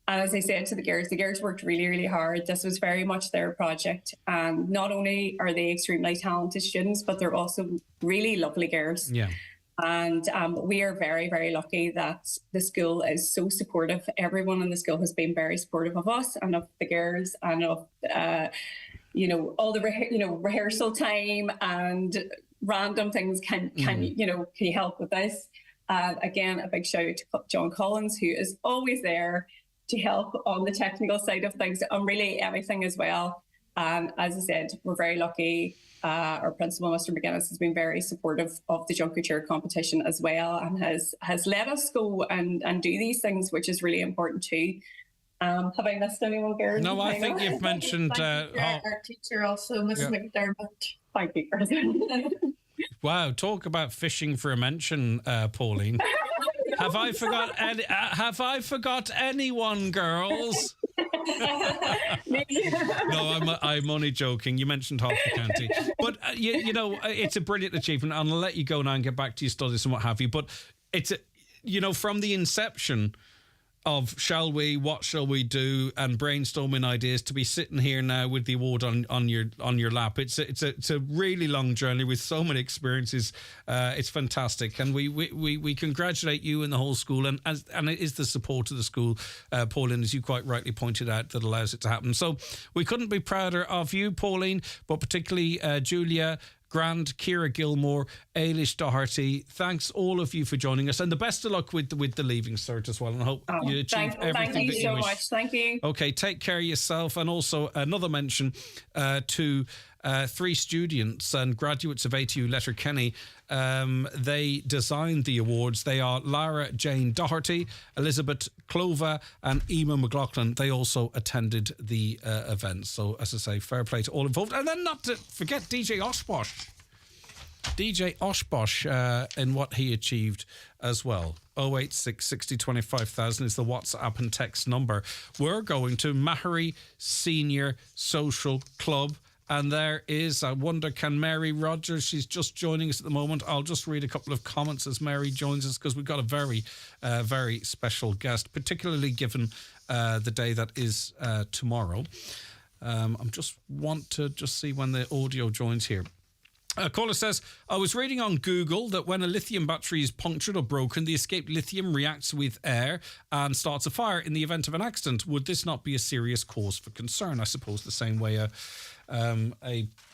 as I said to the girls worked really, really hard. This was very much their project. And not only are they extremely talented students, but they're also really lovely girls. Yeah. And we are very, very lucky that the school is so supportive. Everyone in the school has been very supportive of us and of the girls and of, all the rehearsal time and random things. Can you help with this? Again, a big shout out to John Collins, who is always there to help on the technical side of things and really everything as well. As I said, we're very lucky. Our principal, Mr. McGuinness, has been very supportive of the Junkature competition as well and has let us go and do these things, which is really important too. Have I missed anyone, Gary? No, I think you've mentioned... our teacher also, Miss McDermott. Thank you. Wow, talk about fishing for a mention, Pauline. Have I forgot anyone, girls? No, I'm only joking. You mentioned half the county. But, you know, it's a brilliant achievement. And I'll let you go now and get back to your studies and what have you. But it's, you know, from the inception of what shall we do, and brainstorming ideas, to be sitting here now with the award on your lap. It's a really long journey with so many experiences. It's fantastic, and we congratulate you and the whole school, and it is the support of the school, Pauline, as you quite rightly pointed out, that allows it to happen. So we couldn't be prouder of you, Pauline, but particularly Julia, Grant, Ciara Gilmore, Ailish Doherty. Thanks all of you for joining us, and the best of luck with the Leaving Cert as well, and I hope you achieve everything thank you that so you wish. much. Thank you. Okay, take care of yourself, and also another mention to 3 students and graduates of ATU Letterkenny. They designed the awards. They are Lara Jane Doherty, Elizabeth Clova and Emma McLaughlin. They also attended the event. So, as I say, fair play to all involved. And then not to forget DJ Oshbosh. DJ Oshbosh in what he achieved as well. 086 60 25,000 is the WhatsApp and text number. We're going to Mahary Senior Social Club. And there is, I wonder, can Mary Rogers, she's just joining us at the moment. I'll just read a couple of comments as Mary joins us, because we've got a very, very special guest, particularly given the day that is tomorrow. I'm just want to just see when the audio joins here. Caller says, I was reading on Google that when a lithium battery is punctured or broken, the escaped lithium reacts with air and starts a fire in the event of an accident. Would this not be a serious cause for concern? I suppose the same way a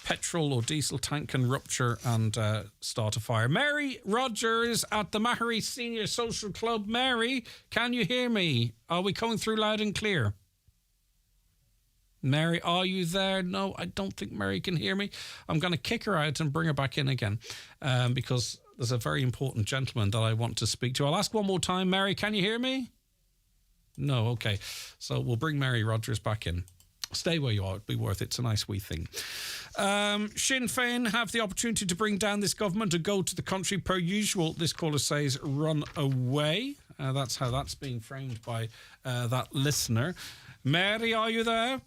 petrol or diesel tank can rupture and start a fire. Mary Rogers at the Mahary Senior Social Club. Mary, can you hear me? Are we coming through loud and clear? Mary, are you there? No, I don't think Mary can hear me. I'm going to kick her out and bring her back in again because there's a very important gentleman that I want to speak to. I'll ask one more time. Mary, can you hear me? No, okay. So we'll bring Mary Rogers back in. Stay where you are. It'd be worth it. It's a nice wee thing. Sinn Féin have the opportunity to bring down this government and go to the country per usual. This caller says, run away. That's how that's being framed by that listener. Mary, are you there?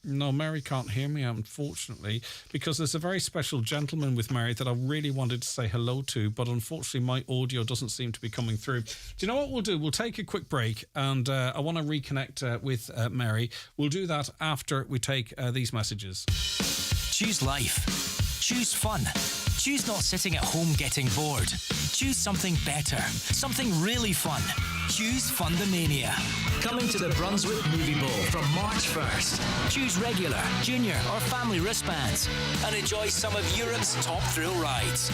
No, Mary can't hear me, unfortunately, because there's a very special gentleman with Mary that I really wanted to say hello to, but unfortunately my audio doesn't seem to be coming through. Do you know what we'll do? We'll take a quick break, and I want to reconnect with Mary. We'll do that after we take these messages. Choose life. Choose fun. Choose not sitting at home getting bored. Choose something better. Something really fun. Choose Fundamania. Coming to the Brunswick Movie Bowl from March 1st. Choose regular, junior or family wristbands and enjoy some of Europe's top thrill rides.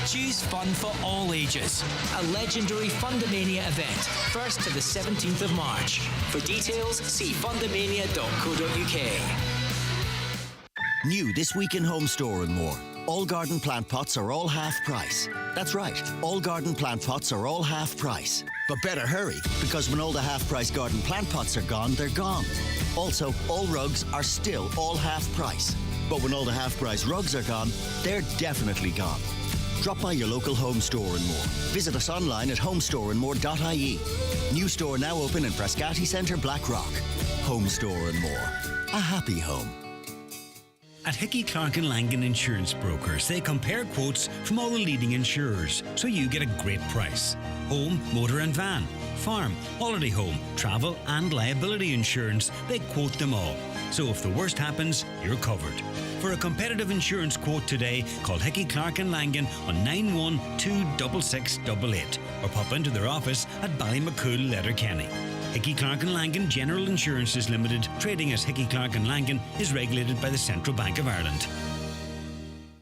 Choose fun for all ages. A legendary Fundamania event, 1st to the 17th of March. For details, see fundamania.co.uk. New this week in Home Store and More. All garden plant pots are all half price. That's right, all garden plant pots are all half price. But better hurry, because when all the half price garden plant pots are gone, they're gone. Also, all rugs are still all half price. But when all the half price rugs are gone, they're definitely gone. Drop by your local Home Store and More. Visit us online at homestoreandmore.ie. New store now open in Frascati Centre, Blackrock. Home Store and More. A happy home. At Hickey, Clark and Langan Insurance Brokers, they compare quotes from all the leading insurers, so you get a great price. Home, motor and van, farm, holiday home, travel and liability insurance, they quote them all. So if the worst happens, you're covered. For a competitive insurance quote today, call Hickey, Clark and Langan on 9126688 or pop into their office at Ballymacool, Letterkenny. Hickey, Clark and Langan General Insurances Limited, trading as Hickey, Clark and Langan, is regulated by the Central Bank of Ireland.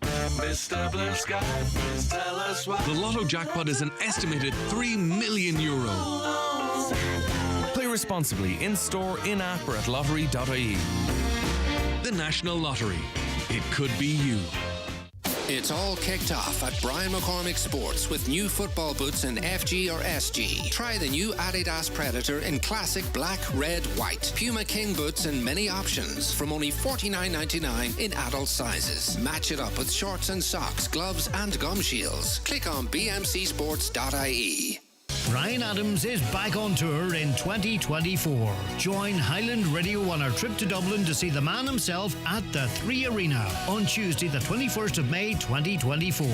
Mr. Blue Sky, please tell us why. The Lotto jackpot is an estimated €3 million. Play responsibly in store, in app, or at lottery.ie. The National Lottery. It could be you. It's all kicked off at Brian McCormick Sports with new football boots in FG or SG. Try the new Adidas Predator in classic black, red, white. Puma King boots in many options from only $49.99 in adult sizes. Match it up with shorts and socks, gloves and gum shields. Click on bmcsports.ie. Bryan Adams is back on tour in 2024. Join Highland Radio on our trip to Dublin to see the man himself at the 3 Arena on Tuesday the 21st of May 2024.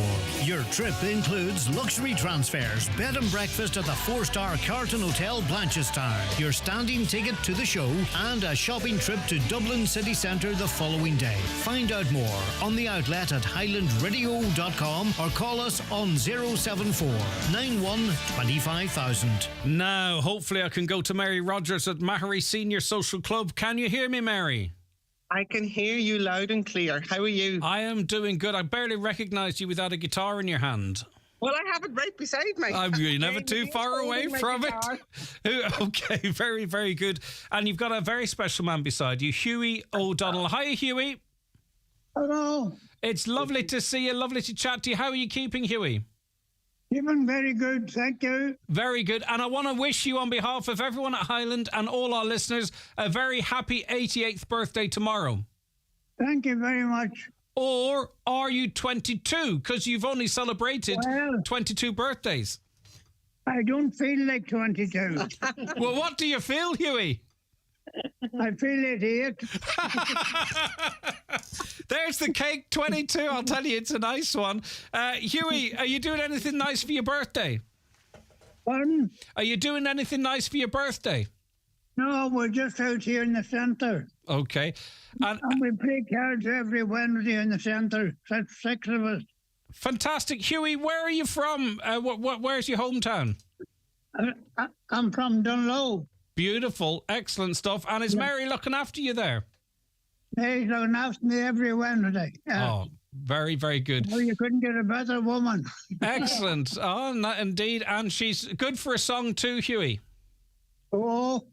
Your trip includes luxury transfers, bed and breakfast at the 4-star Carlton Hotel Blanchardstown, your standing ticket to the show, and a shopping trip to Dublin City Centre the following day. Find out more on the outlet at highlandradio.com or call us on 074 91 25,000. Now, hopefully I can go to Mary Rogers at Mahary Senior Social Club. Can you hear me, Mary? I can hear you loud and clear. How are you? I am doing good. I barely recognised you without a guitar in your hand. Well, I have it right beside me. You're never too far away from it. Okay, very, very good. And you've got a very special man beside you, Hughie O'Donnell. Hi, Hughie. Hello. It's lovely to see you, lovely to chat to you. How are you keeping, Hughie? Keeping very good, thank you. Very good. And I want to wish you, on behalf of everyone at Highland and all our listeners, a very happy 88th birthday tomorrow. Thank you very much. Or are you 22? Because you've only celebrated 22 birthdays. I don't feel like 22. Well, what do you feel, Hughie? I feel 88. There's the cake, 22. I'll tell you, it's a nice one. Hughie, are you doing anything nice for your birthday? Pardon? Are you doing anything nice for your birthday? No, we're just out here in the centre. Okay. And we play cards every Wednesday in the centre. That's 6 of us. Fantastic. Hughie, where are you from? Where's your hometown? I'm from Dunlow. Beautiful. Excellent stuff. And is Mary looking after you there? He's looking after me every Wednesday. Oh, very, very good. Well, you couldn't get a better woman. Excellent. Oh, indeed. And she's good for a song too, Hughie. Oh,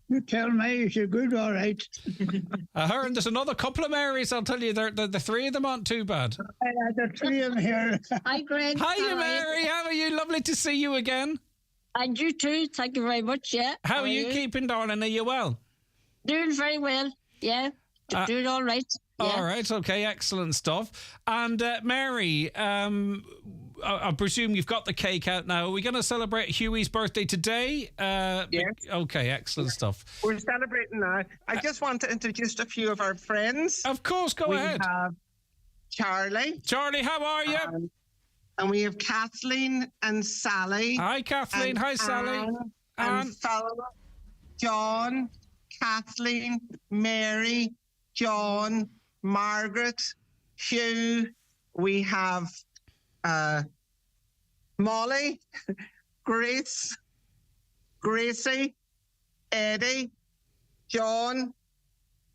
you tell me, she's good, all right. Her and there's another couple of Marys, I'll tell you. The three of them aren't too bad. The three of them here. Hi, Greg. Hiya, Mary. How are you? Lovely to see you again. And you too. Thank you very much, yeah. How are you keeping, darling? Are you well? Doing very well, yeah. Doing all right. Yeah. All right, okay, excellent stuff. And Mary, I presume you've got the cake out now. Are we going to celebrate Hughie's birthday today? Yes. Okay, excellent stuff. We're celebrating now. I just want to introduce a few of our friends. Of course, go ahead. We have Charlie. Charlie, how are you? And we have Kathleen and Sally. Hi, Kathleen. Hi, Sally. And Phil, John, Kathleen, Mary, John, Margaret, Hugh. We have Molly, Grace, Gracie, Eddie, John,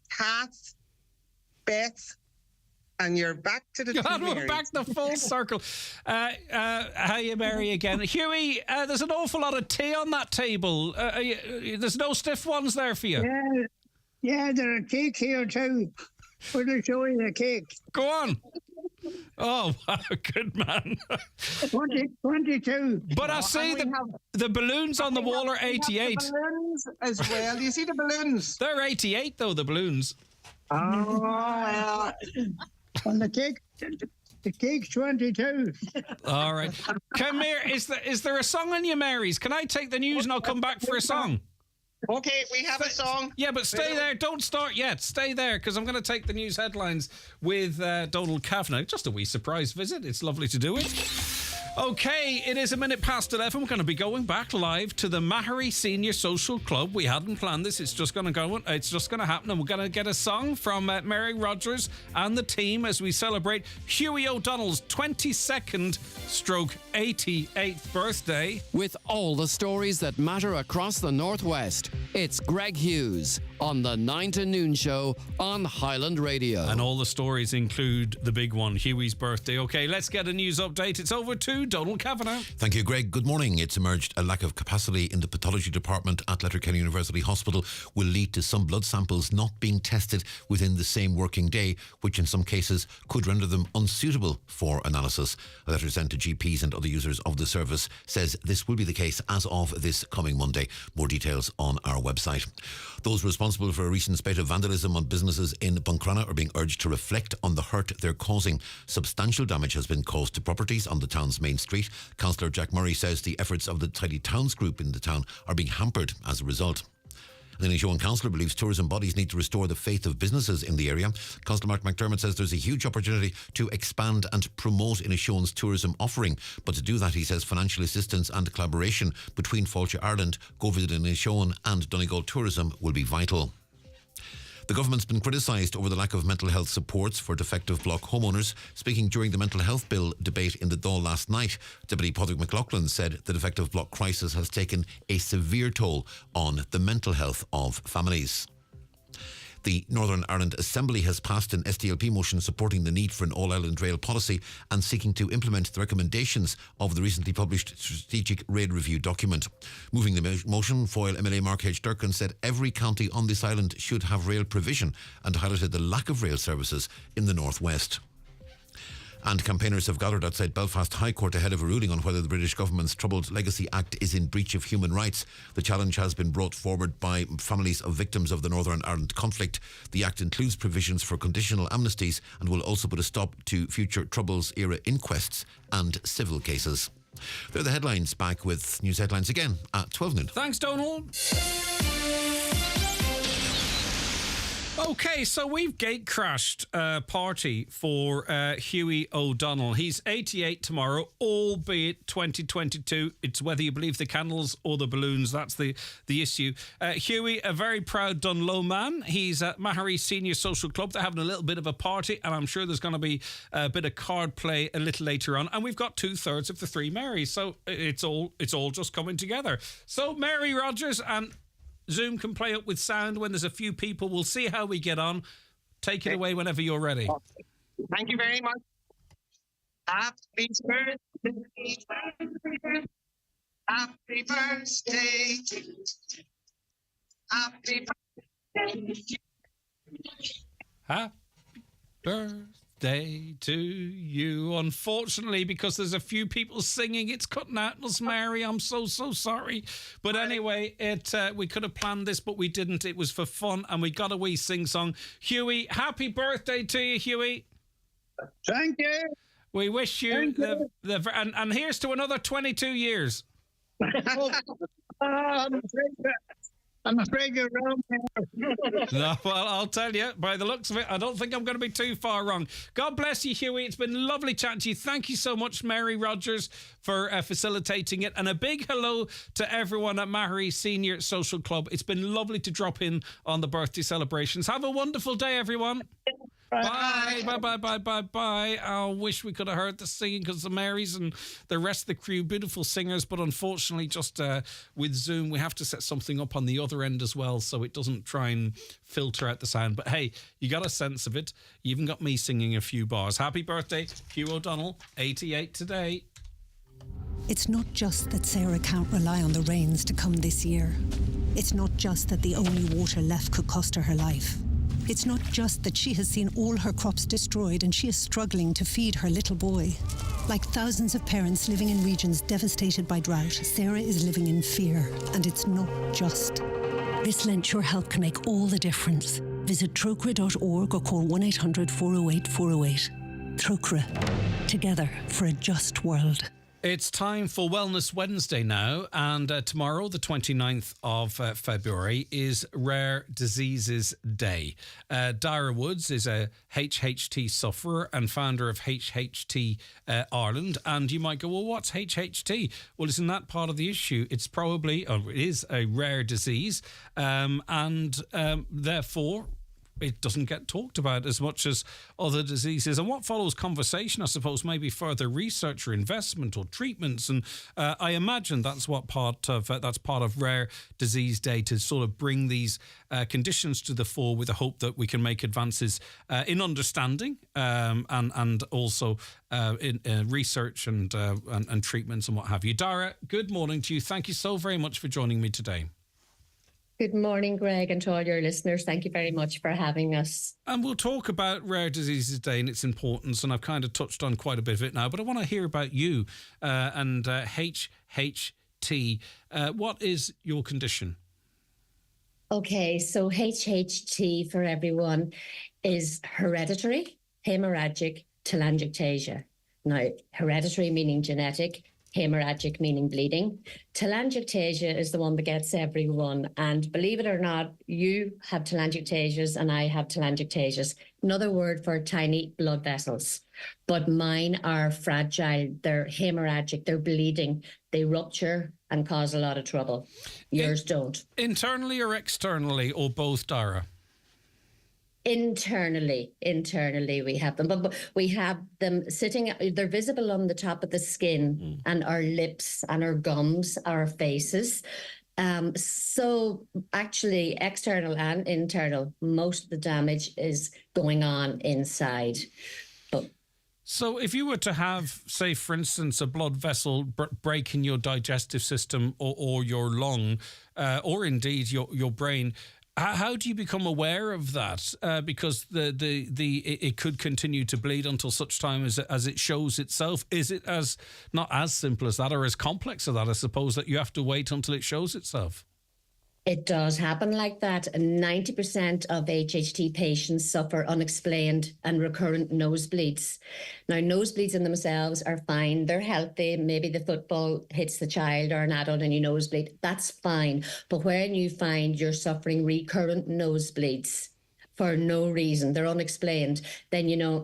Kath, Beth, and you're back to the God, we're back to full circle. Hiya, Mary again. Hughie, there's an awful lot of tea on that table. There's no stiff ones there for you? Yeah, there's a cake here too. We'll show you the cake. Go on. Oh, wow, good man. 22. But I see the balloons on the wall are 88. The balloons as well. You see the balloons? They're 88 though, the balloons. Oh, well. And the cake's 22. All right. Come here. Is there a song on your Marys? Can I take the news and I'll come back for a song? Okay, we have a song. Yeah, but stay there. Don't start yet. Stay there, because I'm going to take the news headlines with Donald Kavanagh. Just a wee surprise visit. It's lovely to do it. Okay, it is 11:11. We're going to be going back live to the Mahary Senior Social Club. We hadn't planned this. It's just going to go. It's just going to happen. And we're going to get a song from Mary Rogers and the team as we celebrate Hughie O'Donnell's 22nd stroke 88th birthday. With all the stories that matter across the Northwest, it's Greg Hughes on the 9 to Noon show on Highland Radio. And all the stories include the big one, Hughie's birthday. Okay, let's get a news update. It's over to Donald Kavanagh. Thank you, Greg. Good morning. It's emerged a lack of capacity in the pathology department at Letterkenny University Hospital will lead to some blood samples not being tested within the same working day, which in some cases could render them unsuitable for analysis. A letter sent to GPs and other users of the service says this will be the case as of this coming Monday. More details on our website. Those responsible responsible for a recent spate of vandalism on businesses in Buncrana are being urged to reflect on the hurt they're causing. Substantial damage has been caused to properties on the town's main street. Councillor Jack Murray says the efforts of the Tidy Towns group in the town are being hampered as a result. The Inishowen Councillor believes tourism bodies need to restore the faith of businesses in the area. Councillor Mark McDermott says there's a huge opportunity to expand and promote Inishowen's tourism offering. But to do that, he says financial assistance and collaboration between Fáilte Ireland, Go Visit Inishowen and Donegal Tourism will be vital. The government's been criticised over the lack of mental health supports for defective block homeowners. Speaking during the mental health bill debate in the Dáil last night, Deputy Padraig McLaughlin said the defective block crisis has taken a severe toll on the mental health of families. The Northern Ireland Assembly has passed an SDLP motion supporting the need for an all-island rail policy and seeking to implement the recommendations of the recently published Strategic Rail Review document. Moving the motion, Foyle MLA Mark H. Durkin said every county on this island should have rail provision and highlighted the lack of rail services in the northwest. And campaigners have gathered outside Belfast High Court ahead of a ruling on whether the British government's Troubled Legacy Act is in breach of human rights. The challenge has been brought forward by families of victims of the Northern Ireland conflict. The Act includes provisions for conditional amnesties and will also put a stop to future Troubles-era inquests and civil cases. They're the headlines. Back with news headlines again at 12 noon. Thanks, Donald. Okay, so we've gate crashed a party for Hughie O'Donnell. He's 88 tomorrow, albeit 2022. It's whether you believe the candles or the balloons. That's the issue. Hughie, a very proud Dunlow man. He's at Mahary Senior Social Club. They're having a little bit of a party, and I'm sure there's going to be a bit of card play a little later on. And we've got 2/3 of the three Marys, so it's all just coming together. So Mary Rogers and Zoom can play up with sound when there's a few people. We'll see how we get on. Take it away whenever you're ready. Thank you very much. Happy birthday. Happy birthday. Happy birthday. Happy birthday to you. Unfortunately, because there's a few people singing, it's cutting out us, Mary. I'm so sorry. But anyway, we could have planned this, but we didn't. It was for fun, and we got a wee sing-song. Hughie, happy birthday to you, Hughie. Thank you. We wish you and here's to another 22 years. I'm afraid you're wrong. No, well, I'll tell you, by the looks of it, I don't think I'm going to be too far wrong. God bless you, Hughie. It's been lovely chatting to you. Thank you so much, Mary Rogers, for facilitating it. And a big hello to everyone at Mahary Senior Social Club. It's been lovely to drop in on the birthday celebrations. Have a wonderful day, everyone. Bye. Bye. I wish we could have heard the singing because the Marys and the rest of the crew, beautiful singers, but unfortunately just with Zoom we have to set something up on the other end as well so it doesn't try and filter out the sound. But hey, you got a sense of it. You even got me singing a few bars. Happy birthday, Hugh O'Donnell, 88 today. It's not just that Sarah can't rely on the rains to come this year. It's not just that the only water left could cost her life. It's not just that she has seen all her crops destroyed and she is struggling to feed her little boy. Like thousands of parents living in regions devastated by drought, Sarah is living in fear, and it's not just. This Lent, your help can make all the difference. Visit trocra.org or call 1-800-408-408. Trocra. Together for a just world. It's time for Wellness Wednesday now, and tomorrow, the 29th of February, is Rare Diseases Day. Dara Woods is a HHT sufferer and founder of HHT Ireland, and you might go, well, what's HHT? Well, isn't that part of the issue? It's probably, or it is a rare disease, and therefore it doesn't get talked about as much as other diseases. And what follows conversation, I suppose, maybe further research or investment or treatments. And I imagine that's part of Rare Disease Day, to sort of bring these conditions to the fore with the hope that we can make advances in understanding and also in research and treatments and what have you. Dara, good morning to you. Thank you so very much for joining me today. Good morning, Greg, and to all your listeners. Thank you very much for having us. And we'll talk about Rare Diseases Day and its importance, and I've kind of touched on quite a bit of it now, but I want to hear about you and HHT. What is your condition? Okay, so HHT for everyone is hereditary, hemorrhagic telangiectasia. Now, hereditary meaning genetic, hemorrhagic meaning bleeding. Telangiectasia is the one that gets everyone. And believe it or not, you have telangiectasias and I have telangiectasias. Another word for tiny blood vessels. But mine are fragile, they're hemorrhagic, they're bleeding, they rupture and cause a lot of trouble. Yours don't. Internally or externally, or both, Dara? Internally we have them, but we have them sitting, they're visible on the top of the skin and our lips and our gums, our faces. So actually external and internal, most of the damage is going on inside. So if you were to have, say, for instance, a blood vessel break in your digestive system or your lung, or indeed your brain, how do you become aware of that? Because it could continue to bleed until such time as it shows itself. Is it not as simple as that, or as complex as that, I suppose, that you have to wait until it shows itself? It does happen like that. 90% of HHT patients suffer unexplained and recurrent nosebleeds. Now, nosebleeds in themselves are fine. They're healthy. Maybe the football hits the child or an adult and you nosebleed. That's fine. But when you find you're suffering recurrent nosebleeds for no reason, they're unexplained, then you know,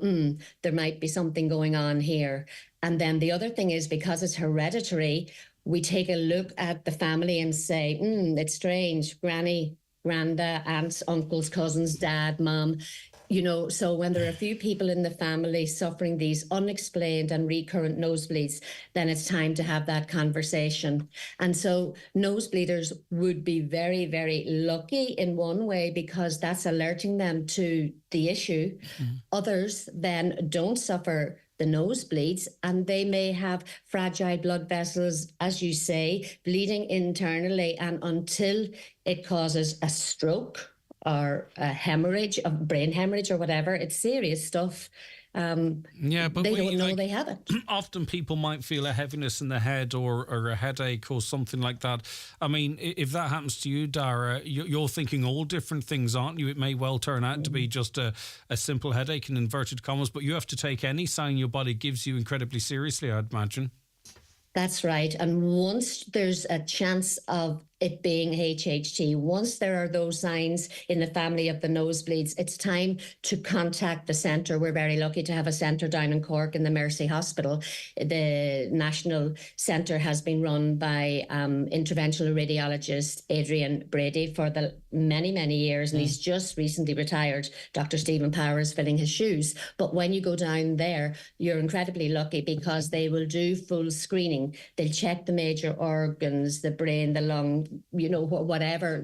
there might be something going on here. And then the other thing is, because it's hereditary, we take a look at the family and say, it's strange, granny, granda, aunts, uncles, cousins, dad, mum. You know, so when there are a few people in the family suffering these unexplained and recurrent nosebleeds, then it's time to have that conversation. And so nosebleeders would be very, very lucky in one way, because that's alerting them to the issue. Others then don't suffer the nosebleeds, and they may have fragile blood vessels, as you say, bleeding internally, and until it causes a stroke or a hemorrhage, a brain hemorrhage or whatever, it's serious stuff. Yeah, but they don't know they have it. Often people might feel a heaviness in the head or a headache or something like that. I mean, if that happens to you, Dara, you're thinking all different things, aren't you? It may well turn out to be just a simple headache in inverted commas, but you have to take any sign your body gives you incredibly seriously, I'd imagine. That's right. And once there's a chance of it being HHT, once there are those signs in the family of the nosebleeds, it's time to contact the centre. We're very lucky to have a centre down in Cork in the Mercy Hospital. The national centre has been run by interventional radiologist Adrian Brady for the many, many years, and he's just recently retired. Dr. Stephen Power is filling his shoes. But when you go down there, you're incredibly lucky, because they will do full screening. They'll check the major organs, the brain, the lung, you know, whatever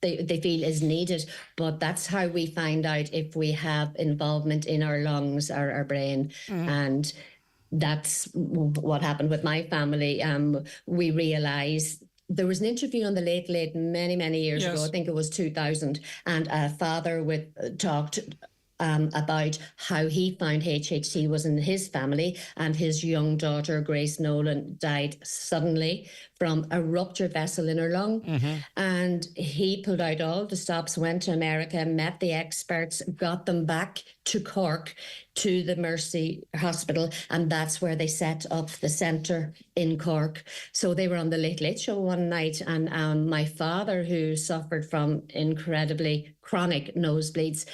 they feel is needed. But that's how we find out if we have involvement in our lungs or our brain. And that's what happened with my family. We realised there was an interview on the Late many, many years ago. I think it was 2000, and a father talked about how he found HHT was in his family, and his young daughter, Grace Nolan, died suddenly from a ruptured vessel in her lung. And he pulled out all the stops, went to America, met the experts, got them back to Cork, to the Mercy Hospital, and that's where they set up the centre in Cork. So they were on the Late Show one night, and my father, who suffered from incredibly chronic nosebleeds,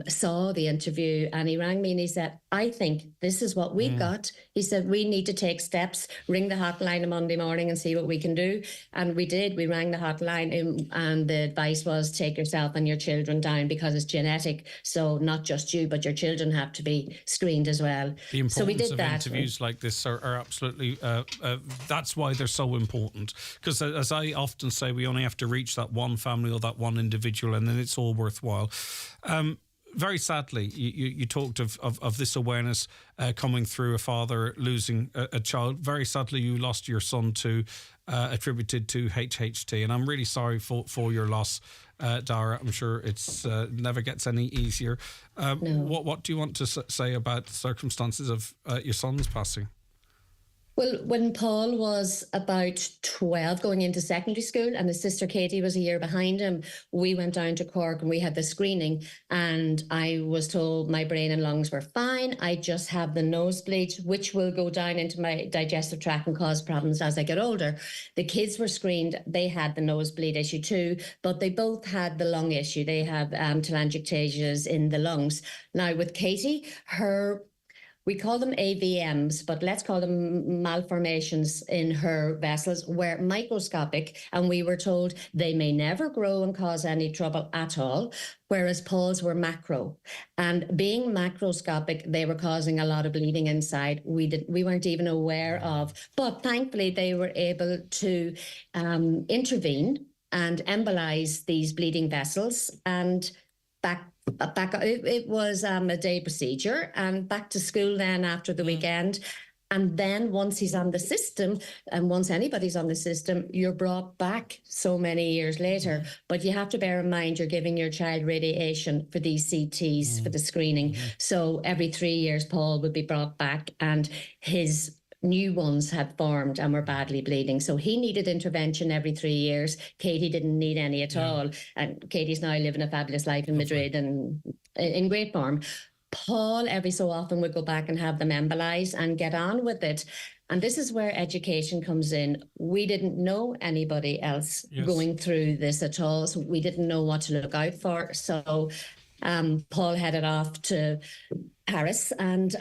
saw the interview, and he rang me and he said, I think this is what we've got. He said, we need to take steps, ring the hotline on Monday morning and see what we can do. And we did. We rang the hotline, and the advice was, take yourself and your children down, because it's genetic. So not just you, but your children have to be screened as well. The importance so we did of that. Interviews like this are absolutely, that's why they're so important. Because as I often say, we only have to reach that one family or that one individual, and then it's all worthwhile. Very sadly, you talked of this awareness coming through a father losing a child. Very sadly, you lost your son to attributed to HHT, and I'm really sorry for your loss, Dara. I'm sure it's never gets any easier. No. What do you want to say about the circumstances of your son's passing? Well, when Paul was about 12 going into secondary school and his sister Katie was a year behind him, we went down to Cork and we had the screening, and I was told my brain and lungs were fine. I just have the nosebleed, which will go down into my digestive tract and cause problems as I get older. The kids were screened. They had the nosebleed issue too, but they both had the lung issue. They have telangiectasias in the lungs. Now with Katie, we call them AVMs, but let's call them malformations in her vessels, were microscopic, and we were told they may never grow and cause any trouble at all, whereas Paul's were macro. And being macroscopic, they were causing a lot of bleeding inside. We weren't even aware of, but thankfully they were able to intervene and embolize these bleeding vessels, and it was a day procedure, and back to school then after the weekend. And then once he's on the system, and once anybody's on the system, you're brought back so many years later. But you have to bear in mind you're giving your child radiation for these CTs, for the screening. So every 3 years, Paul would be brought back, and his new ones had formed and were badly bleeding. So he needed intervention every 3 years. Katie didn't need any at all. And Katie's now living a fabulous life in Madrid and in great form. Paul, every so often, would go back and have them embolized and get on with it. And this is where education comes in. We didn't know anybody else going through this at all. So we didn't know what to look out for. So Paul headed off to Paris, and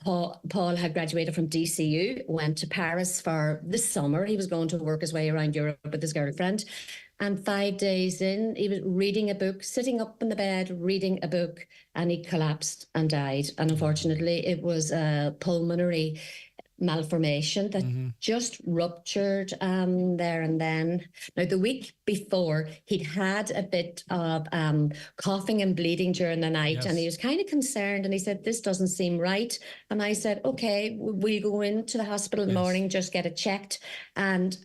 Paul had graduated from DCU, went to Paris for the summer. He was going to work his way around Europe with his girlfriend. And 5 days in, he was reading a book, sitting up in the bed, reading a book, and he collapsed and died. And unfortunately, it was a pulmonary malformation that just ruptured there and then. Now, the week before, he'd had a bit of coughing and bleeding during the night, and he was kind of concerned, and he said, this doesn't seem right. And I said, okay, we'll go into the hospital in the morning, just get it checked. And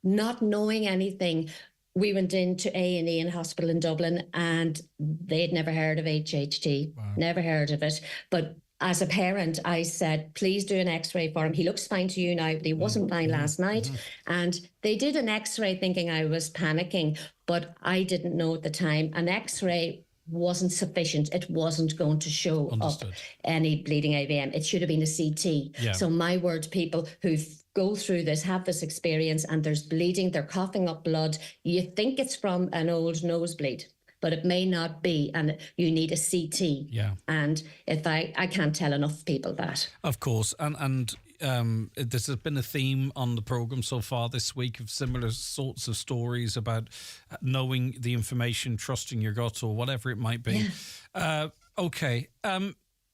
not knowing anything, we went into A&E in hospital in Dublin, and they'd never heard of HHT, never heard of it. But as a parent, I said, please do an x-ray for him. He looks fine to you now, but he wasn't fine last night. And they did an x-ray thinking I was panicking, but I didn't know at the time. An x-ray wasn't sufficient. It wasn't going to show up any bleeding AVM. It should have been a CT. So my word, people who go through this, have this experience, and there's bleeding, they're coughing up blood, you think it's from an old nosebleed, but it may not be, and you need a CT. And if I can't tell enough people that. Of course, and there's been a theme on the programme so far this week of similar sorts of stories about knowing the information, trusting your gut, or whatever it might be. Okay.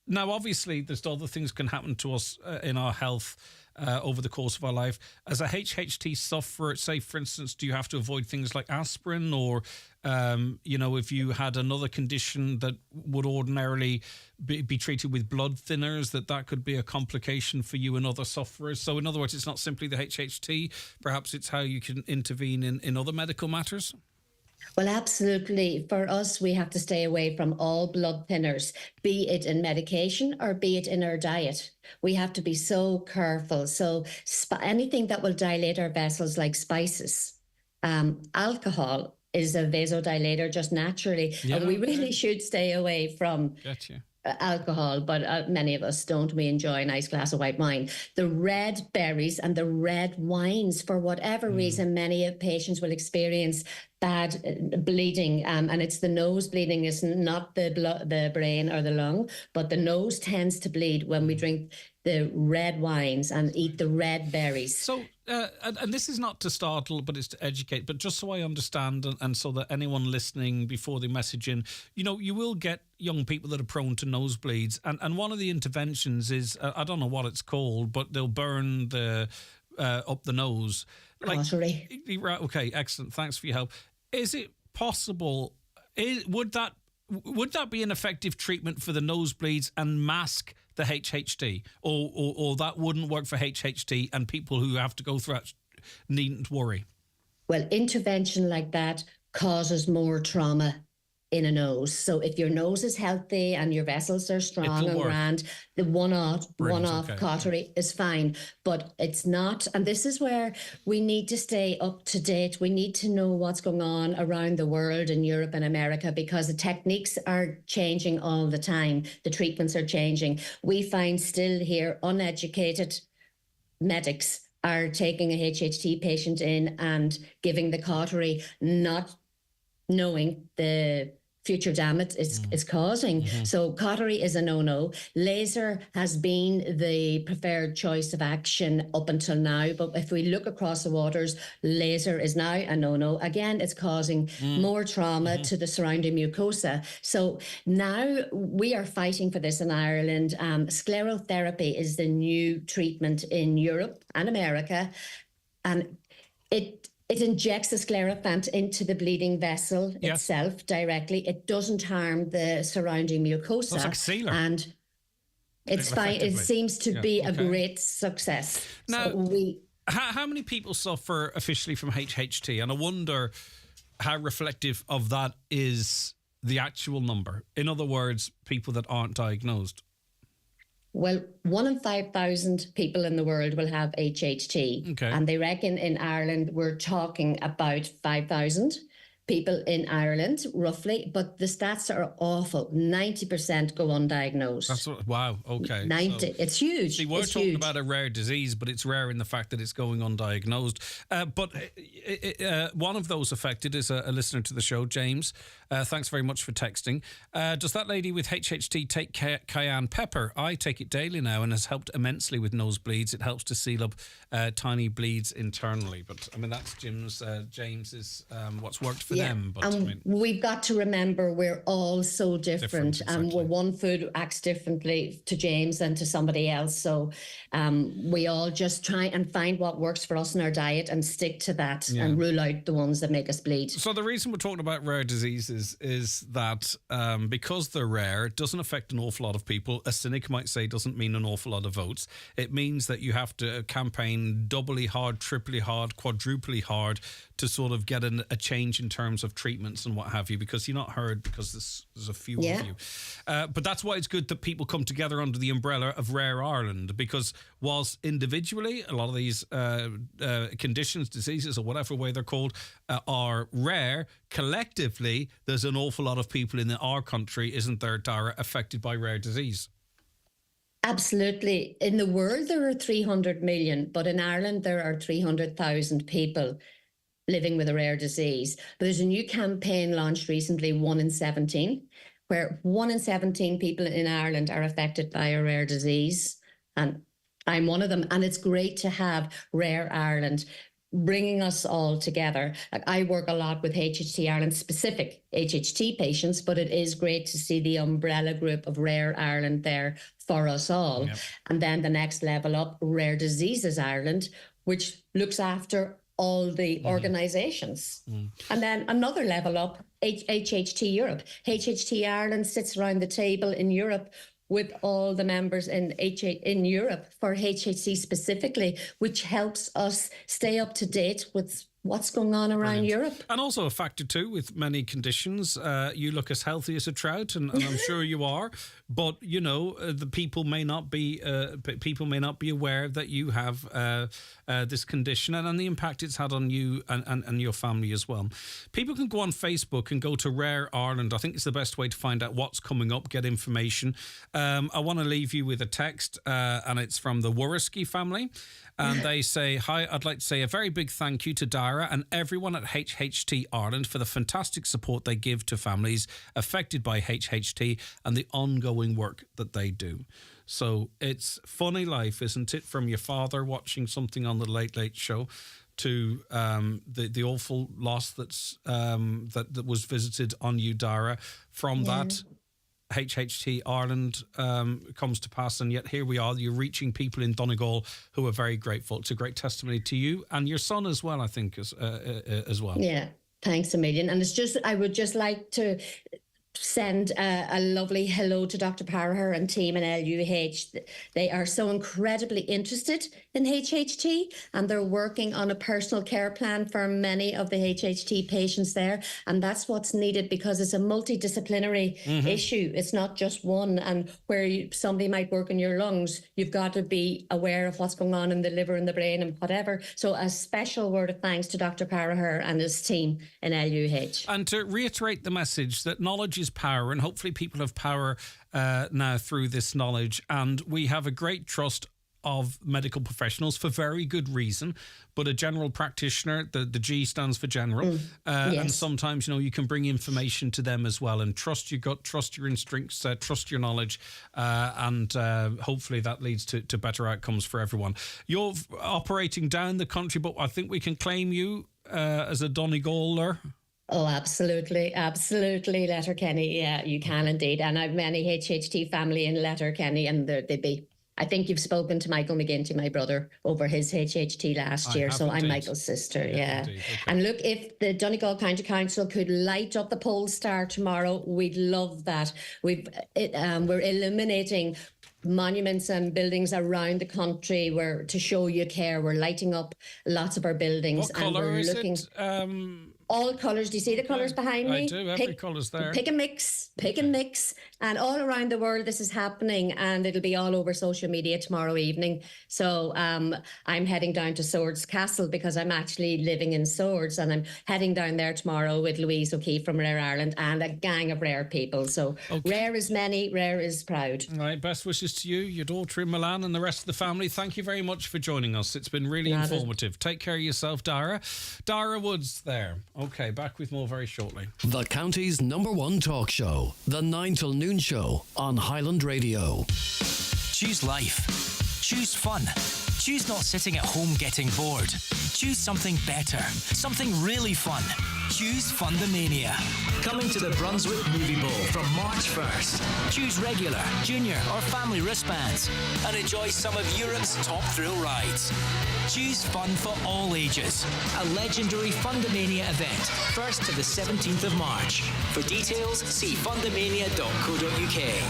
Now, obviously, there's other things can happen to us in our health over the course of our life. As a HHT sufferer, say, for instance, do you have to avoid things like aspirin, or, if you had another condition that would ordinarily be treated with blood thinners, that could be a complication for you and other sufferers? So, in other words, it's not simply the HHT, perhaps it's how you can intervene in other medical matters? Well, absolutely. For us, we have to stay away from all blood thinners, be it in medication or be it in our diet. We have to be so careful. So anything that will dilate our vessels, like spices, alcohol is a vasodilator just naturally. And we really should stay away from alcohol, but many of us don't. We enjoy a nice glass of white wine. The red berries and the red wines, for whatever reason, many of patients will experience bad bleeding, and it's the nose bleeding. It's not the brain or the lung, but the nose tends to bleed when we drink the red wines and eat the red berries. So, and this is not to startle, but it's to educate, but just so I understand, and so that anyone listening before they message in, you will get young people that are prone to nosebleeds, and one of the interventions is, I don't know what it's called, but they'll burn the up the nose. Okay, excellent. Thanks for your help. Is it possible? Would that be an effective treatment for the nosebleeds and mask the HHT, or that wouldn't work for HHT, and people who have to go through it needn't worry? Well, intervention like that causes more trauma in a nose. So if your nose is healthy and your vessels are strong and grand, the one-off okay. cautery is fine. But it's not, and this is where we need to stay up to date. We need to know what's going on around the world in Europe and America, because the techniques are changing all the time. The treatments are changing. We find still here uneducated medics are taking a HHT patient in and giving the cautery, not knowing the future damage is causing. So cautery is a no-no. Laser has been the preferred choice of action up until now, but if we look across the waters, laser is now a no-no. Again, it's causing more trauma to the surrounding mucosa. So now we are fighting for this in Ireland. Sclerotherapy is the new treatment in Europe and America, and it injects the sclerosant into the bleeding vessel itself directly. It doesn't harm the surrounding mucosa. It's like a sealer. And it's fine. It seems to be a great success. Now, so how many people suffer officially from HHT? And I wonder how reflective of that is the actual number. In other words, people that aren't diagnosed. Well, 1 in 5,000 people in the world will have HHT. Okay. And they reckon in Ireland, we're talking about 5,000 people in Ireland, roughly. But the stats are awful. 90% go undiagnosed. That's what, wow, okay. 90, So, it's huge. see, we're it's talking huge. about a rare disease, but it's rare in the fact that it's going undiagnosed. But one of those affected is a listener to the show, James. Thanks very much for texting. Does that lady with HHT take cayenne pepper? I take it daily now and has helped immensely with nosebleeds. It helps to seal up tiny bleeds internally. But I mean, that's James's what's worked for them. But and we've got to remember we're all so different. Exactly. And one food acts differently to James than to somebody else. So we all just try and find what works for us in our diet and stick to that and rule out the ones that make us bleed. So the reason we're talking about rare diseases is that because they're rare, it doesn't affect an awful lot of people. A cynic might say doesn't mean an awful lot of votes. It means that you have to campaign doubly hard, triply hard, quadruply hard to sort of get a change in terms of treatments and what have you, because you're not heard because there's a few of you. But that's why it's good that people come together under the umbrella of Rare Ireland, because whilst individually a lot of these conditions, diseases or whatever way they're called are rare, collectively there's an awful lot of people in our country, isn't there, Dara, affected by rare disease? Absolutely. In the world, there are 300 million, but in Ireland, there are 300,000 people living with a rare disease. But there's a new campaign launched recently, 1 in 17, where 1 in 17 people in Ireland are affected by a rare disease. And I'm one of them. And it's great to have Rare Ireland bringing us all together. Like, I work a lot with HHT Ireland, specific HHT patients, but it is great to see the umbrella group of Rare Ireland there for us all. Yep. And then the next level up, Rare Diseases Ireland, which looks after all the organisations. And then another level up, HHT Europe. HHT Ireland sits around the table in Europe with all the members in Europe for HHT specifically, which helps us stay up to date with what's going on around Europe. And also a factor too, with many conditions, you look as healthy as a trout, and I'm sure you are. But you know, the people may not be aware that you have this condition and the impact it's had on you and your family as well. People can go on Facebook and go to Rare Ireland. I think it's the best way to find out what's coming up, get information. I want to leave you with a text, and it's from the Wuriski family. And they say, hi, I'd like to say a very big thank you to Dara and everyone at HHT Ireland for the fantastic support they give to families affected by HHT and the ongoing work that they do. So it's funny life, isn't it? From your father watching something on the Late Late Show to the awful loss that was visited on you, Dara. From that, HHT Ireland comes to pass, and yet here we are. You're reaching people in Donegal who are very grateful. It's a great testimony to you and your son as well, I think, as well. Yeah, thanks a million. And it's just, I would just like to send a lovely hello to Dr. Parher and team in LUH. They are so incredibly interested in HHT, and they're working on a personal care plan for many of the HHT patients there. And that's what's needed, because it's a multidisciplinary issue. It's not just one. And where somebody might work in your lungs, you've got to be aware of what's going on in the liver and the brain and whatever. So a special word of thanks to Dr. Carraher and his team in LUH. And to reiterate the message that knowledge is power, and hopefully people have power now through this knowledge. And we have a great trust of medical professionals for very good reason, but a general practitioner, the G stands for general, and sometimes, you can bring information to them as well, and trust your gut, trust your instincts, trust your knowledge, and hopefully that leads to better outcomes for everyone. You're operating down the country, but I think we can claim you as a Donegaler. Oh, absolutely. Absolutely, Letterkenny. Yeah, you can indeed. And I've many HHT family in Letterkenny, and they'd be... I think you've spoken to Michael McGinty, my brother, over his HHT last year. So I'm Michael's sister, yeah. Okay. And look, if the Donegal County Council could light up the Pole Star tomorrow, we'd love that. We're illuminating monuments and buildings around the country to show you care. We're lighting up lots of our buildings. What colour is it? All colours. Do you see the colours behind me? I do. Every colour's there. Pick and mix. And all around the world this is happening, and it'll be all over social media tomorrow evening. So I'm heading down to Swords Castle, because I'm actually living in Swords, and I'm heading down there tomorrow with Louise O'Keefe from Rare Ireland and a gang of Rare people. So Rare is many, Rare is proud. All right, best wishes to you, your daughter in Milan, and the rest of the family. Thank you very much for joining us. It's been really informative. Take care of yourself, Dara. Dara Woods there. Okay, back with more very shortly. The county's #1 talk show, the 9 till noon show on Highland Radio. Choose life. Choose fun. Choose not sitting at home getting bored. Choose something better. Something really fun. Choose Fundamania. Coming to the Brunswick Movie Bowl from March 1st. Choose regular, junior or family wristbands and enjoy some of Europe's top thrill rides. Choose fun for all ages. A legendary Fundamania event, 1st to the 17th of March. For details, see fundamania.co.uk.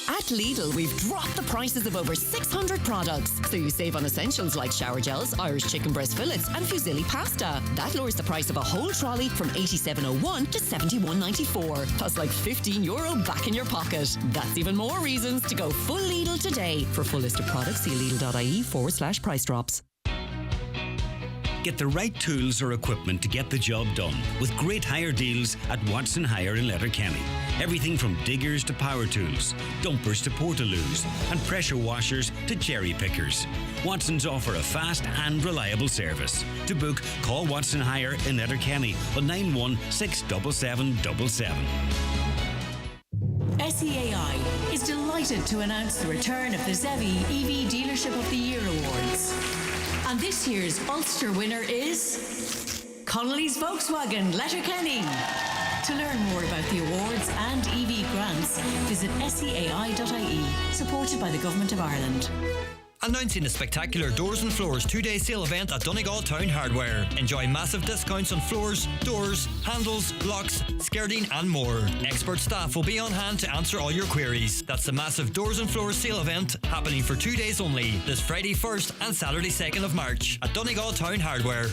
At Lidl, we've dropped the prices of over 600 products, so you save on essentials like shower gels, Irish chicken breast fillets and fusilli pasta. That lowers the price of a whole trolley from €87.01 to €71.94. That's like €15 back in your pocket. That's even more reasons to go full Lidl today. For full list of products, see lidl.ie/price drops. Get the right tools or equipment to get the job done with great hire deals at Watson Hire in Letterkenny. Everything from diggers to power tools, dumpers to portaloos, and pressure washers to cherry pickers. Watson's offer a fast and reliable service. To book, call Watson Hire in Letterkenny on 9167777. SEAI is delighted to announce the return of the Zevi EV Dealership of the Year Awards. And this year's Ulster winner is Connolly's Volkswagen, Letterkenny. To learn more about the awards and EV grants, visit seai.ie, supported by the Government of Ireland. Announcing a spectacular Doors and Floors 2-day sale event at Donegal Town Hardware. Enjoy massive discounts on floors, doors, handles, locks, skirting and more. Expert staff will be on hand to answer all your queries. That's the massive Doors and Floors sale event happening for 2 days only, this Friday 1st and Saturday 2nd of March at Donegal Town Hardware.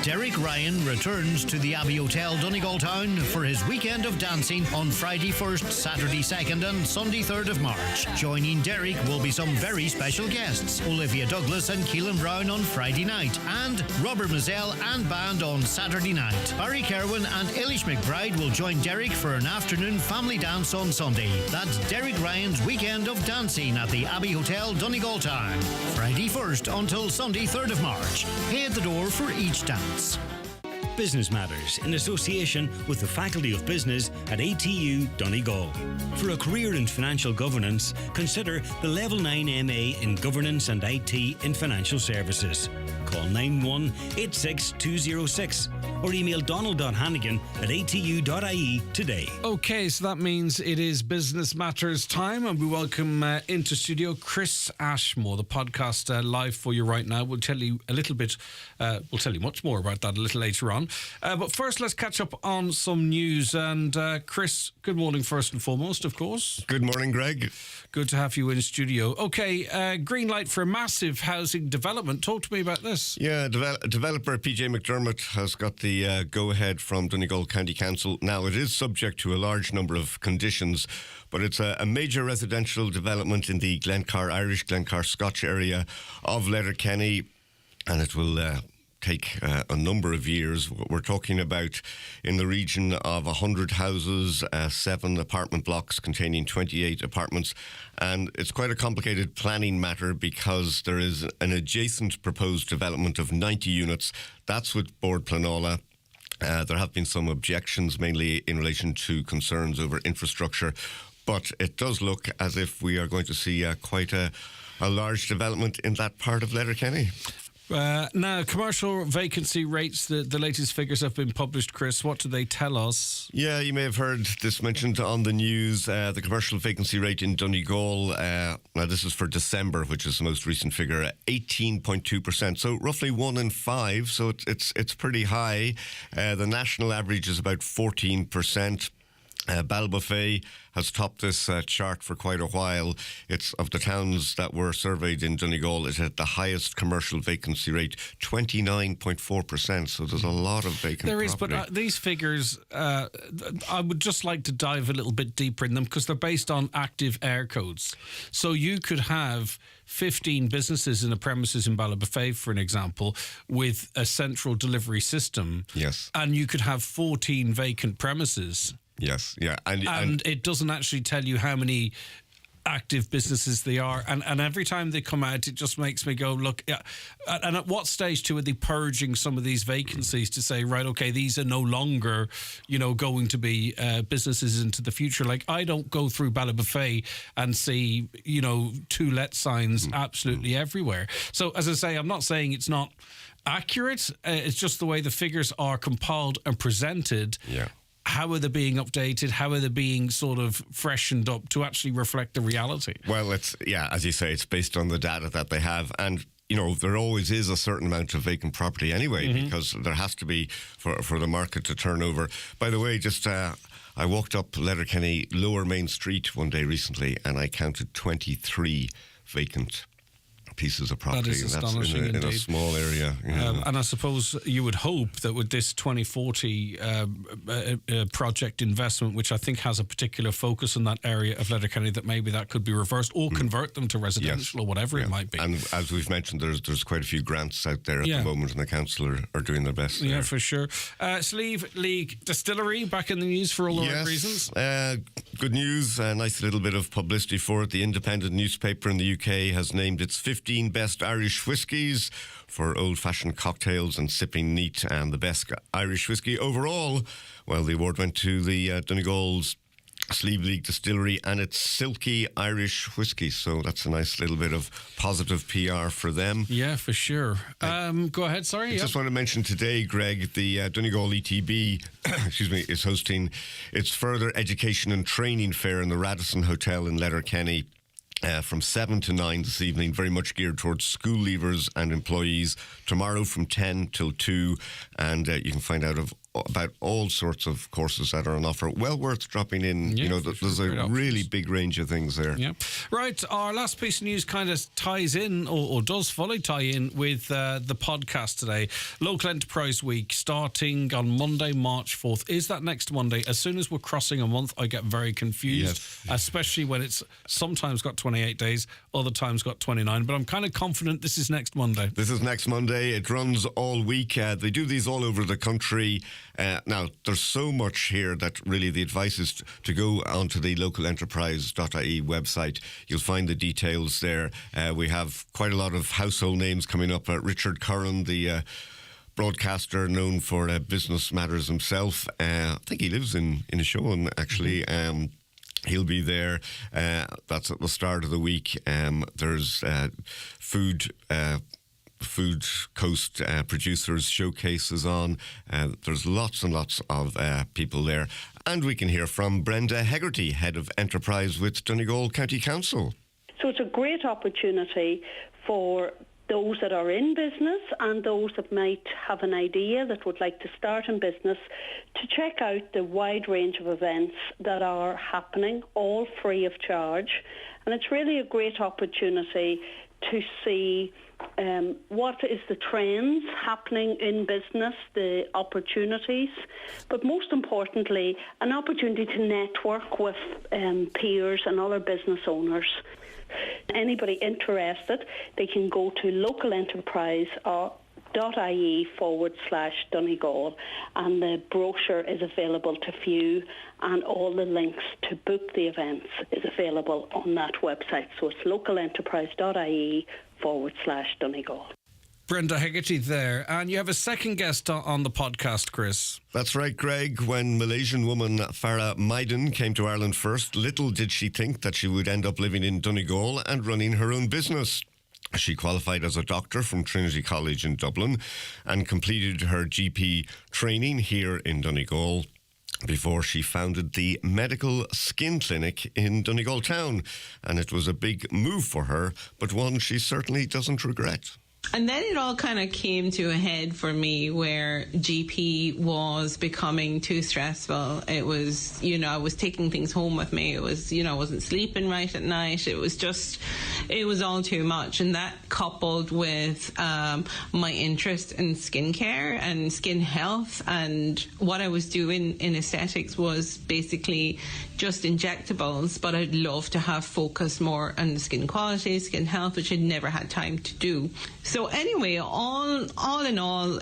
Derek Ryan returns to the Abbey Hotel, Donegal Town, for his weekend of dancing on Friday 1st, Saturday 2nd and Sunday 3rd of March. Joining Derek will be some very special guests: Olivia Douglas and Keelan Brown on Friday night, and Robert Mazzell and band on Saturday night. Barry Kerwin and Eilish McBride will join Derek for an afternoon family dance on Sunday. That's Derek Ryan's weekend of dancing at the Abbey Hotel, Donegal Town. Friday 1st until Sunday 3rd of March. Pay at the door for each dance. Business Matters in association with the Faculty of Business at ATU Donegal. For a career in financial governance, consider the Level 9 MA in Governance and IT in Financial Services. Call 9186206 or email donald.hannigan@atu.ie today. Okay, so that means it is Business Matters time, and we welcome into studio Chris Ashmore, the podcast live for you right now. We'll tell you a little bit, we'll tell you much more about that a little later on. on. But first, let's catch up on some news. And Chris, good morning first and foremost, of course. Good morning, Greg. Good to have you in studio. Okay, green light for a massive housing development. Talk to me about this. Yeah, developer PJ McDermott has got the go-ahead from Donegal County Council. Now, it is subject to a large number of conditions, but it's a major residential development in the Irish Glencar Scotch area of Letterkenny, and it will take a number of years. We're talking about in the region of 100 houses, 7 apartment blocks containing 28 apartments, and it's quite a complicated planning matter because there is an adjacent proposed development of 90 units. That's with Bord Pleanála. There have been some objections, mainly in relation to concerns over infrastructure, but it does look as if we are going to see quite a large development in that part of Letterkenny. Now, commercial vacancy rates, the latest figures have been published, Chris. What do they tell us? Yeah, you may have heard this mentioned on the news. The commercial vacancy rate in Donegal, now this is for December, which is the most recent figure, 18.2%. So roughly 1 in 5. So it's pretty high. The national average is about 14%. Ballybofey has topped this chart for quite a while. It's of the towns that were surveyed in Donegal, it had the highest commercial vacancy rate, 29.4%. So there's a lot of vacant There is, property. but these figures, I would just like to dive a little bit deeper in them because they're based on active air codes. So you could have 15 businesses in a premises in Ballybofey, for an example, with a central delivery system. Yes. And you could have 14 vacant premises. Yes, yeah. And it doesn't actually tell you how many active businesses they are. And every time they come out, it just makes me go, look, and at what stage too are they purging some of these vacancies to say, right, okay, these are no longer, going to be businesses into the future. Like, I don't go through Ballybofey and see, to let signs absolutely everywhere. So, as I say, I'm not saying it's not accurate. It's just the way the figures are compiled and presented. Yeah. How are they being updated? How are they being sort of freshened up to actually reflect the reality? Well, as you say, it's based on the data that they have. And, there always is a certain amount of vacant property anyway, because there has to be for the market to turn over. By the way, just I walked up Letterkenny Lower Main Street one day recently and I counted 23 vacant pieces of property. That is astonishing in indeed. a small area. And I suppose you would hope that with this 2040 project investment, which I think has a particular focus in that area of Letterkenny, that maybe that could be reversed or convert them to residential or whatever it might be. And as we've mentioned, there's quite a few grants out there at the moment, and the council are doing their best. Yeah, there. for sure. Slieve League Distillery back in the news for all the right reasons. Good news. A nice little bit of publicity for it. The Independent newspaper in the UK has named its 15 best Irish whiskies for old-fashioned cocktails and sipping neat, and the best Irish whiskey overall. Well, the award went to the Donegal's Slieve League Distillery and its silky Irish whiskey. So that's a nice little bit of positive PR for them. Yeah, for sure. Go ahead, sorry. I just want to mention today, Greg, the Donegal ETB is hosting its further education and training fair in the Radisson Hotel in Letterkenny. From 7 to 9 this evening, very much geared towards school leavers and employees. Tomorrow from 10 till 2, and you can find out about all sorts of courses that are on offer. Well worth dropping in. Yeah, there's a really big range of things there. Yeah. Right, our last piece of news kind of ties in, or does fully tie in with the podcast today. Local Enterprise Week starting on Monday, March 4th. Is that next Monday? As soon as we're crossing a month, I get very confused, especially when it's sometimes got 28 days, other times got 29. But I'm kind of confident this is next Monday. This is next Monday. It runs all week. They do these all over the country. Now, there's so much here that really the advice is to go onto the localenterprise.ie website. You'll find the details there. We have quite a lot of household names coming up. Richard Curran, the broadcaster known for business matters himself. I think he lives in Inishowen, actually. He'll be there. That's at the start of the week. There's food Coast producers showcases on. There's lots and lots of people there. And we can hear from Brenda Hegarty, Head of Enterprise with Donegal County Council. So it's a great opportunity for those that are in business and those that might have an idea that would like to start in business to check out the wide range of events that are happening, all free of charge. And it's really a great opportunity to see what is the trends happening in business, the opportunities, but most importantly, an opportunity to network with peers and other business owners. Anybody interested, they can go to localenterprise.ie/Donegal, and the brochure is available to view, and all the links to book the events is available on that website. So it's localenterprise.ie/Donegal. Brenda Hegarty there. And you have a second guest on the podcast, Chris. That's right, Greg. When Malaysian woman Farah Maiden came to Ireland first, little did she think that she would end up living in Donegal and running her own business. She qualified as a doctor from Trinity College in Dublin and completed her GP training here in Donegal before she founded the Medical Skin Clinic in Donegal town. And it was a big move for her, but one she certainly doesn't regret. And then it all kind of came to a head for me where GP was becoming too stressful. It was, I was taking things home with me. It was, I wasn't sleeping right at night. It was all too much. And that coupled with my interest in skincare and skin health, and what I was doing in aesthetics was basically just injectables, but I'd love to have focus more on the skin quality, skin health, which I'd never had time to do. So anyway, all in all,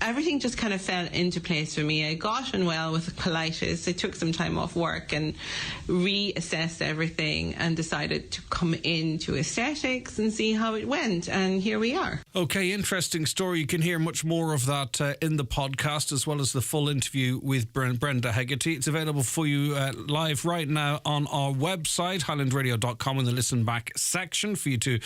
everything just kind of fell into place for me. I got on well with colitis. I took some time off work and reassessed everything and decided to come into aesthetics and see how it went. And here we are. Okay, interesting story. You can hear much more of that in the podcast, as well as the full interview with Brenda Hegarty. It's available for you live right now on our website, highlandradio.com, in the listen back section for you to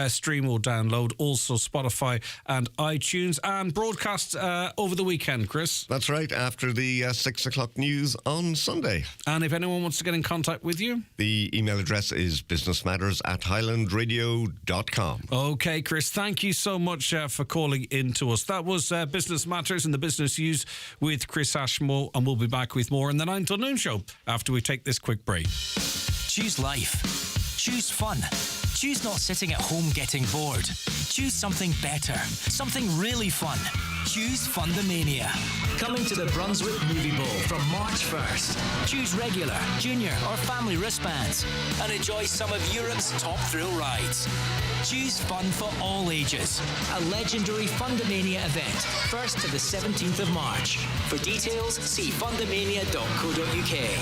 stream or download. Also Spotify and iTunes, and broadcast over the weekend, Chris. That's right, after the 6 o'clock news on Sunday. And if anyone wants to get in contact with you, the email address is businessmatters@highlandradio.com. Okay, Chris, thank you so much for calling in to us. That was Business Matters and the Business News with Chris Ashmore, and we'll be back with more in the 9 till noon show after we take this quick break. Choose life. Choose fun. Choose not sitting at home getting bored. Choose something better. Something really fun. Choose Fundamania. Coming to the Brunswick Movie Bowl from March 1st. Choose regular, junior or family wristbands and enjoy some of Europe's top thrill rides. Choose fun for all ages. A legendary Fundamania event, 1st to the 17th of March. For details, see fundamania.co.uk.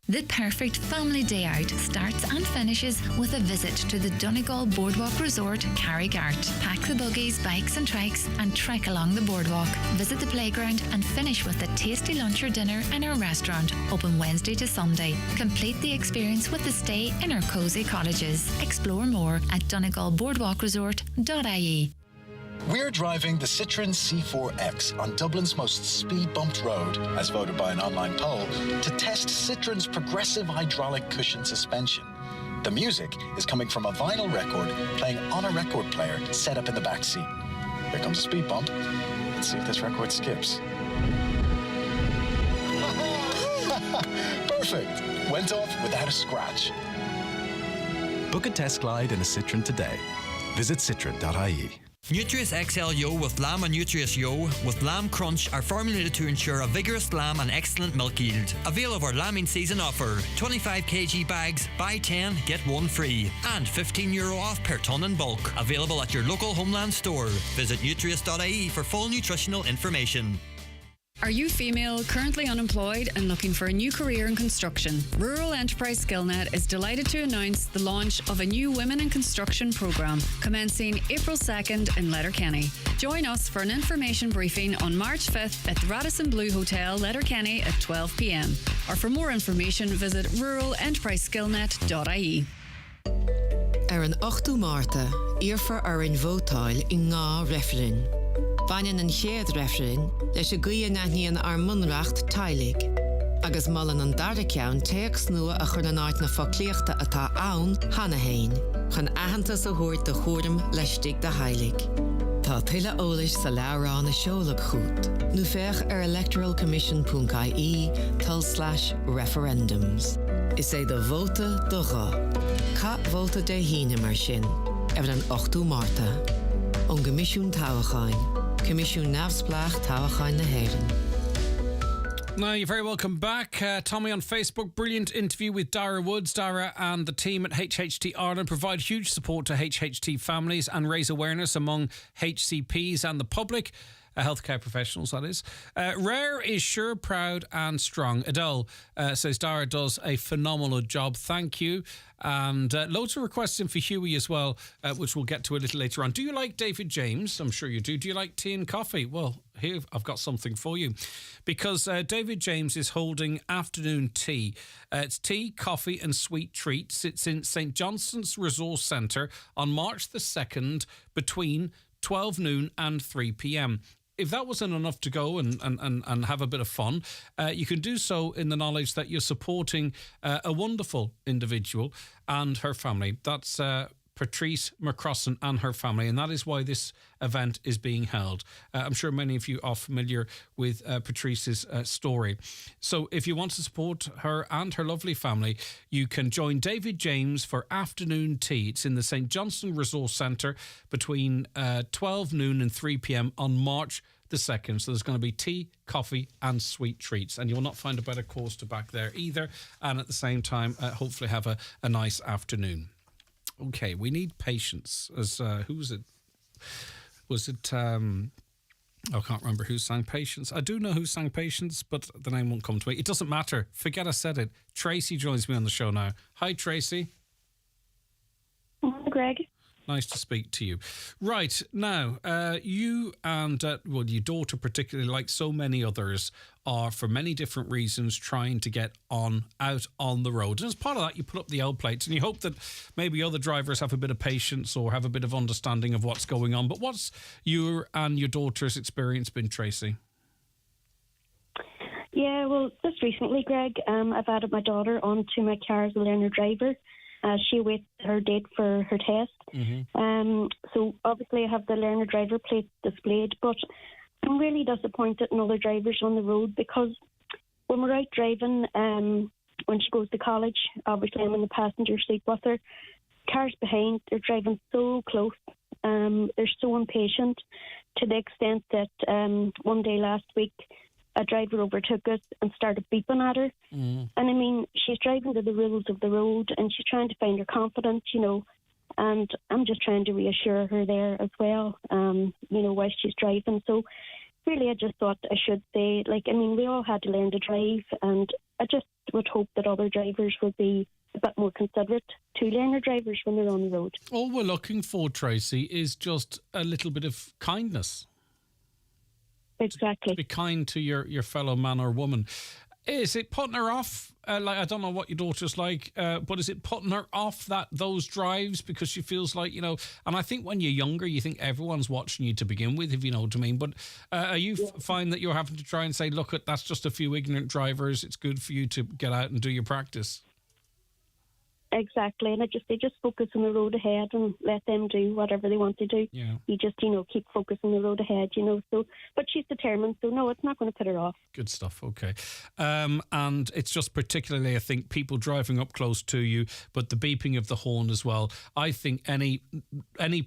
The perfect family day out starts and finishes with a visit to the Donegal Boardwalk Resort, Carrygart. Pack the buggies, bikes and trikes and trek along the boardwalk. Visit the playground and finish with a tasty lunch or dinner in our restaurant, open Wednesday to Sunday. Complete the experience with a stay in our cosy cottages. Explore more at donegalboardwalkresort.ie. We're driving the Citroën C4X on Dublin's most speed-bumped road, as voted by an online poll, to test Citroën's progressive hydraulic cushion suspension. The music is coming from a vinyl record playing on a record player set up in the back seat. Here comes a speed bump. Let's see if this record skips. Perfect! Went off without a scratch. Book a test glide in a Citroën today. Visit citroen.ie. Nutrius XL Yo with Lamb and Nutrius Yo with Lamb Crunch are formulated to ensure a vigorous lamb and excellent milk yield. Avail of our lambing season offer. 25 kg bags, buy 10, get 1 free. And €15 off per tonne in bulk. Available at your local Homeland store. Visit nutrius.ie for full nutritional information. Are you female, currently unemployed and looking for a new career in construction? Rural Enterprise SkillNet is delighted to announce the launch of a new Women in Construction programme commencing April 2nd in Letterkenny. Join us for an information briefing on March 5th at the Radisson Blue Hotel, Letterkenny at 12 p.m. Or for more information, visit ruralenterpriseskillnet.ie. Ar an 8 Márta, íorfar ar an bhótáil I ngá referin. Baineann an chéad referin leis a gaoth naithníonn ar munreacht tailig. Agus mullen an dara ceann teach nua a chur na náit na foclíochta atá ann hana hain. Chun ahantas a thuirt de chórim leistig de heilig. Tá tuile ólais sa leabhrán na seolag chuút. Nu feich electoralcommission.ie/referendums. Is é de vóta do gá. Ca vóta de híine mar sin. Ar an 8 Márta. On Comisiún Tábhachain. Comisiún Navsplach Tábhachain na Héireann. Now, you're very welcome back. Tommy on Facebook, brilliant interview with Dara Woods. Dara and the team at HHT Ireland provide huge support to HHT families and raise awareness among HCPs and the public. Healthcare professionals, that is. Rare is sure, proud and strong. Adele says Dara does a phenomenal job. Thank you. And loads of requests in for Huey as well, which we'll get to a little later on. Do you like David James? I'm sure you do. Do you like tea and coffee? Well, here I've got something for you. Because David James is holding afternoon tea. It's tea, coffee and sweet treats. It's in St Johnston's Resource Centre on March the 2nd between 12 noon and 3 p.m. If that wasn't enough to go and have a bit of fun, you can do so in the knowledge that you're supporting a wonderful individual and her family. That's Patrice McCrossan and her family, and that is why this event is being held. I'm sure many of you are familiar with Patrice's story. So if you want to support her and her lovely family, you can join David James for afternoon tea. It's in the St Johnston Resource Centre between 12 noon and 3 p.m. on March the 2nd. So there's going to be tea, coffee and sweet treats, and you'll not find a better cause to back there either, and at the same time hopefully have a nice afternoon. Okay, we need patience. As who was it? Was it? I can't remember who sang Patience. I do know who sang Patience, but the name won't come to me. It doesn't matter. Forget I said it. Tracy joins me on the show now. Hi, Tracy. Hi, Greg. Nice to speak to you. Right, now, you and, your daughter particularly, like so many others, are, for many different reasons, trying to get out on the road. And as part of that, you put up the L plates and you hope that maybe other drivers have a bit of patience or have a bit of understanding of what's going on. But what's your and your daughter's experience been, Tracy? Yeah, well, just recently, Greg, I've added my daughter onto my car as a learner driver. She awaits her date for her test. Mm-hmm. So obviously I have the learner driver plate displayed, but I'm really disappointed in other drivers on the road, because when we're out driving, when she goes to college, obviously I'm in the passenger seat with her. Cars behind, they're driving so close. They're so impatient, to the extent that one day last week, a driver overtook us and started beeping at her. Mm. And I mean, she's driving to the rules of the road and she's trying to find her confidence, and I'm just trying to reassure her there as well, while she's driving. So really, I just thought I should say, we all had to learn to drive, and I just would hope that other drivers would be a bit more considerate to learner drivers when they're on the road. All we're looking for, Tracy, is just a little bit of kindness. Exactly. Be kind to your fellow man or woman. Is it putting her off? I don't know what your daughter's like, but is it putting her off those drives because she feels like, and I think when you're younger, you think everyone's watching you to begin with, if you know what I mean. But are you find that you're having to try and say, look, that's just a few ignorant drivers. It's good for you to get out and do your practice. Exactly, and they just focus on the road ahead and let them do whatever they want to do. Yeah. You just, keep focusing on the road ahead, So, but she's determined, so no, it's not going to put her off. Good stuff, okay. And it's just particularly, I think, people driving up close to you, but the beeping of the horn as well. I think any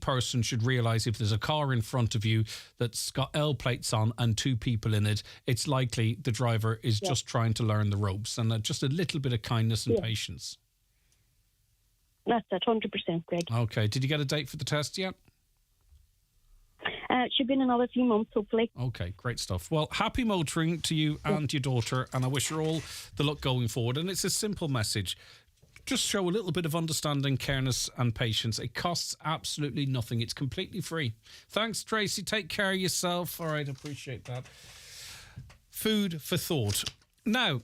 person should realise if there's a car in front of you that's got L plates on and two people in it, it's likely the driver is just trying to learn the ropes, and just a little bit of kindness and patience. That's it, 100%, Greg. Okay. Did you get a date for the test yet? It should be in another few months, hopefully. Okay, great stuff. Well, happy motoring to you and your daughter, and I wish you all the luck going forward. And it's a simple message. Just show a little bit of understanding, careness and patience. It costs absolutely nothing. It's completely free. Thanks, Tracy. Take care of yourself. All right, appreciate that. Food for thought. Now,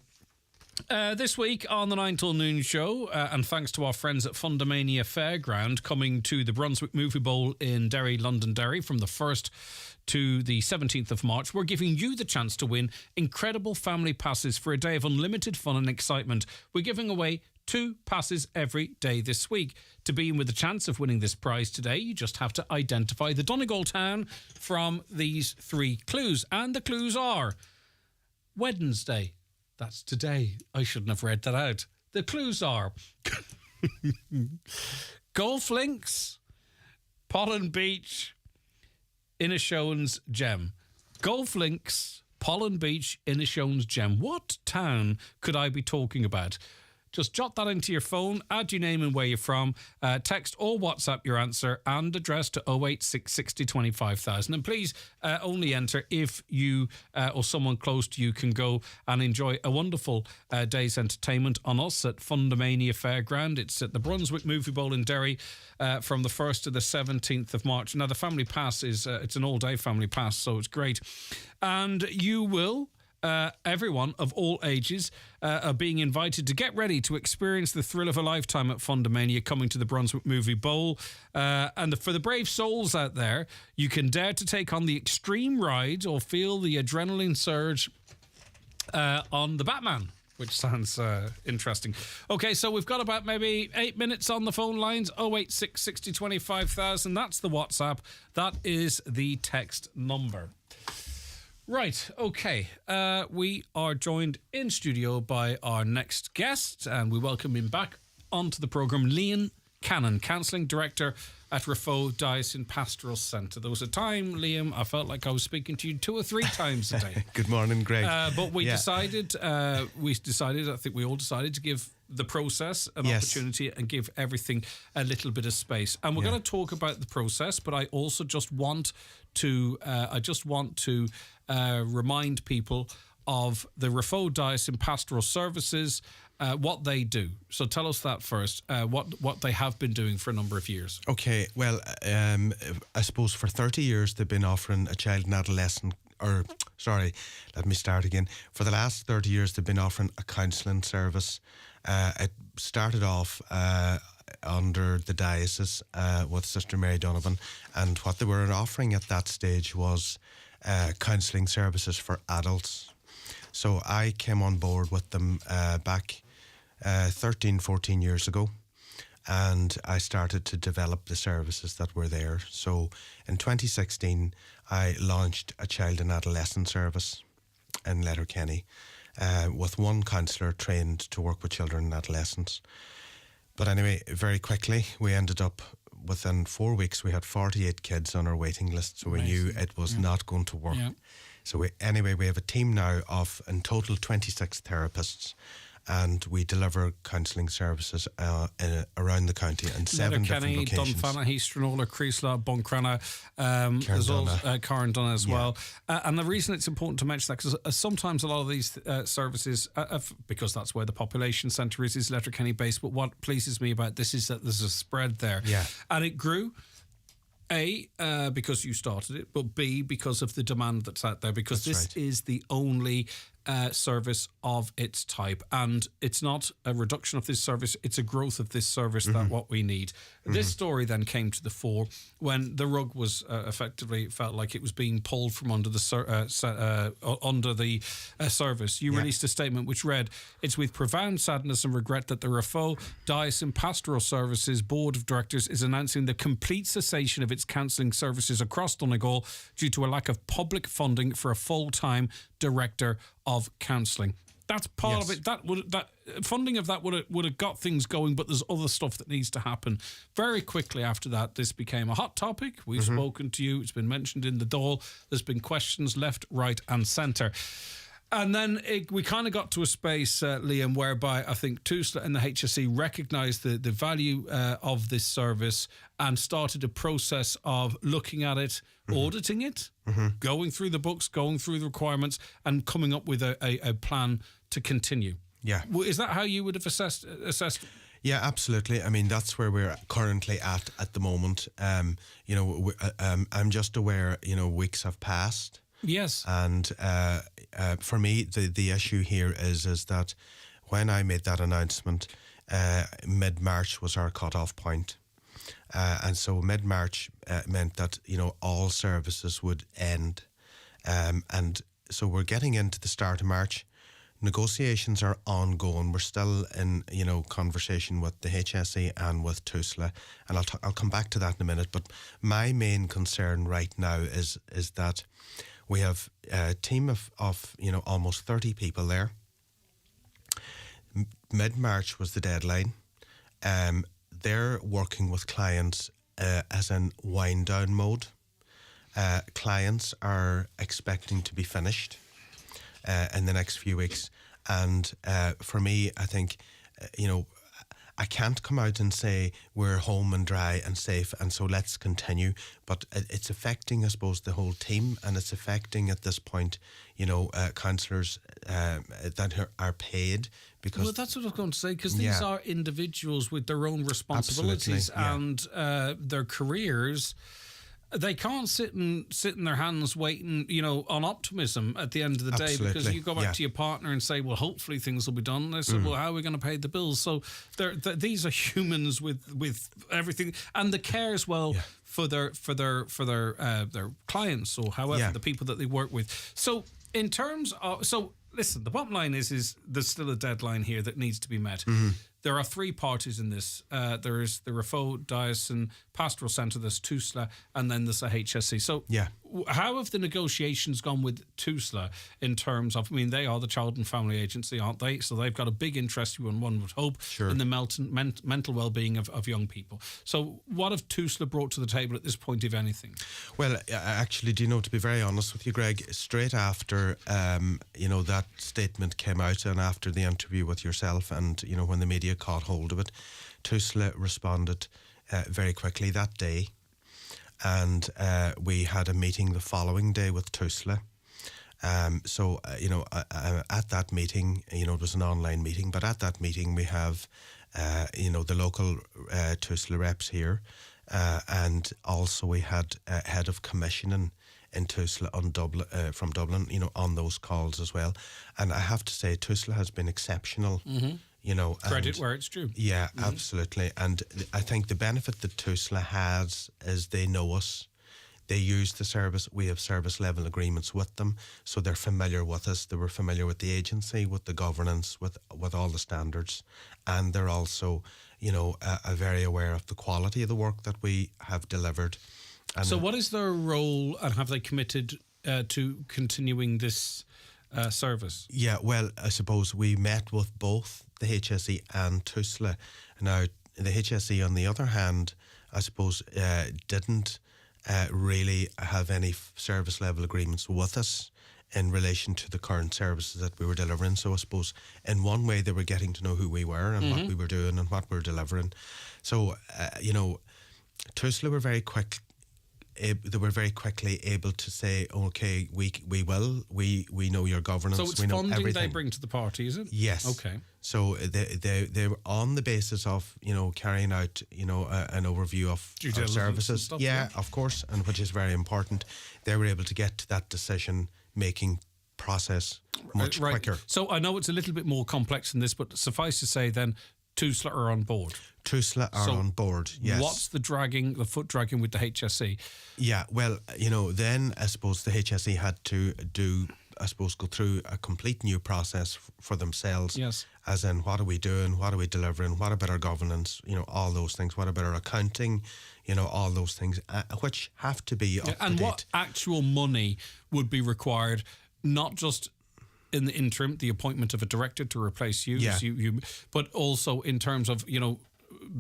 This week on the 9 till noon show, and thanks to our friends at Fundamania Fairground, coming to the Brunswick Movie Bowl in Derry, Londonderry, from the 1st to the 17th of March, we're giving you the chance to win incredible family passes for a day of unlimited fun and excitement. We're giving away 2 passes every day this week. To be in with a chance of winning this prize today, you just have to identify the Donegal town from these 3 clues. And the clues are Wednesday. That's today. I shouldn't have read that out. The clues are golf links, Pollen Beach, Inishowen's Gem. Golf links, Pollen Beach, Inishowen's Gem. What town could I be talking about? Just jot that into your phone, add your name and where you're from, text or WhatsApp your answer and address to 086 60 25,000. And please only enter if you or someone close to you can go and enjoy a wonderful day's entertainment on us at Fundamania Fairground. It's at the Brunswick Movie Bowl in Derry from the 1st to the 17th of March. Now, the family pass is it's an all-day family pass, so it's great. And you will... everyone of all ages are being invited to get ready to experience the thrill of a lifetime at Fundamania coming to the Brunswick Movie Bowl. And for the brave souls out there, you can dare to take on the extreme rides or feel the adrenaline surge on the Batman, which sounds interesting. Okay, so we've got about maybe 8 minutes on the phone lines. 086 60 25,000. That's the WhatsApp. That is the text number. Right, okay. We are joined in studio by our next guest, and we welcome him back onto the programme, Liam Cannon, Counselling Director at Rafo Diocesan Pastoral Centre. There was a time, Liam, I felt like I was speaking to you 2 or 3 times a day. Good morning, Greg. But we decided, I think we all decided to give the process an opportunity and give everything a little bit of space. And we're going to talk about the process, but I also just want to, remind people of the Rafo Diocesan Pastoral Services, what they do. So tell us that first, what they have been doing for a number of years. Okay, well, I suppose for 30 years they've been offering a child and adolescent, let me start again. For the last 30 years they've been offering a counselling service. It started off under the diocese with Sister Mary Donovan, and what they were offering at that stage was counselling services for adults. So I came on board with them back 13, 14 years ago, and I started to develop the services that were there. So in 2016, I launched a child and adolescent service in Letterkenny with one counsellor trained to work with children and adolescents. But anyway, very quickly, we ended up, within 4 weeks, we had 48 kids on our waiting list, so we knew it was not going to work. Yeah. So we have a team now of, in total, 26 therapists, and we deliver counselling services around the county in 7 different locations. Dunfanaghy, Stranola, Creasla, Buncrana, there's also Carndon as well. And the reason it's important to mention that, because sometimes a lot of these services, because that's where the population centre is Letterkenny based, but what pleases me about this is that there's a spread there. Yeah. And it grew. A, because you started it, but B, because of the demand that's out there, because this is the only service of its type, and it's not a reduction of this service, it's a growth of this service that what we need. This story then came to the fore when the rug was effectively felt like it was being pulled from under the service. You released a statement which read, "It's with profound sadness and regret that the Rafo Diocesan Pastoral Services Board of Directors is announcing the complete cessation of its counselling services across Donegal due to a lack of public funding for a full-time director of counselling." That's part of it. That funding of that would have got things going, but there's other stuff that needs to happen. Very quickly after that, this became a hot topic. We've spoken to you. It's been mentioned in the Dáil. There's been questions left, right, and centre. And then we kind of got to a space, Liam, whereby I think TUSLA and the HSE recognised the value of this service and started a process of looking at it, auditing it, going through the books, going through the requirements, and coming up with a plan to continue. Yeah. Is that how you would have assessed? Yeah, absolutely. I mean, that's where we're currently at the moment. I'm just aware, weeks have passed. Yes. And for me, the issue here is that when I made that announcement, mid-March was our cut-off point. And so mid-March meant that, all services would end. And so we're getting into the start of March. Negotiations are ongoing. We're still in, conversation with the HSE and with TUSLA, and I'll come back to that in a minute. But my main concern right now is that we have a team of almost 30 people there. Mid-March was the deadline. They're working with clients as in wind-down mode. Clients are expecting to be finished in the next few weeks. And for me, I think, I can't come out and say we're home and dry and safe and so let's continue. But it's affecting, I suppose, the whole team, and it's affecting at this point, counsellors that are paid. Because well, that's what I was going to say, because these are individuals with their own responsibilities and their careers. They can't sit in their hands waiting, on optimism at the end of the day, because you go back to your partner and say, well, hopefully things will be done. And they say, well, how are we going to pay the bills? So these are humans with everything, and the care as well for their clients or however the people that they work with. So in terms of listen, the bottom line is there's still a deadline here that needs to be met. Mm-hmm. There are three parties in this. There is the Rafo Diocesan Pastoral Centre, there's TUSLA, and then there's the HSE. So how have the negotiations gone with TUSLA in terms of, they are the Child and Family Agency, aren't they? So they've got a big interest, one would hope, in the mental well-being of young people. So what have TUSLA brought to the table at this point, if anything? Well, actually, to be very honest with you, Greg, straight after, that statement came out and after the interview with yourself and, when the media caught hold of it, TUSLA responded very quickly that day, and we had a meeting the following day with TUSLA. At that meeting, it was an online meeting, but at that meeting we have, the local TUSLA reps here, and also we had a head of commissioning in TUSLA from Dublin, on those calls as well. And I have to say, TUSLA has been exceptional. Mm-hmm. Credit where it's due. Yeah, absolutely. And I think the benefit that TUSLA has is they know us. They use the service. We have service level agreements with them, so they're familiar with us. They were familiar with the agency, with the governance, with all the standards, and they're also, very aware of the quality of the work that we have delivered. And so, what is their role, and have they committed to continuing this service? Yeah, well, I suppose we met with both the HSE and TUSLA. Now, the HSE, on the other hand, I suppose, didn't really have any service level agreements with us in relation to the current services that we were delivering. So I suppose in one way they were getting to know who we were and what we were doing and what we were delivering. So, TUSLA were very quick. They were very quickly able to say, okay, we know your governance. So it's we know funding everything they bring to the party, is it? Yes. Okay. So they were on the basis of, carrying out, an overview of our services. Stuff, yeah, of course, and which is very important. They were able to get to that decision-making process much quicker. So I know it's a little bit more complex than this, but suffice to say then, TUSLA are on board. TUSLA are on board, yes. What's the foot dragging with the HSE? Yeah, well, then I suppose the HSE had to go through a complete new process for themselves. Yes. As in, what are we doing? What are we delivering? What about our governance? All those things. What about our accounting? All those things, which have to be up to date. And what actual money would be required, not just in the interim, the appointment of a director to replace you, but also in terms of,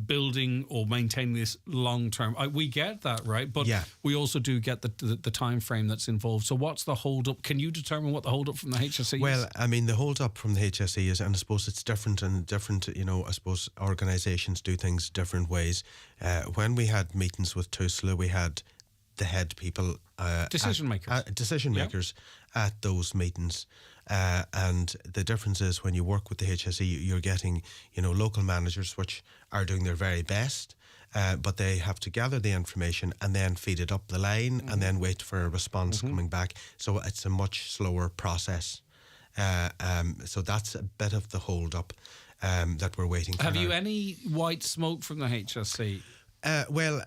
building or maintaining this long term. We get that, right? But we also do get the time frame that's involved. So what's the hold up? Can you determine what the hold up from the HSE is? Well, the hold up from the HSE is, and I suppose it's different, and different, I suppose organisations do things different ways. When we had meetings with TUSLA, we had the head people, decision makers at those meetings. And the difference is when you work with the HSE, you're getting, local managers which are doing their very best, but they have to gather the information and then feed it up the line and then wait for a response coming back. So it's a much slower process. So that's a bit of the hold-up that we're waiting for. Have now. you any white smoke from the HSE? Well,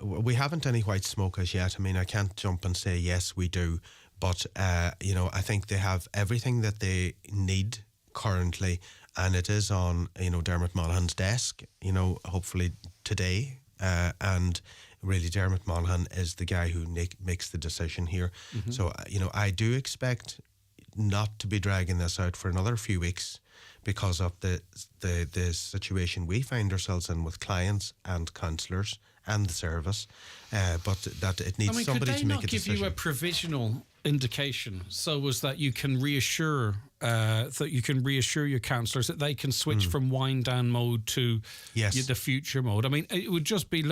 we haven't any white smoke as yet. I mean, I can't jump and say, yes, we do. But, I think they have everything that they need currently. And it is on, Dermot Monaghan's desk, hopefully today. And really, Dermot Monaghan is the guy who makes the decision here. Mm-hmm. So, I do expect not to be dragging this out for another few weeks, because of the situation we find ourselves in with clients and counsellors and the service, but that it needs somebody to make a decision. Could they not give you a provisional indication so as that you can reassure your counsellors that they can switch from wind down mode to the future mode? I mean, it would just be,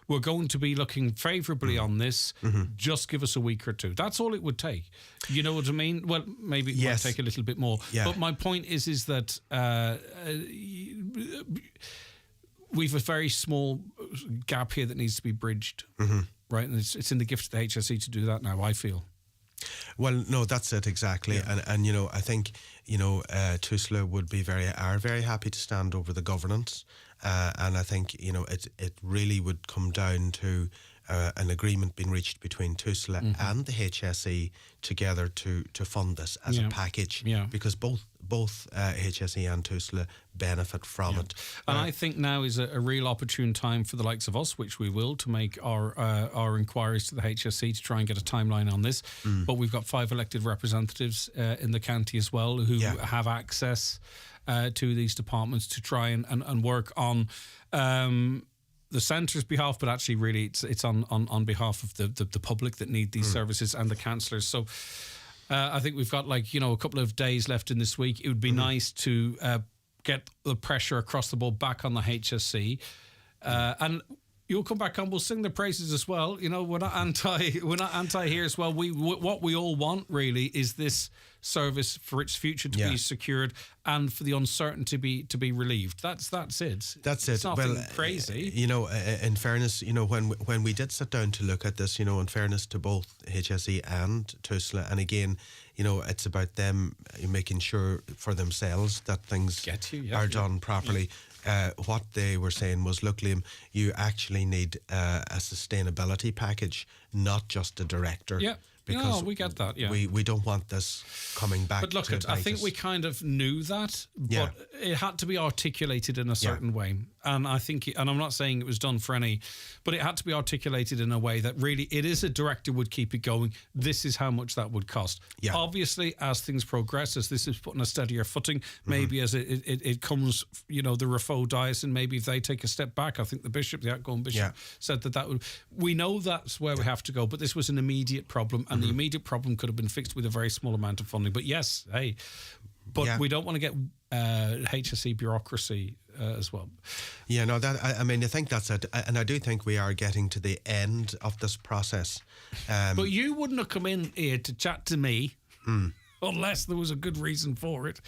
we're going to be looking favourably on this. Just give us a week or two. That's all it would take. You know what I mean? Well, maybe it might take a little bit more. Yeah. But my point is that we've a very small gap here that needs to be bridged, right? And it's in the gift of the HSE to do that now, I feel. Well, no, that's it exactly, and I think TUSLA would be very happy to stand over the governance, and I think it really would come down to an agreement being reached between TUSLA and the HSE together to fund this as a package, because both HSE and TUSLA benefit from it. And I think now is a real opportune time for the likes of us, which we will, to make our inquiries to the HSE to try and get a timeline on this. But we've got 5 elected representatives in the county as well who have access to these departments to try and work on the centre's behalf, but actually really it's on behalf of the public that need these services and the counsellors. So I think we've got a couple of days left in this week. It would be nice to get the pressure across the board back on the HSE, and you'll come back on. We'll sing the praises as well. We're not anti here as well. What we all want really is this service for its future to be secured and for the uncertainty to be relieved. That's it. That's it. It's nothing crazy. In fairness, when we did sit down to look at this, in fairness to both HSE and TUSLA, and again, it's about them making sure for themselves that things are done properly. What they were saying was, look, Liam, you actually need a sustainability package, not just a director. Yeah. Because we get that, yeah. We don't want this coming back. But look, I think we kind of knew that, but it had to be articulated in a certain way. And I think, and I'm not saying it was done for any, but it had to be articulated in a way that really it is a director would keep it going. This is how much that would cost. Yeah. Obviously, as things progress, as this is put on a steadier footing, maybe as it comes, the Rafo Diocese, maybe if they take a step back, I think the outgoing bishop said that would, we know that's where we have to go, but this was an immediate problem, and the immediate problem could have been fixed with a very small amount of funding. But we don't want to get HSE bureaucracy as well. Yeah, no, I think that's it. And I do think we are getting to the end of this process. But you wouldn't have come in here to chat to me unless there was a good reason for it.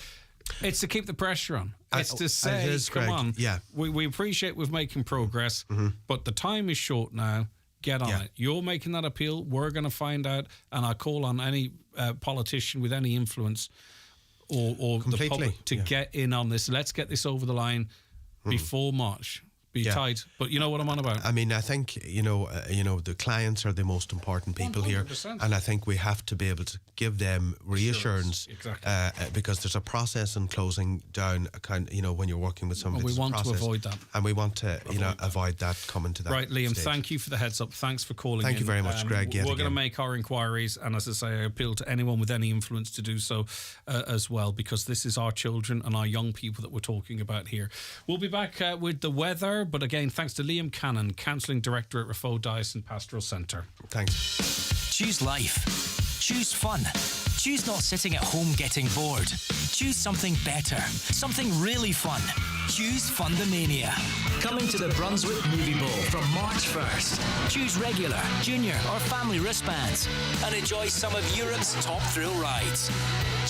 It's to keep the pressure on. It's to say, come on, we appreciate we're making progress, but the time is short now. Get on it. You're making that appeal. We're going to find out, and I call on any politician with any influence or the public to get in on this. Let's get this over the line before March. Be tight, but you know what I'm on about. I mean, I think the clients are the most important people 100%. Here, and I think we have to be able to give them reassurance, because there's a process in closing down account. When you're working with somebody, we want to avoid that, and we want to avoid that coming to that. Right, Liam. stage. Thank you for the heads up. Thanks for calling. Thank you very much, Greg. We're going to make our inquiries, and as I say, I appeal to anyone with any influence to do so as well, because this is our children and our young people that we're talking about here. We'll be back with the weather. But again, thanks to Liam Cannon, Counselling Director at Rafo Diocese Pastoral Centre. Thanks. Choose life. Choose fun. Choose not sitting at home getting bored. Choose something better. Something really fun. Choose Fundamania. Coming to the Brunswick Movie Bowl from March 1st. Choose regular, junior or family wristbands and enjoy some of Europe's top thrill rides.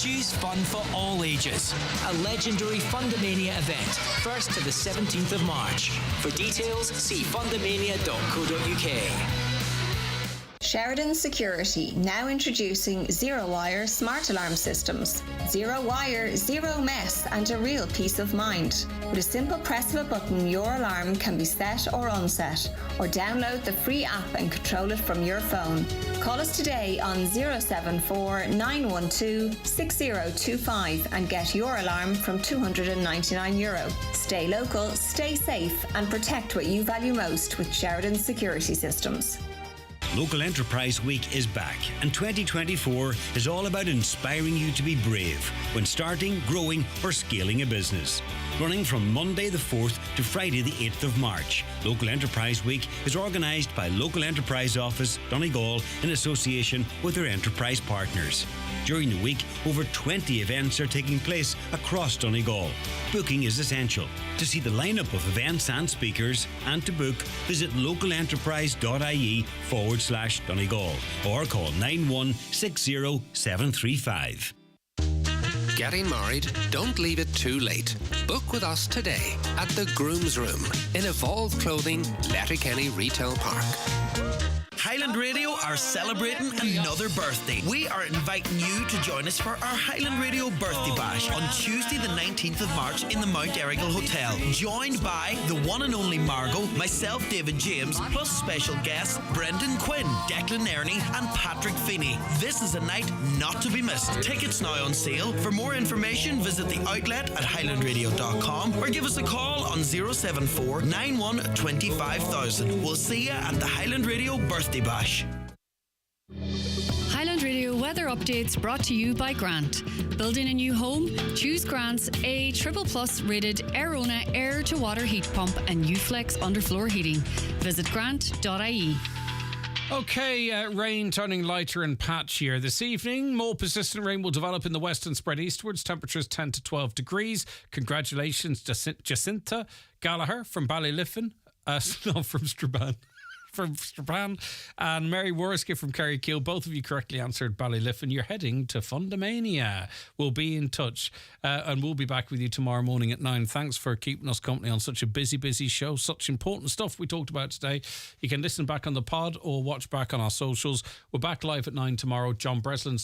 Choose fun for all ages. A legendary Fundamania event, 1st to the 17th of March. For details, see fundamania.co.uk. Sheridan Security, now introducing zero-wire smart alarm systems. Zero wire, zero mess, and a real peace of mind. With a simple press of a button, your alarm can be set or unset, or download the free app and control it from your phone. Call us today on 074 912 6025 and get your alarm from €299. Stay local, stay safe, and protect what you value most with Sheridan Security Systems. Local Enterprise Week is back, and 2024 is all about inspiring you to be brave when starting, growing, or scaling a business. Running from Monday the 4th to Friday the 8th of March, Local Enterprise Week is organised by Local Enterprise Office, Donegal, in association with their enterprise partners. During the week, over 20 events are taking place across Donegal. Booking is essential. To see the lineup of events and speakers and to book, visit localenterprise.ie/Donegal or call 9160 735. Getting married? Don't leave it too late. Book with us today at the Groom's Room in Evolve Clothing, Letterkenny Retail Park. Highland Radio are celebrating another birthday. We are inviting you to join us for our Highland Radio Birthday Bash on Tuesday the 19th of March in the Mount Errigal Hotel. Joined by the one and only Margot, myself David James, plus special guests Brendan Quinn, Declan Ernie and Patrick Feeney. This is a night not to be missed. Tickets now on sale. For more information, visit the outlet at highlandradio.com or give us a call on 074 91 25000. We'll see you at the Highland Radio Birthday Bash. Highland Radio weather updates brought to you by Grant. Building a new home? Choose Grant's A++ rated Airona air-to-water heat pump and Uflex underfloor heating. Visit grant.ie. Okay, rain turning lighter and patchier this evening. More persistent rain will develop in the west and spread eastwards. Temperatures 10 to 12 degrees. Congratulations, Jacinta Gallagher from Ballyliffin. Not from Strabane. From Strabane, and Mary Worski from Kerrykill. Both of you correctly answered Ballyliffin. You're heading to Fundamania. We'll be in touch, and we'll be back with you tomorrow morning at 9. Thanks for keeping us company on such a busy show. Such important stuff we talked about today. You can listen back on the pod or watch back on our socials. We're back live at 9 tomorrow. John Breslin's